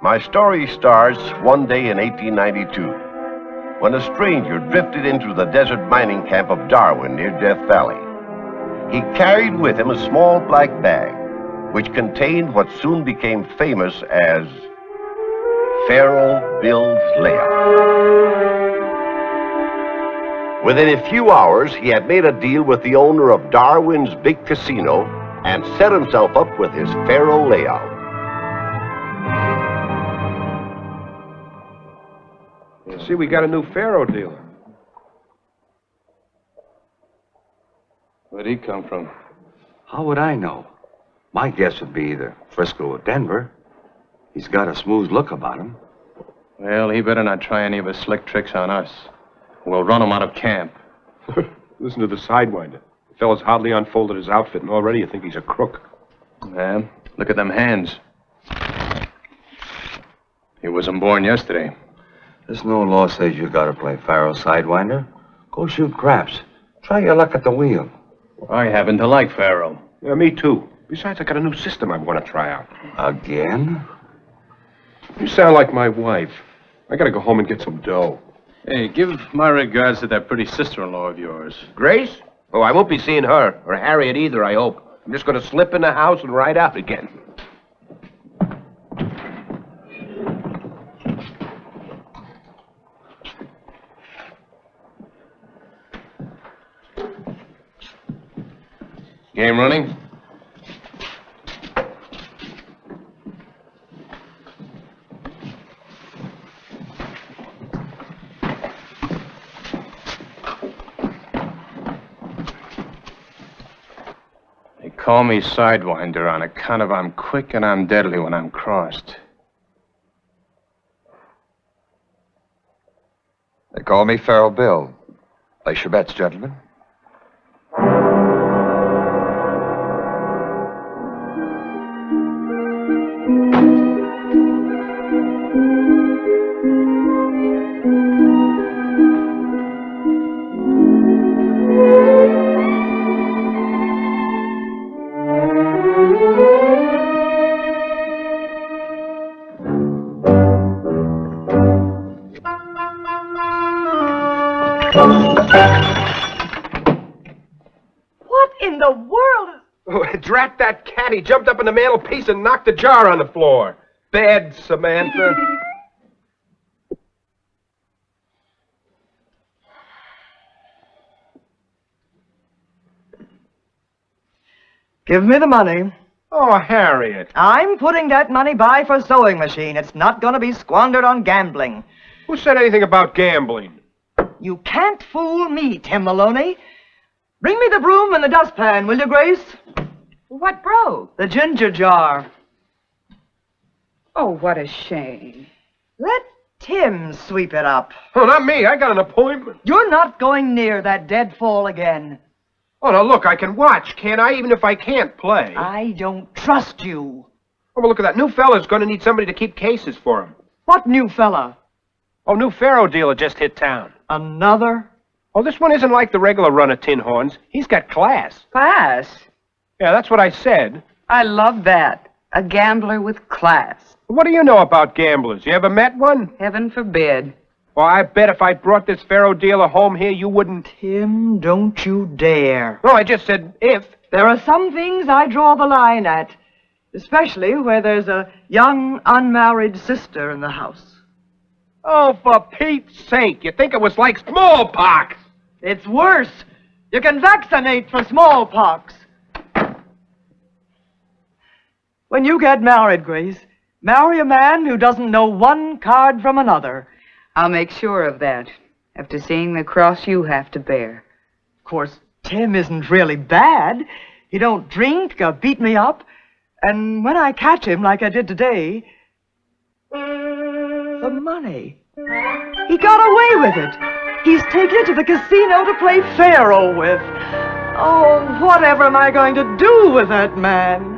My story starts one day in 1892, when a stranger drifted into the desert mining camp of Darwin near Death Valley. He carried with him a small black bag, which contained what soon became famous as Pharaoh Bill's Layout. Within a few hours, he had made a deal with the owner of Darwin's big casino and set himself up with his Pharaoh Layout. See, we got a new Pharaoh dealer. Where'd he come from? How would I know? My guess would be either Frisco or Denver. He's got a smooth look about him. Well, he better not try any of his slick tricks on us. We'll run him out of camp. Listen to the sidewinder. The fellow's hardly unfolded his outfit, and already you think he's a crook. Man, look at them hands. He wasn't born yesterday. There's no law says you gotta play Pharaoh sidewinder. Go shoot craps. Try your luck at the wheel. I happen to like Pharaoh. Yeah, me too. Besides, I got a new system I want to try out. Again? You sound like my wife. I gotta go home and get some dough. Hey, give my regards to that pretty sister-in-law of yours. Grace? Oh, I won't be seeing her, or Harriet either, I hope. I'm just gonna slip in the house and ride out again. Game running? They call me Sidewinder on account of I'm quick and I'm deadly when I'm crossed. They call me Pharaoh Bill. Place your bets, gentlemen. What in the world? Oh, drat that cat. He jumped up on the mantelpiece and knocked the jar on the floor. Bad Samantha. Give me the money. Oh, Harriet. I'm putting that money by for sewing machine. It's not going to be squandered on gambling. Who said anything about gambling? You can't fool me, Tim Maloney. Bring me the broom and the dustpan, will you, Grace? What broke? The ginger jar. Oh, what a shame. Let Tim sweep it up. Oh, not me. I got an appointment. You're not going near that deadfall again. Oh, now look, I can watch, can't I? Even if I can't play. I don't trust you. Oh, well, look at that. New fella's going to need somebody to keep cases for him. What new fella? Oh, new faro dealer just hit town. Another? Oh, this one isn't like the regular run of tin horns. He's got class. Class? Yeah, that's what I said. I love that. A gambler with class. What do you know about gamblers? You ever met one? Heaven forbid. Well, I bet if I brought this faro dealer home here, you wouldn't... Tim, don't you dare. No, I just said if. There are some things I draw the line at, especially where there's a young, unmarried sister in the house. Oh, for Pete's sake, you think it was like smallpox? It's worse. You can vaccinate for smallpox. When you get married, Grace, marry a man who doesn't know one card from another. I'll make sure of that, after seeing the cross you have to bear. Of course, Tim isn't really bad. He don't drink or beat me up. And when I catch him like I did today, the money. He got away with it. He's taken it to the casino to play faro with. Oh, whatever am I going to do with that man?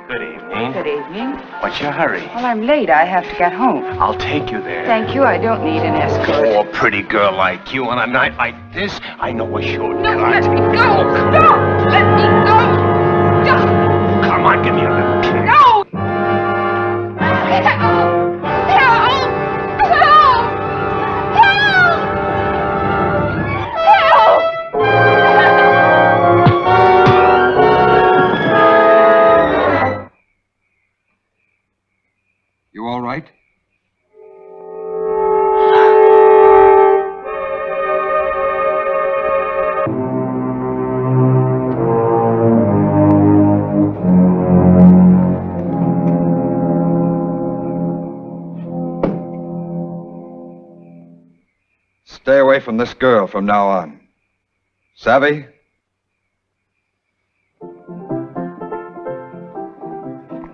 Good evening. Good evening. What's your hurry? Well, I'm late. I have to get home. I'll take you there. Thank you. I don't need an escort. Oh, a pretty girl like you on a night like this, I know a shortcut. No, let me go. Stop. Let me go. Stop. Come on, give me a little kiss. No. Help. Help. Help. You all right? Stay away from this girl from now on. Savvy?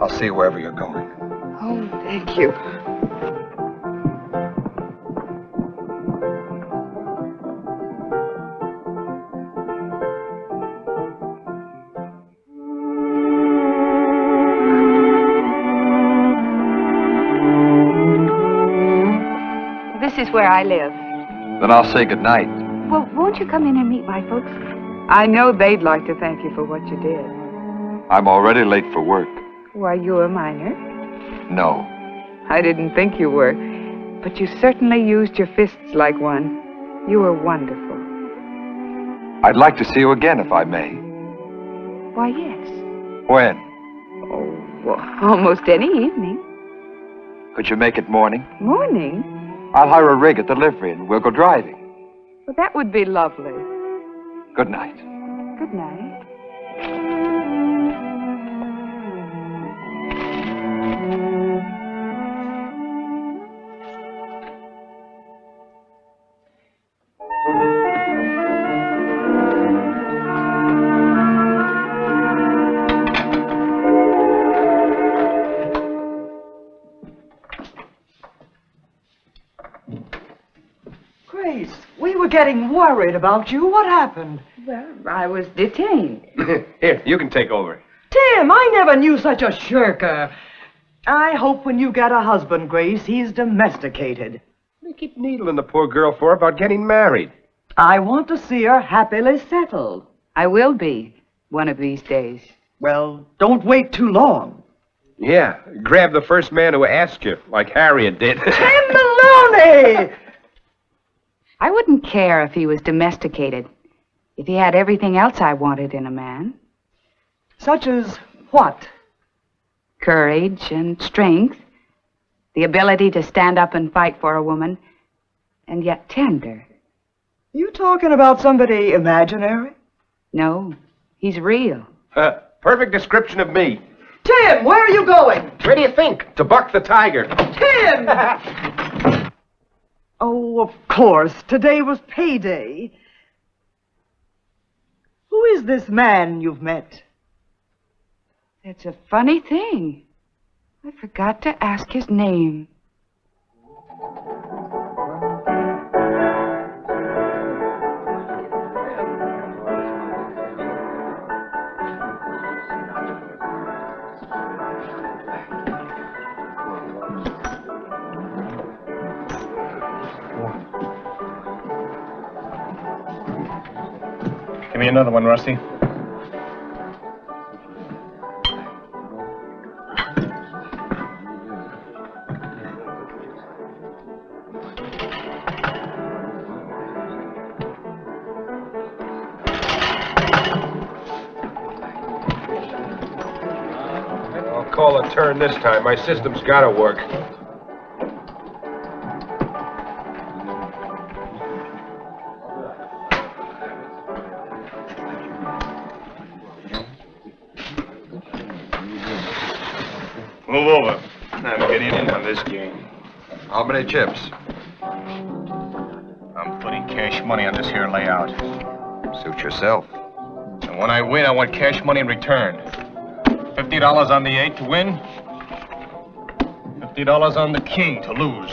I'll see you wherever you're going. Oh, thank you. This is where I live. Then I'll say goodnight. Well, won't you come in and meet my folks? I know they'd like to thank you for what you did. I'm already late for work. Why, you're a minor. No. I didn't think you were, but you certainly used your fists like one. You were wonderful. I'd like to see you again, if I may. Why, yes. When? Oh, well, almost any evening. Could you make it morning? Morning? I'll hire a rig at the livery and we'll go driving. Well, that would be lovely. Good night. Good night. Grace, we were getting worried about you. What happened? Well, I was detained. Here, you can take over. Tim, I never knew such a shirker. I hope when you get a husband, Grace, he's domesticated. What do you keep needling the poor girl for about getting married? I want to see her happily settled. I will be, one of these days. Well, don't wait too long. Yeah, grab the first man who asks you, like Harriet did. Tim Maloney! I wouldn't care if he was domesticated, if he had everything else I wanted in a man. Such as what? Courage and strength, the ability to stand up and fight for a woman, and yet tender. You talking about somebody imaginary? No, he's real. Perfect description of me. Tim, where are you going? Where do you think? To buck the tiger. Tim! Oh, of course. Today was payday. Who is this man you've met? It's a funny thing. I forgot to ask his name. Give me another one, Rusty. I'll call a turn this time. My system's gotta work. Move over. I'm getting in on this game. How many chips? I'm putting cash money on this here layout. Suit yourself. And when I win, I want cash money in return. $50 on the 8 to win. $50 on the king to lose.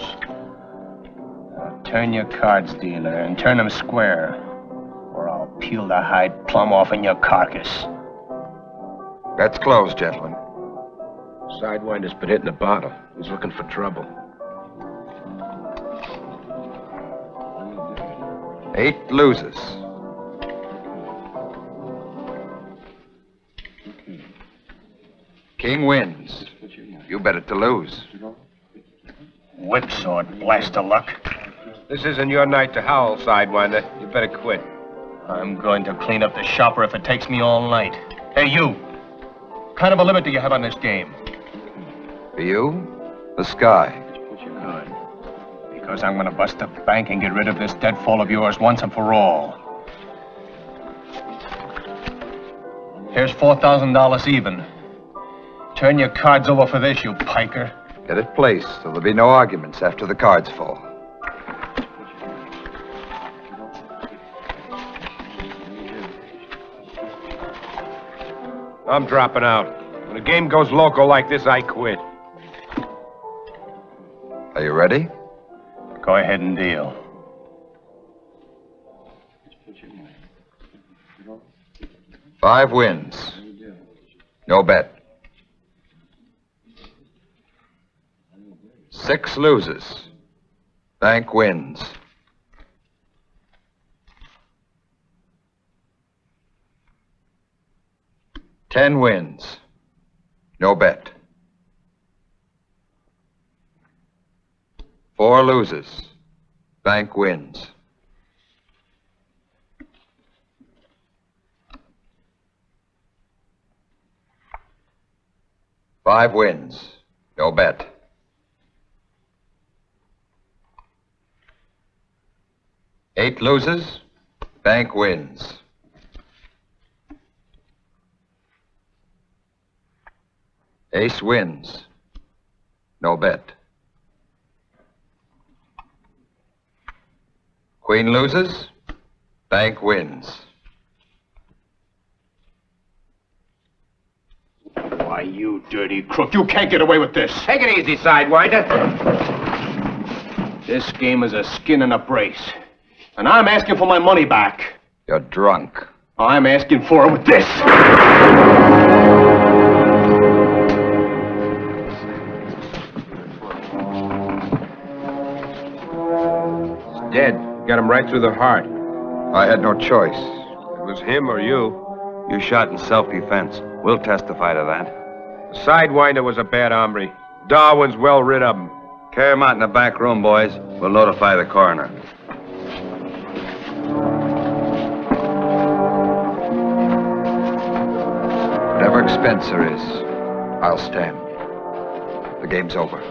Now turn your cards, dealer, and turn them square, or I'll peel the hide plumb off in your carcass. Bet's closed, gentlemen. Sidewinder's been hitting the bottle. He's looking for trouble. 8 loses. King wins. You bet it to lose. Whipsawed, blast of luck. This isn't your night to howl, Sidewinder. You better quit. I'm going to clean up the shopper if it takes me all night. Hey, you. What kind of a limit do you have on this game? For you, the sky. Good. Because I'm going to bust the bank and get rid of this deadfall of yours once and for all. Here's $4,000 even. Turn your cards over for this, you piker. Get it placed so there'll be no arguments after the cards fall. I'm dropping out. When a game goes local like this, I quit. Are you ready? Go ahead and deal. Five wins. No bet. 6 loses. Bank wins. 10 wins. No bet. 4 loses. Bank wins. 5 wins. No bet. 8 loses. Bank wins. 8 wins. No bet. Queen loses. Bank wins. Why, you dirty crook, you can't get away with this. Take it easy, Sidewinder. This game is a skin and a brace. And I'm asking for my money back. You're drunk. I'm asking for it with this. Got him right through the heart. I had no choice. It was him or you. You shot in self-defense. We'll testify to that. The Sidewinder was a bad hombre. Darwin's well rid of him. Carry him out in the back room, boys. We'll notify the coroner. Whatever expense there is, I'll stand. The game's over.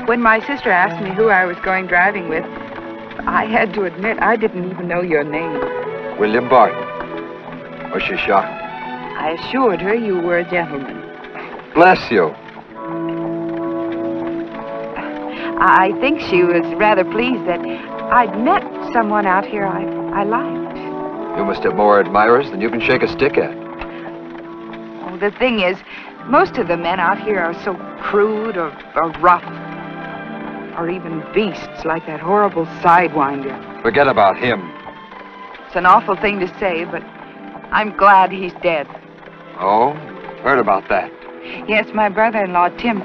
When my sister asked me who I was going driving with, I had to admit I didn't even know your name. William Barton. Was she shocked? I assured her you were a gentleman. Bless you. I think she was rather pleased that I'd met someone out here I liked. You must have more admirers than you can shake a stick at. Oh, the thing is, most of the men out here are so crude or rough. Or even beasts like that horrible Sidewinder. Forget about him. It's an awful thing to say, but I'm glad he's dead. Oh? Heard about that. Yes, my brother-in-law, Tim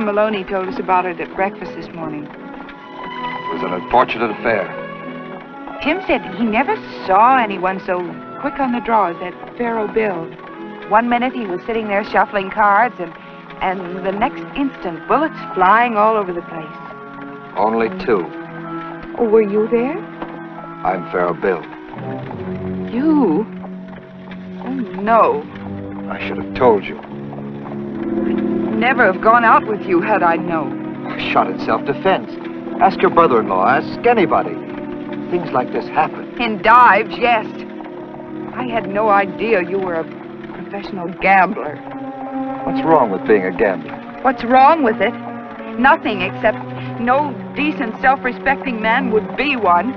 Maloney, told us about it at breakfast this morning. It was an unfortunate affair. Tim said he never saw anyone so quick on the draw as that Pharaoh Bill. One minute he was sitting there shuffling cards, and the next instant, bullets flying all over the place. Only 2. Oh, were you there? I'm Pharaoh Bill. You? Oh, no. I should have told you. Never have gone out with you had I known. I shot in self-defense. Ask your brother-in-law. Ask anybody. Things like this happen. In dives, yes. I had no idea you were a professional gambler. What's wrong with being a gambler? What's wrong with it? Nothing, except no decent, self-respecting man would be one.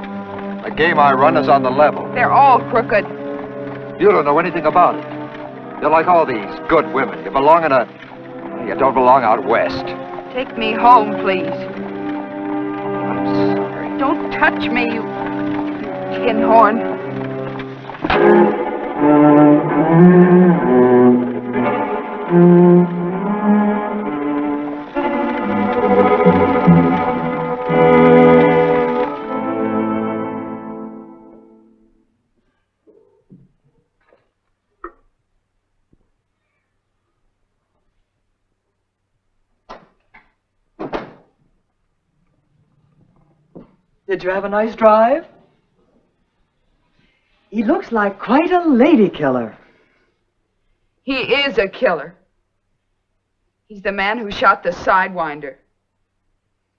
The game I run is on the level. They're all crooked. You don't know anything about it. You're like all these good women. You belong in a... You don't belong out west. Take me home, please. I'm sorry. Don't touch me, you tin horn. Did you have a nice drive? He looks like quite a lady killer. He is a killer. He's the man who shot the Sidewinder.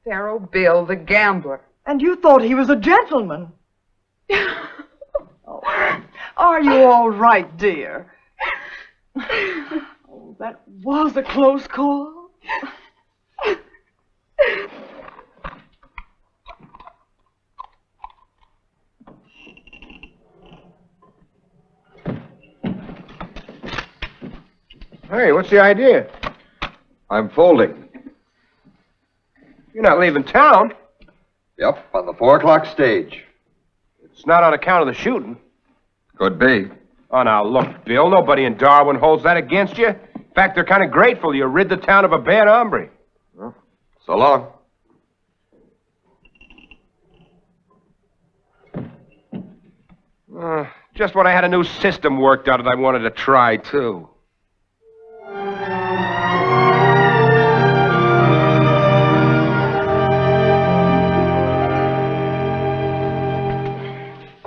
Pharaoh Bill, the gambler. And you thought he was a gentleman. Oh, are you all right, dear? Oh, that was a close call. Hey, what's the idea? I'm folding. You're not leaving town. Yep, on the 4 o'clock stage. It's not on account of the shooting. Could be. Oh, now, look, Bill, nobody in Darwin holds that against you. In fact, they're kind of grateful you rid the town of a bad hombre. Well, so long. Just when I had a new system worked out that I wanted to try, too.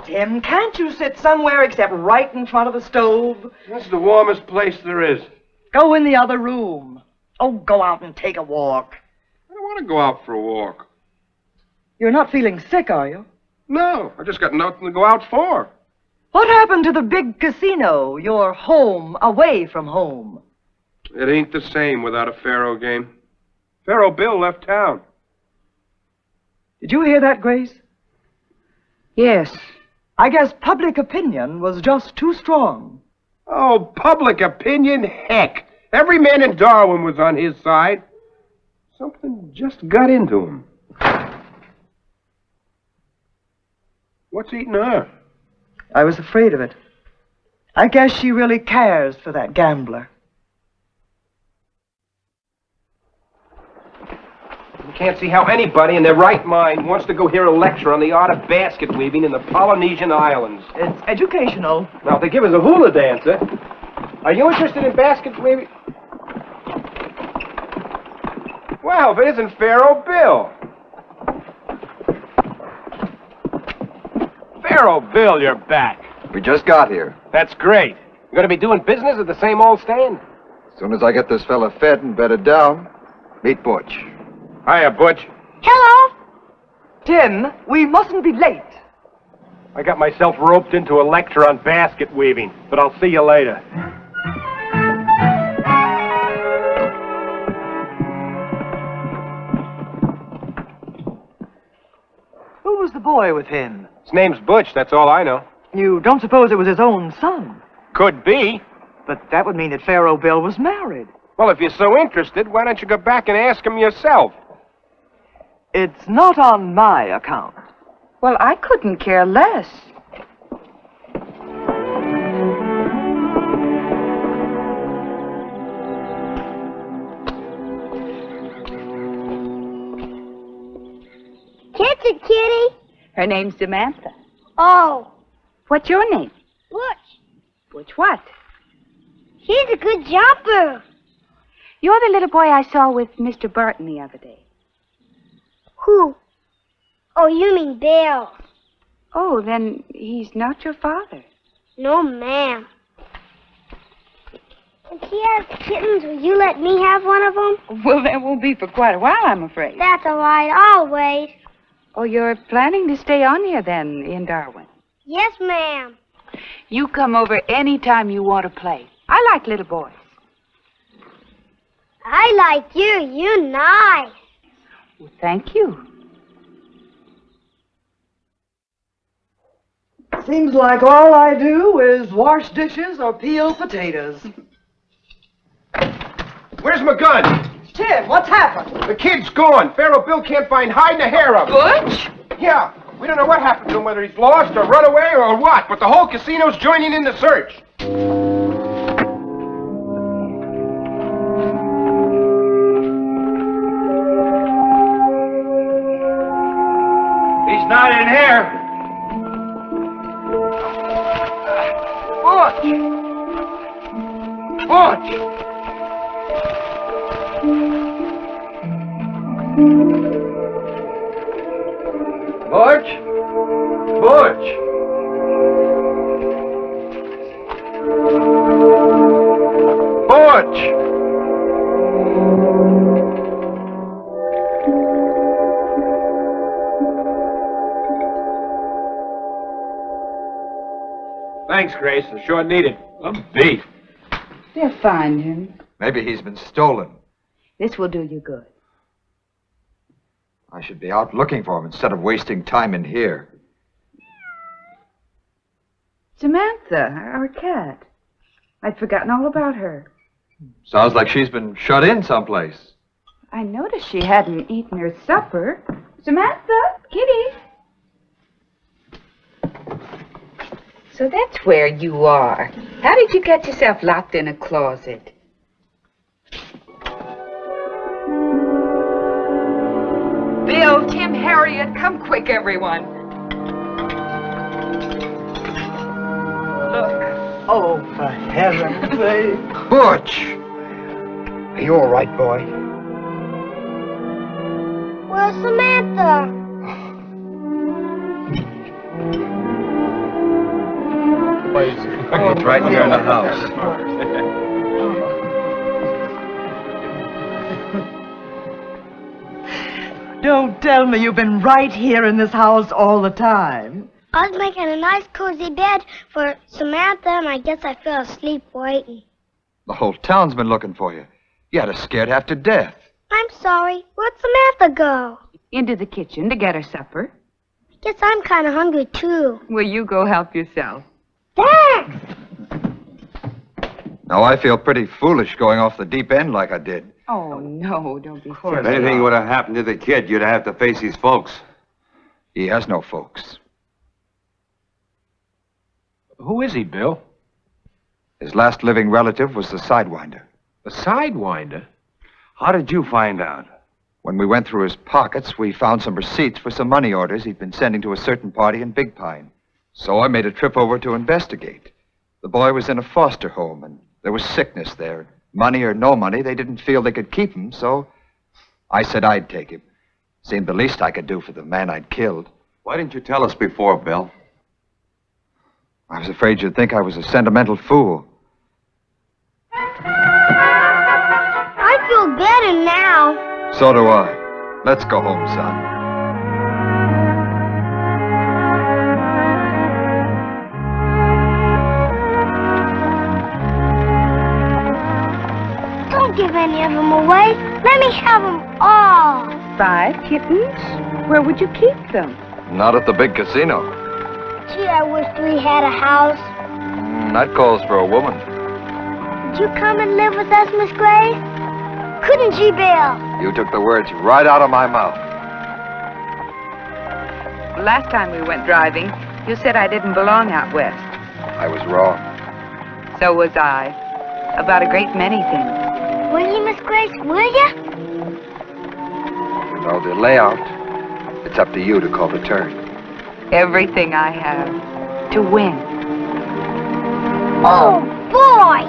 Tim, can't you sit somewhere except right in front of the stove? That's the warmest place there is. Go in the other room. Oh, go out and take a walk. I don't want to go out for a walk. You're not feeling sick, are you? No, I just got nothing to go out for. What happened to the big casino, your home away from home? It ain't the same without a Pharaoh game. Pharaoh Bill left town. Did you hear that, Grace? Yes. I guess public opinion was just too strong. Oh, public opinion? Heck. Every man in Darwin was on his side. Something just got into him. What's eating her? I was afraid of it. I guess she really cares for that gambler. You can't see how anybody in their right mind wants to go hear a lecture on the art of basket weaving in the Polynesian Islands. It's educational. Now, if they give us a hula dancer, are you interested in basket weaving? Well, if it isn't Pharaoh Bill. Pharaoh Bill, you're back. We just got here. That's great. You going to be doing business at the same old stand? As soon as I get this fella fed and bedded down, meet Butch. Hiya, Butch. Hello. Tim, we mustn't be late. I got myself roped into a lecture on basket weaving, but I'll see you later. Who was the boy with him? His name's Butch, that's all I know. You don't suppose it was his own son? Could be. But that would mean that Pharaoh Bill was married. Well, if you're so interested, why don't you go back and ask him yourself? It's not on my account. Well, I couldn't care less. Kiss it, Kitty. Her name's Samantha. Oh. What's your name? Butch. Butch what? He's a good jumper. You're the little boy I saw with Mr. Barton the other day. Who? Oh, you mean Bill. Oh, then he's not your father. No, ma'am. If he has kittens, will you let me have one of them? Well, that won't be for quite a while, I'm afraid. That's all right, always. Oh, you're planning to stay on here then, in Darwin? Yes, ma'am. You come over any time you want to play. I like little boys. I like you. You're nice. Well, thank you. Seems like all I do is wash dishes or peel potatoes. Where's my gun? Tim, what's happened? The kid's gone. Pharaoh Bill can't find hide nor hair of him. Butch? Yeah. We don't know what happened to him, whether he's lost or run away or what, but the whole casino's joining in the search. He's not in here. Butch! Butch! Butch? Butch! Butch! Thanks, Grace. I sure need it. I'm beat. They'll find him. Maybe he's been stolen. This will do you good. I should be out looking for him instead of wasting time in here. Samantha, our cat. I'd forgotten all about her. Sounds like she's been shut in someplace. I noticed she hadn't eaten her supper. Samantha, Kitty. So that's where you are. How did you get yourself locked in a closet? Bill, Tim, Harriet, come quick, everyone. Look. Oh, for heaven's sake. Butch! Are you all right, boy? Where's Samantha? It's right here in the house. Don't tell me you've been right here in this house all the time. I was making a nice cozy bed for Samantha, and I guess I fell asleep waiting. The whole town's been looking for you. You had us scared half to death. I'm sorry. Where'd Samantha go? Into the kitchen to get her supper. Guess I'm kind of hungry, too. Well, you go help yourself. Thanks! Now, I feel pretty foolish going off the deep end like I did. Oh, no, don't be If silly. anything would have happened to the kid, you'd have to face his folks. He has no folks. Who is he, Bill? His last living relative was the Sidewinder. The Sidewinder? How did you find out? When we went through his pockets, we found some receipts for some money orders he'd been sending to a certain party in Big Pine. So I made a trip over to investigate. The boy was in a foster home, and there was sickness there. Money or no money, they didn't feel they could keep him, so I said I'd take him. Seemed the least I could do for the man I'd killed. Why didn't you tell us before, Bill? I was afraid you'd think I was a sentimental fool. I feel better now. So do I. Let's go home, son. Don't give any of them away. Let me have them all. 5 kittens? Where would you keep them? Not at the big casino. Gee, I wish we had a house. That calls for a woman. Would you come and live with us, Miss Grace? Couldn't you, Bill? You took the words right out of my mouth. Last time we went driving, you said I didn't belong out west. I was wrong. So was I. About a great many things. Will you, Miss Grace? Will you? You know, the layout, it's up to you to call the turn. Everything I have. To win. Oh, boy!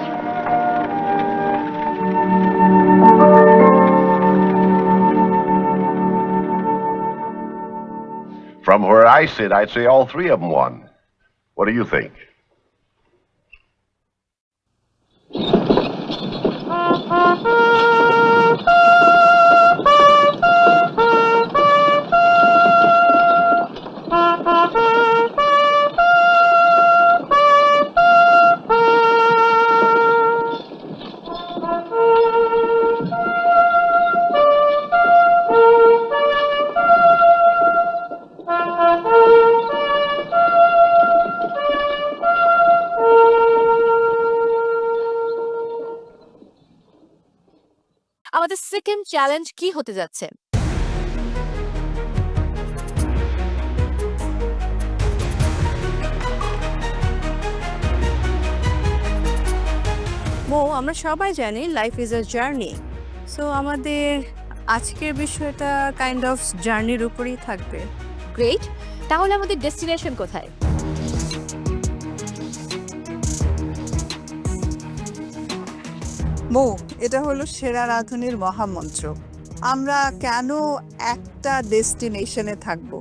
From where I sit, I'd say all 3 of them won. What do you think? আমাদের second challenge কি হতে যাচ্ছে? মো, আমরা সবাই জানি life is a journey. So আমাদের আজকের বিষয়টা কাইন্ড অফ জার্নির উপরেই থাকবে। গ্রেট, তাহলে আমাদের ডেস্টিনেশন কোথায়? মো, এটা হলো সেরা রাঁধুনির মহামন্ত্র। আমরা কেন একটা ডেস্টিনেশনে থাকবো?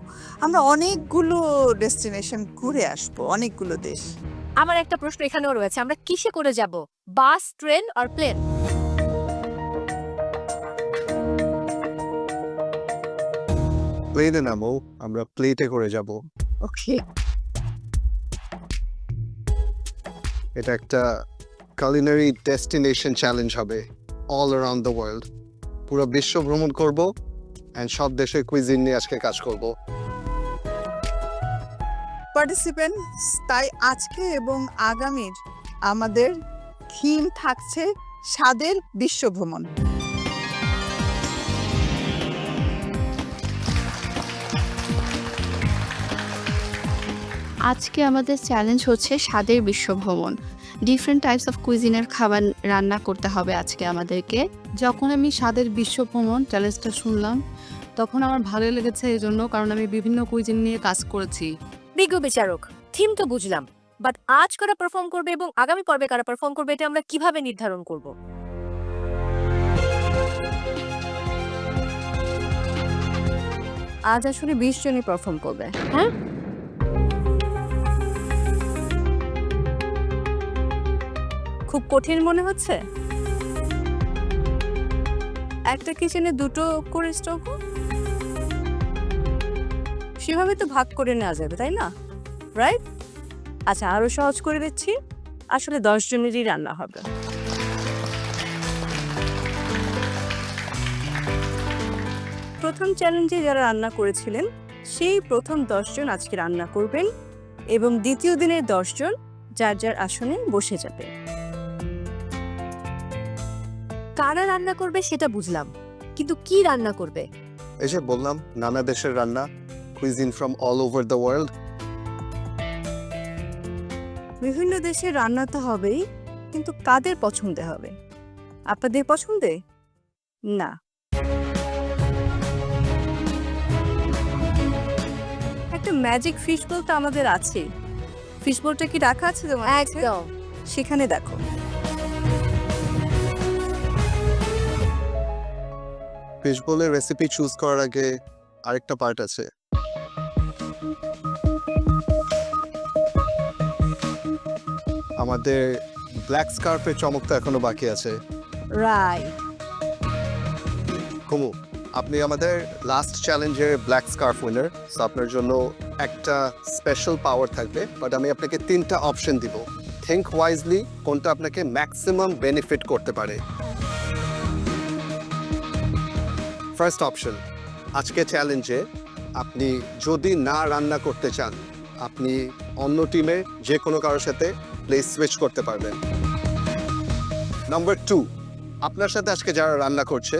আমরা অনেকগুলো ডেস্টিনেশন ঘুরে আসবো, অনেকগুলো দেশ। আমার একটা প্রশ্ন এখানেও রয়েছে, আমরা কিসে করে যাব? বাস, ট্রেন আর প্লেন? প্লেনে নামো, আমরা প্লেটে করে যাব। ওকে। এটা একটা culinary destination challenge হবে all around the world. পুরো বিশ্ব ভ্রমণ করব and সব দেশের কুইজিন নিয়ে আজকে কাজ করব। পার্টিসিপেন্টস, তাই আজকে এবং আগামীর আমাদের থিম থাকছে স্বাদের বিশ্ব ভ্রমণ। আজকে আমাদের চ্যালেঞ্জ হচ্ছে স্বাদের বিশ্ব ভ্রমণ। ডিফারেন্ট টাইপস অফ কুইজিনের খাবার রান্না করতে হবে আজকে আমাদেরকে। যখন আমি স্বাদের বিশ্ব ভ্রমণ চ্যালেঞ্জটা শুনলাম তখন আমার ভালো লেগেছে এই জন্য, কারণ আমি বিভিন্ন কুইজিন নিয়ে কাজ করেছি। বিজ্ঞ বিচারক, থিম তো বুঝলাম, বাট আজ কারা পারফর্ম করবে এবং আগামী পর্বে কারা পারফর্ম করবে এটা আমরা কিভাবে নির্ধারণ করব? আজ আসলে 20 জনই পারফর্ম করবে। হ্যাঁ, খুব কঠিন মনে হচ্ছে। একটা কিচেনে 2টো করে স্টক, সেভাবে তো ভাগ করে নেওয়া যাবে, তাই না? রাইট? আচ্ছা, আরো সহজ করে দিচ্ছি, আসলে 10 জনেরই রান্না হবে। প্রথম চ্যালেঞ্জে যারা রান্না করেছিলেন সেই প্রথম 10 জন আজকে রান্না করবেন এবং দ্বিতীয় দিনের 10 জন যার যার আসনে বসে যাবে। কারা রান্না করবে সেটা বুঝলাম, কিন্তু কি রান্না করবে? এই যে বললাম, নানা দেশের রান্না, cuisine from all over the world. বিভিন্ন দেশের রান্না তো হবেই, কিন্তু কাদের পছন্দে হবে? আপনাদের পছন্দে? না। একটা ম্যাজিক ফিশ বোল তো আমাদের আছে। ফিশ বোলটা কি রাখা আছে তোমার কাছে? একদম। সেখানে দেখো। ফিশ বোলের রেসিপি চুজ করার আগে আরেকটা পার্ট আছে। আমাদের ব্ল্যাক স্কার্ফের চমকটা এখনো বাকি আছে। রাইট। কুমু, আপনি আমাদের লাস্ট চ্যালেঞ্জের ব্ল্যাক স্কার্ফ উইনার, সো আপনার জন্য একটা স্পেশাল পাওয়ার থাকবে, বাট আমি আপনাকে 3টা অপশন দিব। থিঙ্ক ওয়াইজলি কোনটা আপনাকে ম্যাক্সিমাম বেনিফিট করতে পারে। ফার্স্ট অপশন, আজকে চ্যালেঞ্জে আপনি যদি না রান্না করতে চান, আপনি অন্য টিমে যে কোনো কারোর সাথে প্লেস সুইচ করতে পারবেন। নাম্বার 2, আপনার সাথে আজকে যারা রান্না করছে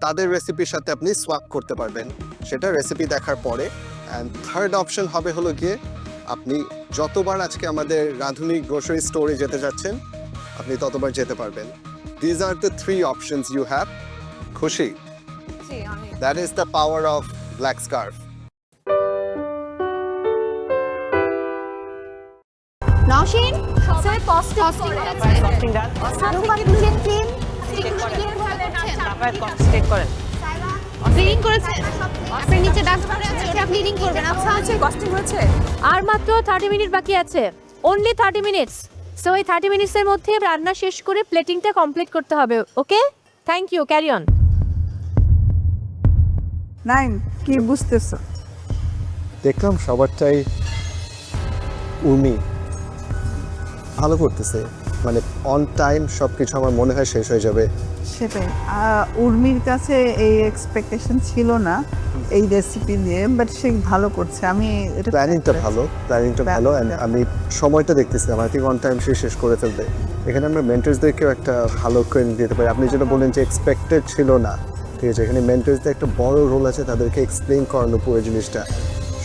তাদের রেসিপির সাথে আপনি সোয়াপ করতে পারবেন, সেটা রেসিপি দেখার পরে। অ্যান্ড থার্ড অপশন হবে হলো গিয়ে আপনি যতবার আজকে আমাদের রাঁধুনি গ্রোসারি স্টোরে যেতে যাচ্ছেন আপনি ততবার যেতে পারবেন। These are the 3 options you have. খুশি? That is the power of black scarf. Nowshin সবাই কষ্ট করে আছে। ক্লিন করেছেন? আপনি নিচে ডাস্ট করে আছে, এটা ক্লিনিং করবেন। আচ্ছা আছে, কস্টিং হয়েছে। আর মাত্র 30 মিনিট বাকি আছে। Only 30 minutes. সো এই 30 মিনিটসের মধ্যে রান্না শেষ করে প্লেটিংটা কমপ্লিট করতে হবে। Okay? Thank you, carry on. Naim, কি বুঝতেছো? দেখলাম সবারটাই উর্মি ভালো করতেছে, মানে অন টাইম সব কিছু আমার মনে হয় শেষ হয়ে যাবে। সেটাই, উর্মির কাছে এই এক্সপেকটেশন ছিল না এই রেসিপি নিয়ে, বাট সে ভালো করছে। আমি এটা প্ল্যানিংটা ভালো and আমি সময়টা দেখতেছিলাম, আই থিঙ্ক অন টাইম সে শেষ করে ফেলবে। এখানে আমরা মেন্টরসদেরকেও একটা ভালো করে দিতে পারি। আপনি যেটা বললেন যে এক্সপেক্টেড ছিল না, ঠিক আছে, এখানে মেন্টরসদের একটা বড় রোল আছে, তাদেরকে এক্সপ্লেইন করানো পুরো জিনিসটা,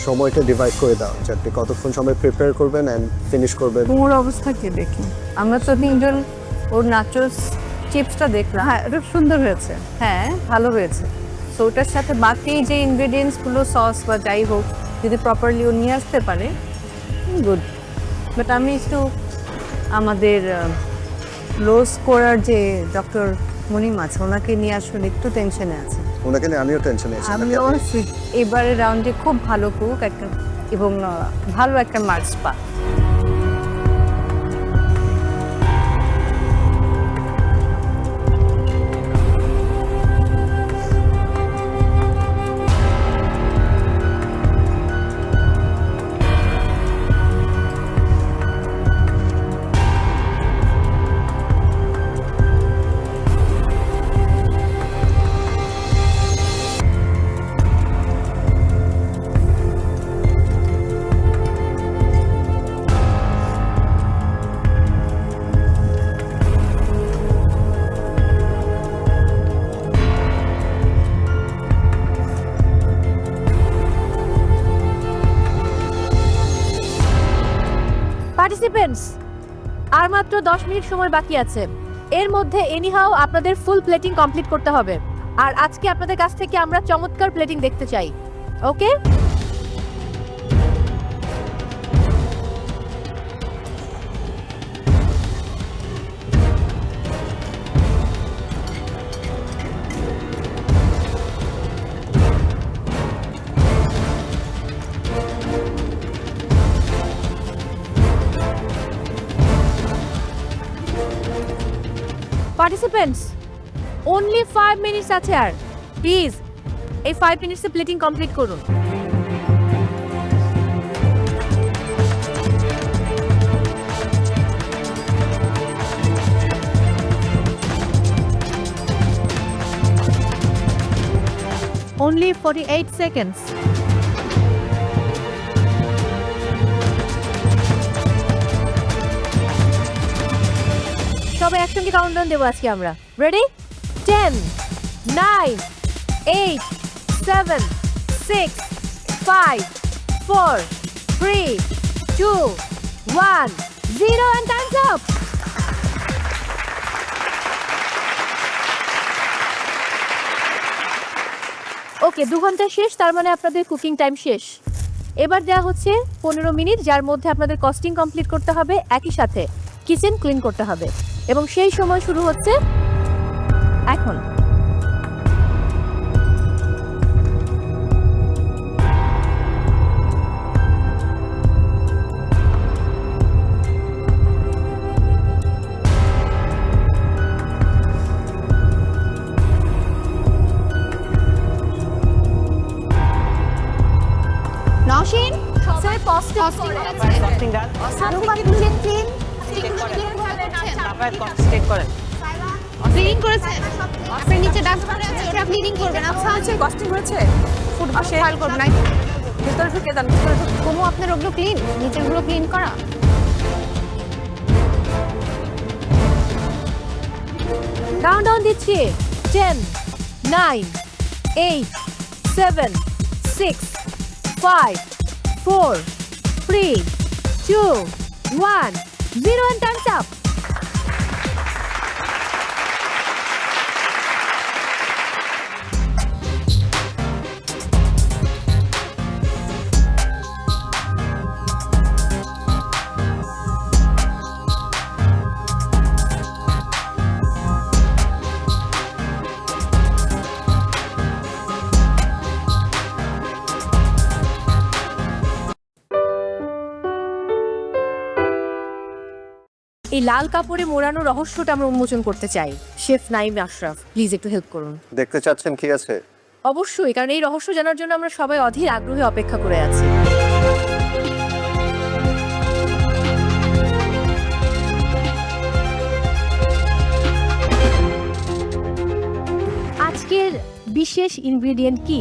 সময়টা ডিভাইড করে দাও যে আপনি কতক্ষণ সময় প্রিপেয়ার করবেন অ্যান্ড ফিনিশ করবেন। ওর অবস্থাকে দেখি। আমরা তো 3 জন ওর নাচোস চিপসটা দেখলাম। হ্যাঁ, এটা সুন্দর হয়েছে। হ্যাঁ, ভালো হয়েছে। সো ওটার সাথে বাকি যে ইনগ্রেডিয়েন্টসগুলো সস বা যাই হোক যদি প্রপারলি ও নিয়ে আসতে পারে, গুড। বাট আমি একটু আমাদের লো স্কোরার যে ডক্টর মনিম আছে ওনাকে নিয়ে আসলে একটু টেনশনে আছে। ওনাকে নিয়ে আমিও টেনশনে আছি। আমিও এবারের রাউন্ডে খুব ভালো কুক একটা এবং ভালো একটা মার্কস পা। পার্টিসিপেন্টস, আর মাত্র 10 মিনিট সময় বাকি আছে। এর মধ্যে এনিহাও আপনাদের ফুল প্লেটিং কমপ্লিট করতে হবে। আর আজকে আপনাদের কাছ থেকে আমরা চমৎকার প্লেটিং দেখতে চাই। ওকে? পার্টিসিপেন্টস, অনলি 5 মিনিটস আছে। আর প্লিজ এই 5 মিনিটসে প্লেটিং কমপ্লিট করুন। Only 48 seconds. সবাই একসঙ্গে কাউন্টডাউন দেবো আজকে আমরা। রেডি? 10, 9, 8, 7, 6, 5, 4, 3, 2, 1, 0 and time's up. ওকে 2 ঘন্টা শেষ, তার মানে আপনাদের কুকিং টাইম শেষ। এবার দেওয়া হচ্ছে 15 মিনিট, যার মধ্যে আপনাদের কস্টিং কমপ্লিট করতে হবে, একই সাথে কিচেন ক্লিন করতে হবে, এবং সেই সময় শুরু হচ্ছে এখন। নওশিন স্যার কস্টিং কস্টিং ডান ক্লিন করেছেন, আপনার নিচে ডাস্টবিন আছে, ওটা ক্লিনিং করবেন। আচ্ছা আছে, কস্টিং হয়েছে ফুড ফাইল করবেন না, ভিতরে ঢুকে যান, ভিতরে ঢুকে। কোনো আপনার ওগুলো ক্লিন, নিচেরগুলো ক্লিন করা। কাউন্টডাউন দিচ্ছি, 10 9 8 7 6 5 4 3 2 1 0 and time's up. এই লাল কাপড়ে মোড়ানো রহস্যটা আমরা উন্মোচন করতে চাই। শেফ নাইম আশরাফ, প্লিজ একটু হেল্প করুন। দেখতে চাচ্ছেন কি আছে? অবশ্যই, কারণ এই রহস্য জানার জন্য আমরা সবাই অধীর আগ্রহে অপেক্ষা করে আছি। আজকের বিশেষ ইনগ্রেডিয়েন্ট কি?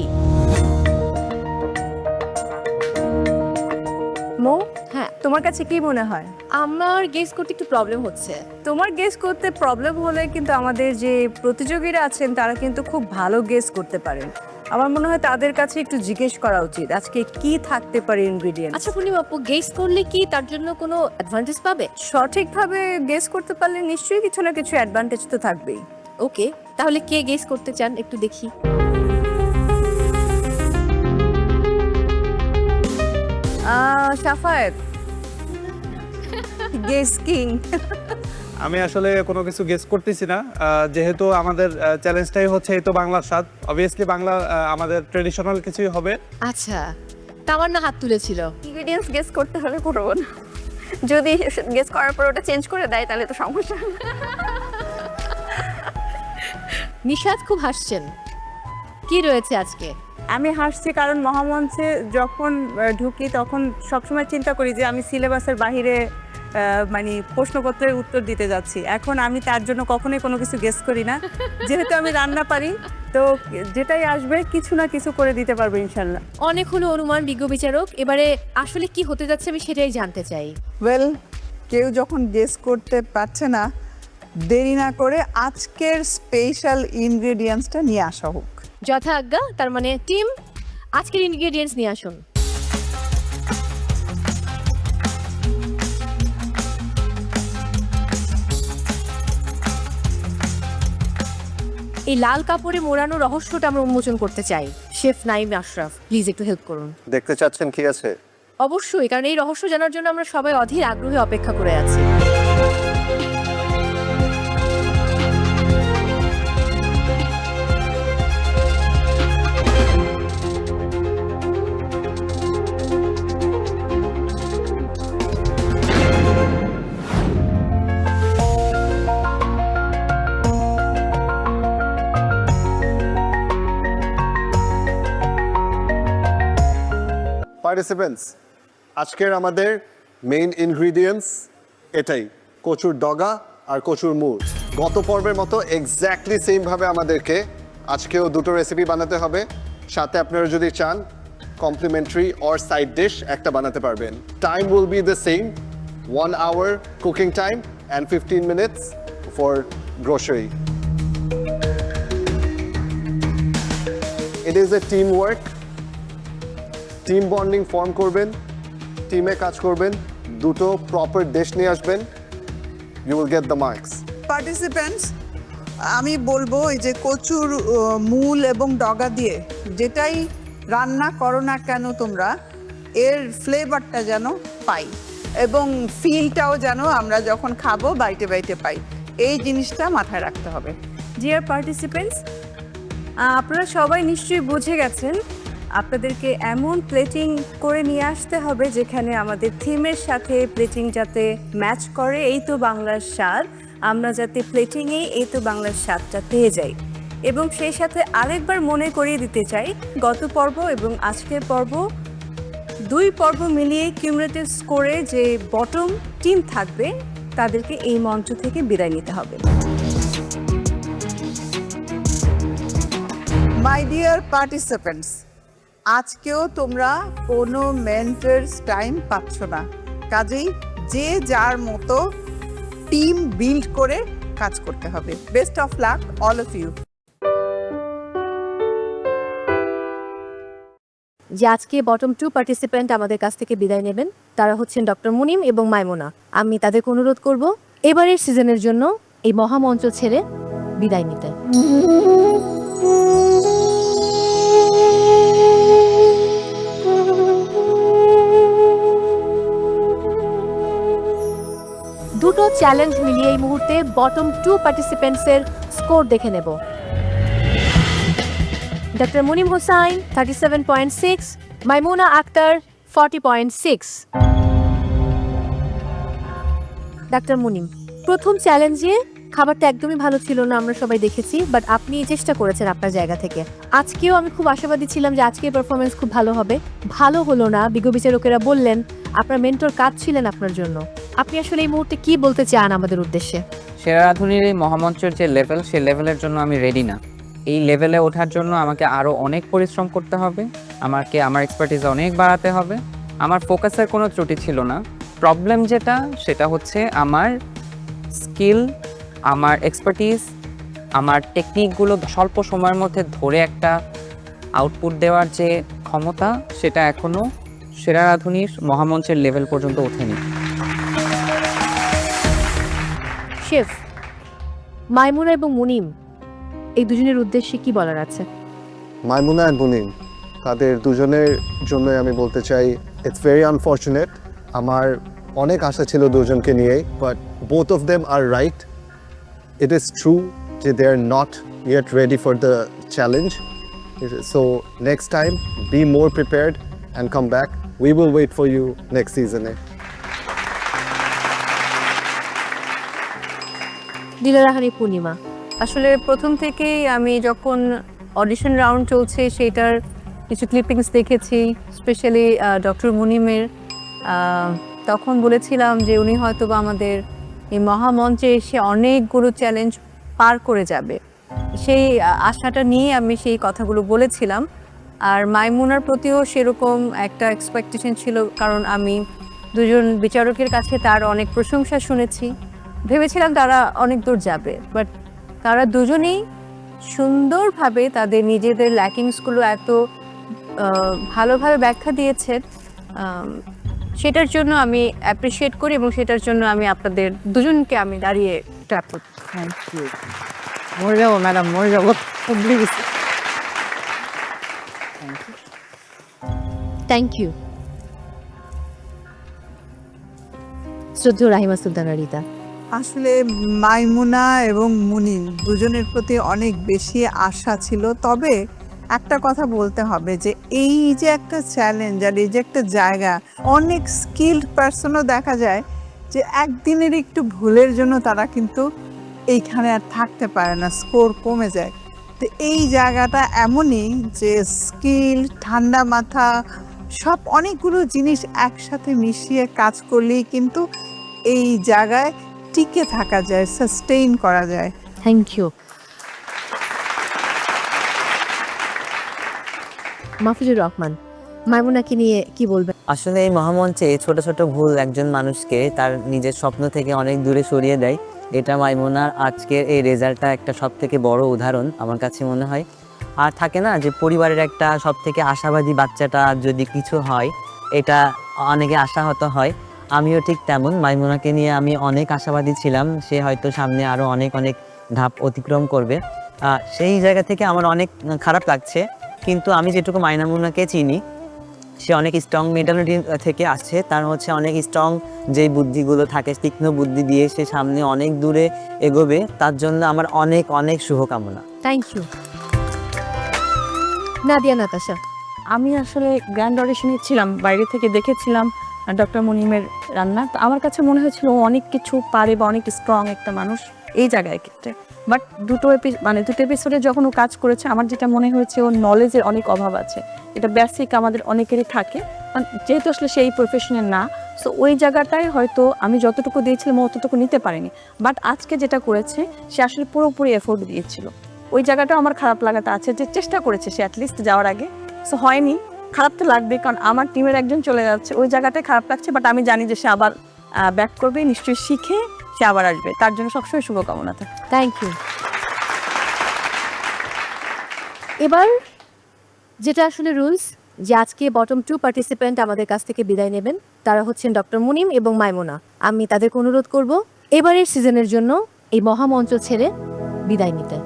মো, হ্যাঁ, তোমার কাছে কি মনে হয়? আমার গেস করতে একটু প্রবলেম হচ্ছে। তোমার গেস করতে প্রবলেম হলে কিন্তু আমাদের যে প্রতিযোগীরা আছেন তারা কিন্তু খুব ভালো গেস করতে পারেন। আমার মনে হয় তাদের কাছে একটু জিজ্ঞেস করা উচিত আজকে কি থাকতে পারে ইনগ্রেডিয়েন্ট। আচ্ছা পূর্ণিমা আপু, গেস করলে কি তার জন্য কোনো অ্যাডভান্টেজ পাবে? সঠিকভাবে গেস করতে পারলে নিশ্চয়ই কিছু না কিছু অ্যাডভান্টেজ তো থাকবেই। ওকে, তাহলে কে গেস করতে চান একটু দেখি। Safayet, guess king. আমি আসলে কোনো কিছু গেস করতেছি না, যেহেতু আমাদের চ্যালেঞ্জটাই হচ্ছে এই তো বাংলার স্বাদ, অবভিয়াসলি বাংলা আমাদের ট্রেডিশনাল কিছুই হবে। আচ্ছা, তামান্না হাত তুলেছিল। ইনগ্রেডিয়েন্টস গেস করতে হলে করবো না, যদি গেস করার পর ওটা চেঞ্জ করে দেয় তাহলে তো সমস্যা। নিশাদ খুব হাসছেন, কি রয়েছে আজকে? আমি হাসছি কারণ মহামঞ্চে যখন ঢুকি তখন সবসময় চিন্তা করি যে আমি সিলেবাসের বাহিরে মানে প্রশ্নপত্রের উত্তর দিতে যাচ্ছি। এখন আমি তার জন্য কখনোই কোনো কিছু গেস করি না, যেহেতু আমি রান্না পারি তো যেটাই আসবে কিছু না কিছু করে দিতে পারবো ইনশাল্লাহ। অনেক হলো অনুমান বিজ্ঞ বিচারক, এবারে আসলে কি হতে যাচ্ছে আমি সেটাই জানতে চাই। ওয়েল, কেউ যখন গেস করতে পারছে না, দেরি না করে আজকের স্পেশাল ইনগ্রেডিয়েন্টসটা নিয়ে আসা হোক। যথা আজ্ঞা, তার মানে টিম আজকের ইনগ্রেডিয়েন্টস নিয়ে আসুন। এই লাল কাপড়ে মোড়ানো রহস্যটা আমরা উন্মোচন করতে চাই। শেফ নাইম আশরাফ, প্লিজ একটু হেল্প করুন। দেখতে চাচ্ছেন কি আছে? অবশ্যই, কারণ এই রহস্য জানার জন্য আমরা সবাই অধীর আগ্রহে অপেক্ষা করে আছি। পার্টিসিপেন্টস, আজকের আমাদের মেইন ইনগ্রিডিয়েন্টস এটাই, কচুর ডগা আর কচুর মুড়। গত পর্বের মতো এক্স্যাক্টলি সেমভাবে আমাদেরকে আজকেও দুটো রেসিপি বানাতে হবে। সাথে আপনারা যদি চান কমপ্লিমেন্টারি অর সাইড ডিশ একটা বানাতে পারবেন। Time will be the same, 1 hour cooking time and 15 minutes for grocery. It is a team work, team bonding form করবেন, টিমে কাজ করবেন, দুটো প্রপার ডিশ নিয়ে আসবেন, you will get the marks. Participants, আমি বলবো এই যে কচুর মূল এবং ডগা দিয়ে যেটাই রান্না করো না কেন তোমরা, এর ফ্লেভারটা যেন পাই এবং ফিলটাও যেন আমরা যখন খাবো বাইটে বাইটে পাই, এই জিনিসটা মাথায় রাখতে হবে। ডিয়ার পার্টিসিপেন্টস, আপনারা সবাই নিশ্চয়ই বুঝে গেছেন আপনাদেরকে এমন প্লেটিং করে নিয়ে আসতে হবে যেখানে আমাদের থিমের সাথে প্লেটিং যাতে ম্যাচ করে। এই তো বাংলার স্বাদ, আমরা যাতে প্লেটিংয়ে এই তো বাংলার স্বাদটা পেয়ে যাই। এবং সেই সাথে আরেকবার মনে করিয়ে দিতে চাই, গত পর্ব এবং আজকের পর্ব, দুই পর্ব মিলিয়ে কিউমুলেটিভ স্কোরে যে বটম টিম থাকবে তাদেরকে এই মঞ্চ থেকে বিদায় নিতে হবে। মাই ডিয়ার পার্টিসিপেন্টস, আজকেও তোমরা কোনো মেন্টরস টাইম পাচ্ছ না, কাজেই যে যার মতো টিম বিল্ড করে কাজ করতে হবে। Best of luck all of you. যে আজকে বটম 2 পার্টিসিপেন্ট আমাদের কাছ থেকে বিদায় নেবেন তারা হচ্ছেন ডক্টর মুনিম এবং মাইমুনা। আমি তাদেরকে অনুরোধ করব এবারের সিজনের জন্য এই মহামঞ্চ ছেড়ে বিদায় নিতে। দুটো চ্যালেঞ্জ মিলিয়ে এই মুহূর্তে বটম 2 পার্টিসিপেন্টসের স্কোর দেখে নেব। ডক্টর মুনিম হোসাইন 37.6, মাইমুনা আক্তার 40.6। ডাক্তার মুনিম, প্রথম চ্যালেঞ্জে খাবারটা একদমই ভালো ছিল না, আমরা সবাই দেখেছি, বাট আপনি চেষ্টা করেছেন আপনার জায়গা থেকে। আজকেও আমি খুব আশাবাদী ছিলাম যে আজকের পারফরমেন্স খুব ভালো হবে, ভালো হলো না। বিজ্ঞ বিচারকেরা বললেন আপনার মেন্টর কাজ ছিলেন আপনার জন্য। আপনি আসলে এই মুহূর্তে কি বলতে চান আমাদের উদ্দেশ্যে? সেরা রাঁধুনির এই মহামঞ্চের যে লেভেল, সেই লেভেলের জন্য আমি রেডি না। এই লেভেলে ওঠার জন্য আমাকে আরও অনেক পরিশ্রম করতে হবে, আমাকে আমার এক্সপার্টিজ অনেক বাড়াতে হবে। আমার ফোকাসের কোনো ত্রুটি ছিল না। প্রবলেম যেটা, সেটা হচ্ছে আমার স্কিল, আমার এক্সপার্টিজ, আমার টেকনিকগুলো স্বল্প সময়ের মধ্যে ধরে একটা আউটপুট দেওয়ার যে ক্ষমতা, সেটা এখনও সেরা রাঁধুনির মহামঞ্চের লেভেল পর্যন্ত ওঠেনি। শেফ, মাইমুনা এবং মুনিম, এই দুজনের উদ্দেশ্যে কি বলার আছে? মাইমুনা অ্যান্ড মুনিম, তাদের দুজনের জন্য আমি বলতে চাই ইটস ভেরি আনফর্চুনেট। আমার অনেক আশা ছিল দুজনকে নিয়েই, but both of them are right. It is true যে they are not yet ready for the challenge. So next time be more prepared and come back. We will wait for you next সিজনে। দিলারাহানি পূর্ণিমা, আসলে প্রথম থেকেই আমি যখন audition round চলছে সেইটার কিছু ক্লিপিংস দেখেছি, স্পেশালি ডক্টর মুনিমের, তখন বলেছিলাম যে উনি হয়তো বা আমাদের এই মহামঞ্চে এসে অনেকগুলো চ্যালেঞ্জ পার করে যাবে। সেই আশাটা নিয়ে আমি সেই কথাগুলো বলেছিলাম। আর মাইমুনার প্রতিও সেরকম একটা এক্সপেকটেশন ছিল, কারণ আমি দুজন বিচারকের কাছে তার অনেক প্রশংসা শুনেছি, ভেবেছিলাম তারা অনেক দূর যাবে। বাট তারা দুজনেই সুন্দরভাবে তাদের নিজেদের ল্যাকিংসগুলো এত ভালোভাবে ব্যাখ্যা দিয়েছেন, সেটার জন্য আমি অ্যাপ্রিসিয়েট করি এবং সেটার জন্য আমি আপনাদের দুজনকে আমি দাঁড়িয়ে ট্র্যাপ করছি। Thank you. মরে যাবো ম্যাডাম, মরে যাবো। Thank you. শ্রদ্ধেয় রাহিমা সুলতানা রিতা, আসলে মাইমুনা এবং মুনিম দুজনের প্রতি অনেক বেশি আশা ছিল, তবে একটা কথা বলতে হবে যে এই যে একটা চ্যালেঞ্জ আর এই যে একটা জায়গা, অনেক স্কিল্ড পার্সনও দেখা যায় যে একদিনের একটু ভুলের জন্য তারা কিন্তু এইখানে আর থাকতে পারে না, স্কোর কমে যায়। তো এই জায়গাটা এমনই যে স্কিল, ঠান্ডা মাথা, সব অনেকগুলো জিনিস একসাথে মিশিয়ে কাজ করলেই কিন্তু এই জায়গায় টিকে থাকা যায়, সাস্টেইন করা যায়। Thank you. মাহফুজুর রহমান, মাইমুনাকে নিয়ে কি বলবেন? আসলে এই মহামঞ্চে ছোট ছোট ভুল একজন মানুষকে তার নিজের স্বপ্ন থেকে অনেক দূরে সরিয়ে দেয়। এটা মাইমুনার আজকের এই রেজাল্টটা একটা সব থেকে বড় উদাহরণ আমার কাছে মনে হয়। আর থাকে না যে পরিবারের একটা সব থেকে আশাবাদী বাচ্চাটা যদি কিছু হয়, এটা অনেকে আশাহত হয়। আমিও ঠিক তেমন, মাইমুনাকে নিয়ে আমি অনেক আশাবাদী ছিলাম। সে হয়তো সামনে আরও অনেক অনেক ধাপ অতিক্রম করবে। সেই জায়গা থেকে আমার অনেক খারাপ লাগছে, কিন্তু আমি যেটুকু মাইনামুনাকে চিনি সে অনেক স্ট্রং মেন্টালিটি থেকে আসছে, তার হচ্ছে অনেক স্ট্রং যেই বুদ্ধিগুলো থাকে, তীক্ষ্ণ বুদ্ধি দিয়ে সে সামনে অনেক দূরে এগোবে, তার জন্য আমার অনেক অনেক শুভকামনা। Thank you. নাদিয়া নাতাশা। আমি আসলে গ্র্যান্ড অডিশনে ছিলাম, বাইরে থেকে দেখেছিলাম ডক্টর মুনিমের রান্না, তো আমার কাছে মনে হয়েছিল ও অনেক কিছু পারে বা অনেক স্ট্রং একটা মানুষ এই জায়গায় ক্ষেত্রে। বাট দুটো এপিসোডে যখন ও কাজ করেছে আমার যেটা মনে হয়েছে ওর নলেজের অনেক অভাব আছে, এটা বেসিক আমাদের অনেকেরই থাকে, যেহেতু আসলে সেই প্রফেশনের না। সো ওই জায়গাটায় হয়তো আমি যতটুকু দিয়েছিলাম ও অতটুকু নিতে পারিনি, বাট আজকে যেটা করেছে সে আসলে পুরোপুরি এফোর্ট দিয়েছিল। ওই জায়গাটাও আমার খারাপ লাগাটা আছে, যে চেষ্টা করেছে সে অ্যাটলিস্ট যাওয়ার আগে, সো হয়নি, খারাপ তো লাগবে কারণ আমার টিমের একজন চলে যাচ্ছে, ওই জায়গাটায় খারাপ লাগছে। বাট আমি জানি যে সে আবার ব্যাক করবে, নিশ্চয়ই শিখে সে আবার আসবে, তার জন্য সবসময় শুভকামনা থাকে। Thank you. এবার যেটা আসলে রুলস, যে আজকে বটম 2 পার্টিসিপেন্ট আমাদের কাছ থেকে বিদায় নেবেন, তারা হচ্ছেন ডক্টর মুনিম এবং মাইমুনা। আমি তাদেরকে অনুরোধ করব এবারের সিজনের জন্য এই মহামঞ্চ ছেড়ে বিদায় নিতে।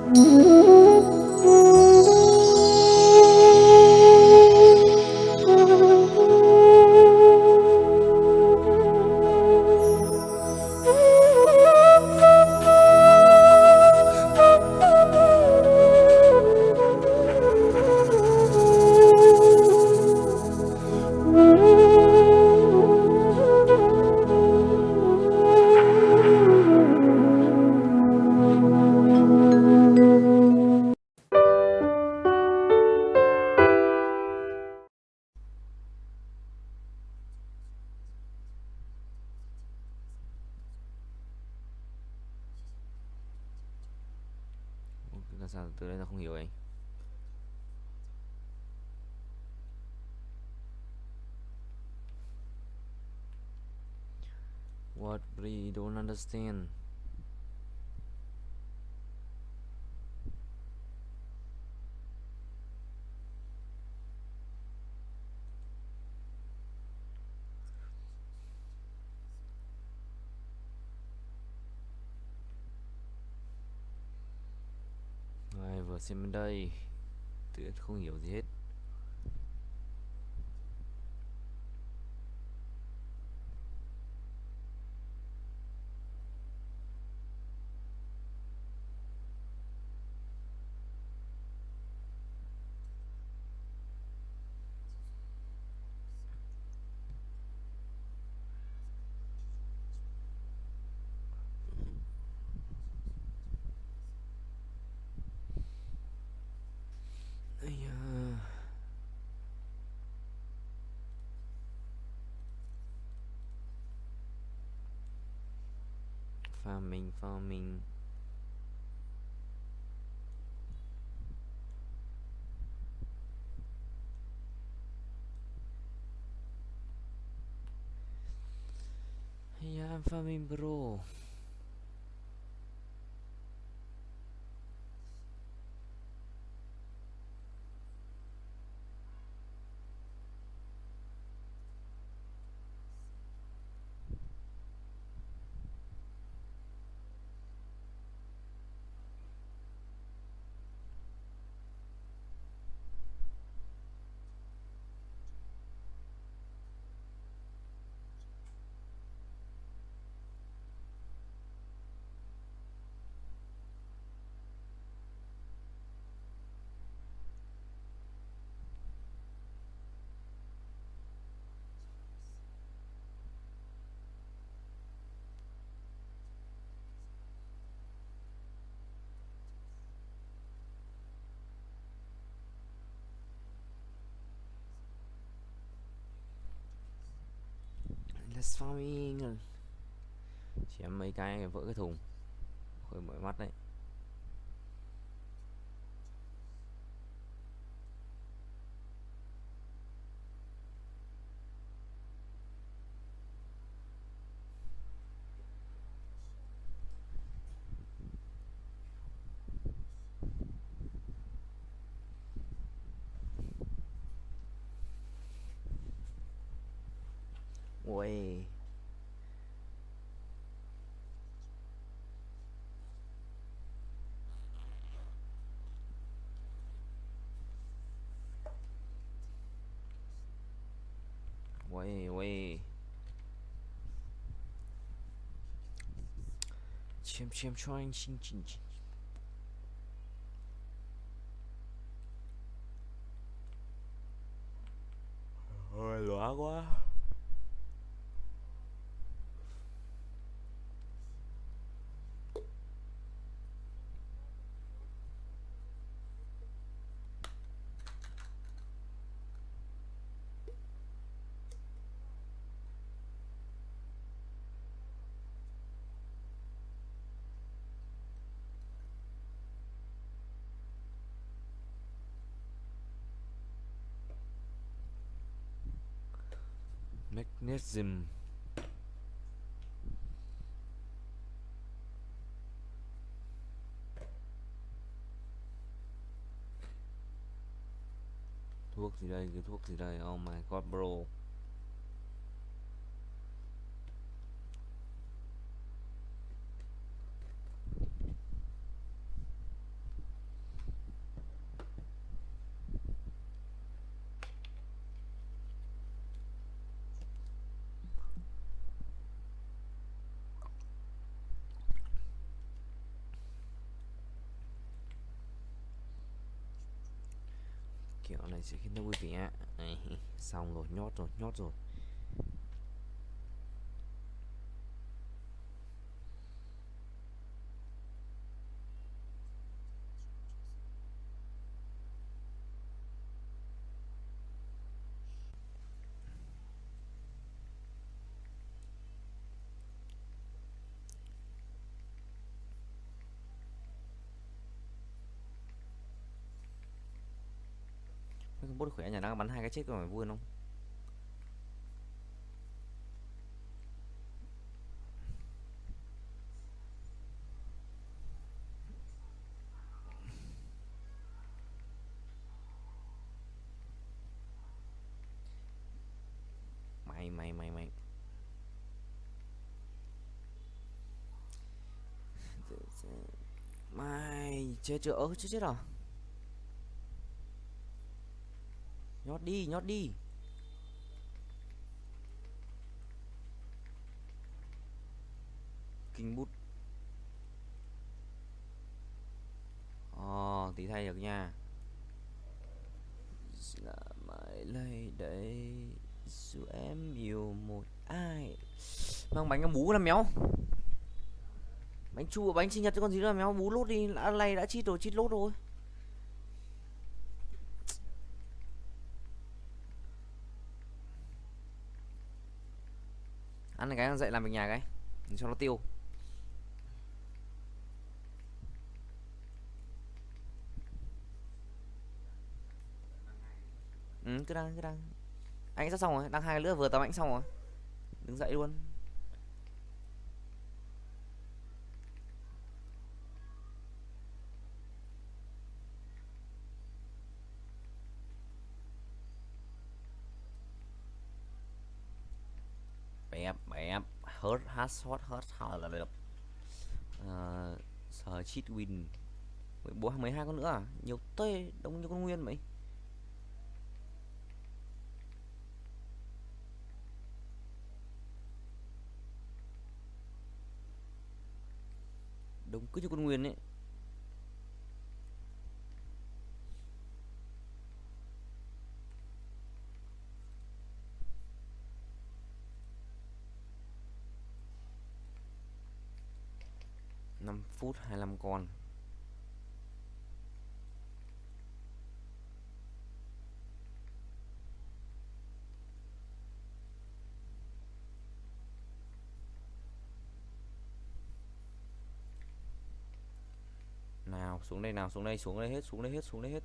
Là sao từ đây tao không hiểu anh. What we don't understand. Ai vừa xem bên đây, tự nhiên không hiểu gì hết. Ây da. Farming. Yeah, I'm farming, bro. Let's farming. Chỉ em mấy cái vỡ cái thùng, hơi mỏi mắt đấy. Ui. Wait. Chim trying ching. Ôi lóa quá. Magnesium. Thuốc gì đây? Cái thuốc gì đây? Oh my god bro. Kiểu này sẽ khiến tôi vui vẻ. Xong rồi, nhót rồi. Mấy con bốt khỏe nhà nó bắn 2 cái chết có phải vui không? Mày mày chết chưa? Chết rồi. Nhót đi. Kinh bút. Tí thay được nha. Là mãi lấy đấy dù em yêu một ai. Mang bánh em bú làm méo. Bánh chua bánh sinh nhật cho con gì nữa méo, bú lốt đi, này đã chít lốt rồi. Ăn này cái dậy làm việc nhà cái cho nó tiêu. Cứ đang anh sắp xong rồi, đang 2 cái nữa vừa tầm anh xong rồi, đứng dậy luôn. Bẹp hurt là được. Sở cheat win bố 12 con nữa à? Nhiều tê đông như con nguyên vậy. Đúng cứ như con nguyên ấy. Phút 25 con. Nào xuống đây hết.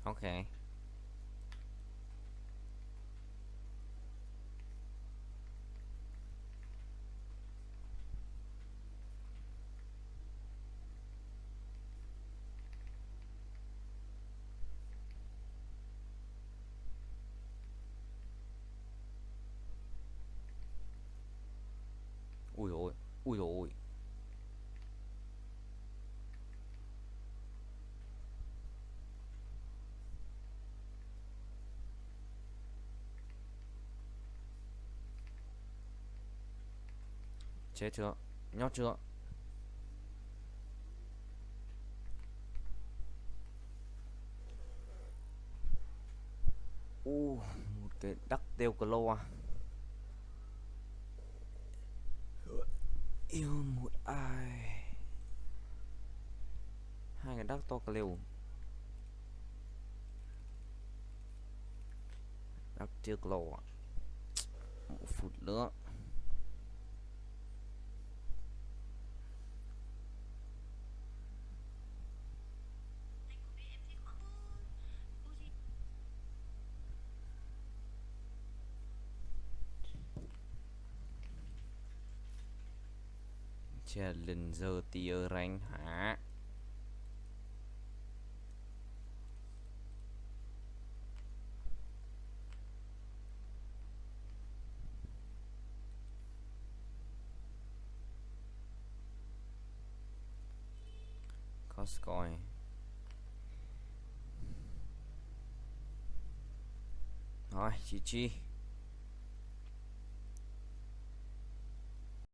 Ok. Ui dồi ôi, ui dồi ôi. Chết chưa? Nhót chưa? Một cái đắc tiêu cờ lô à. Yêu một ai. Hai cái đắc to cờ liều. Đắc tiêu cờ lô à. 1 phút nữa. Challenger tier rank hả? Có score. Rồi, GG.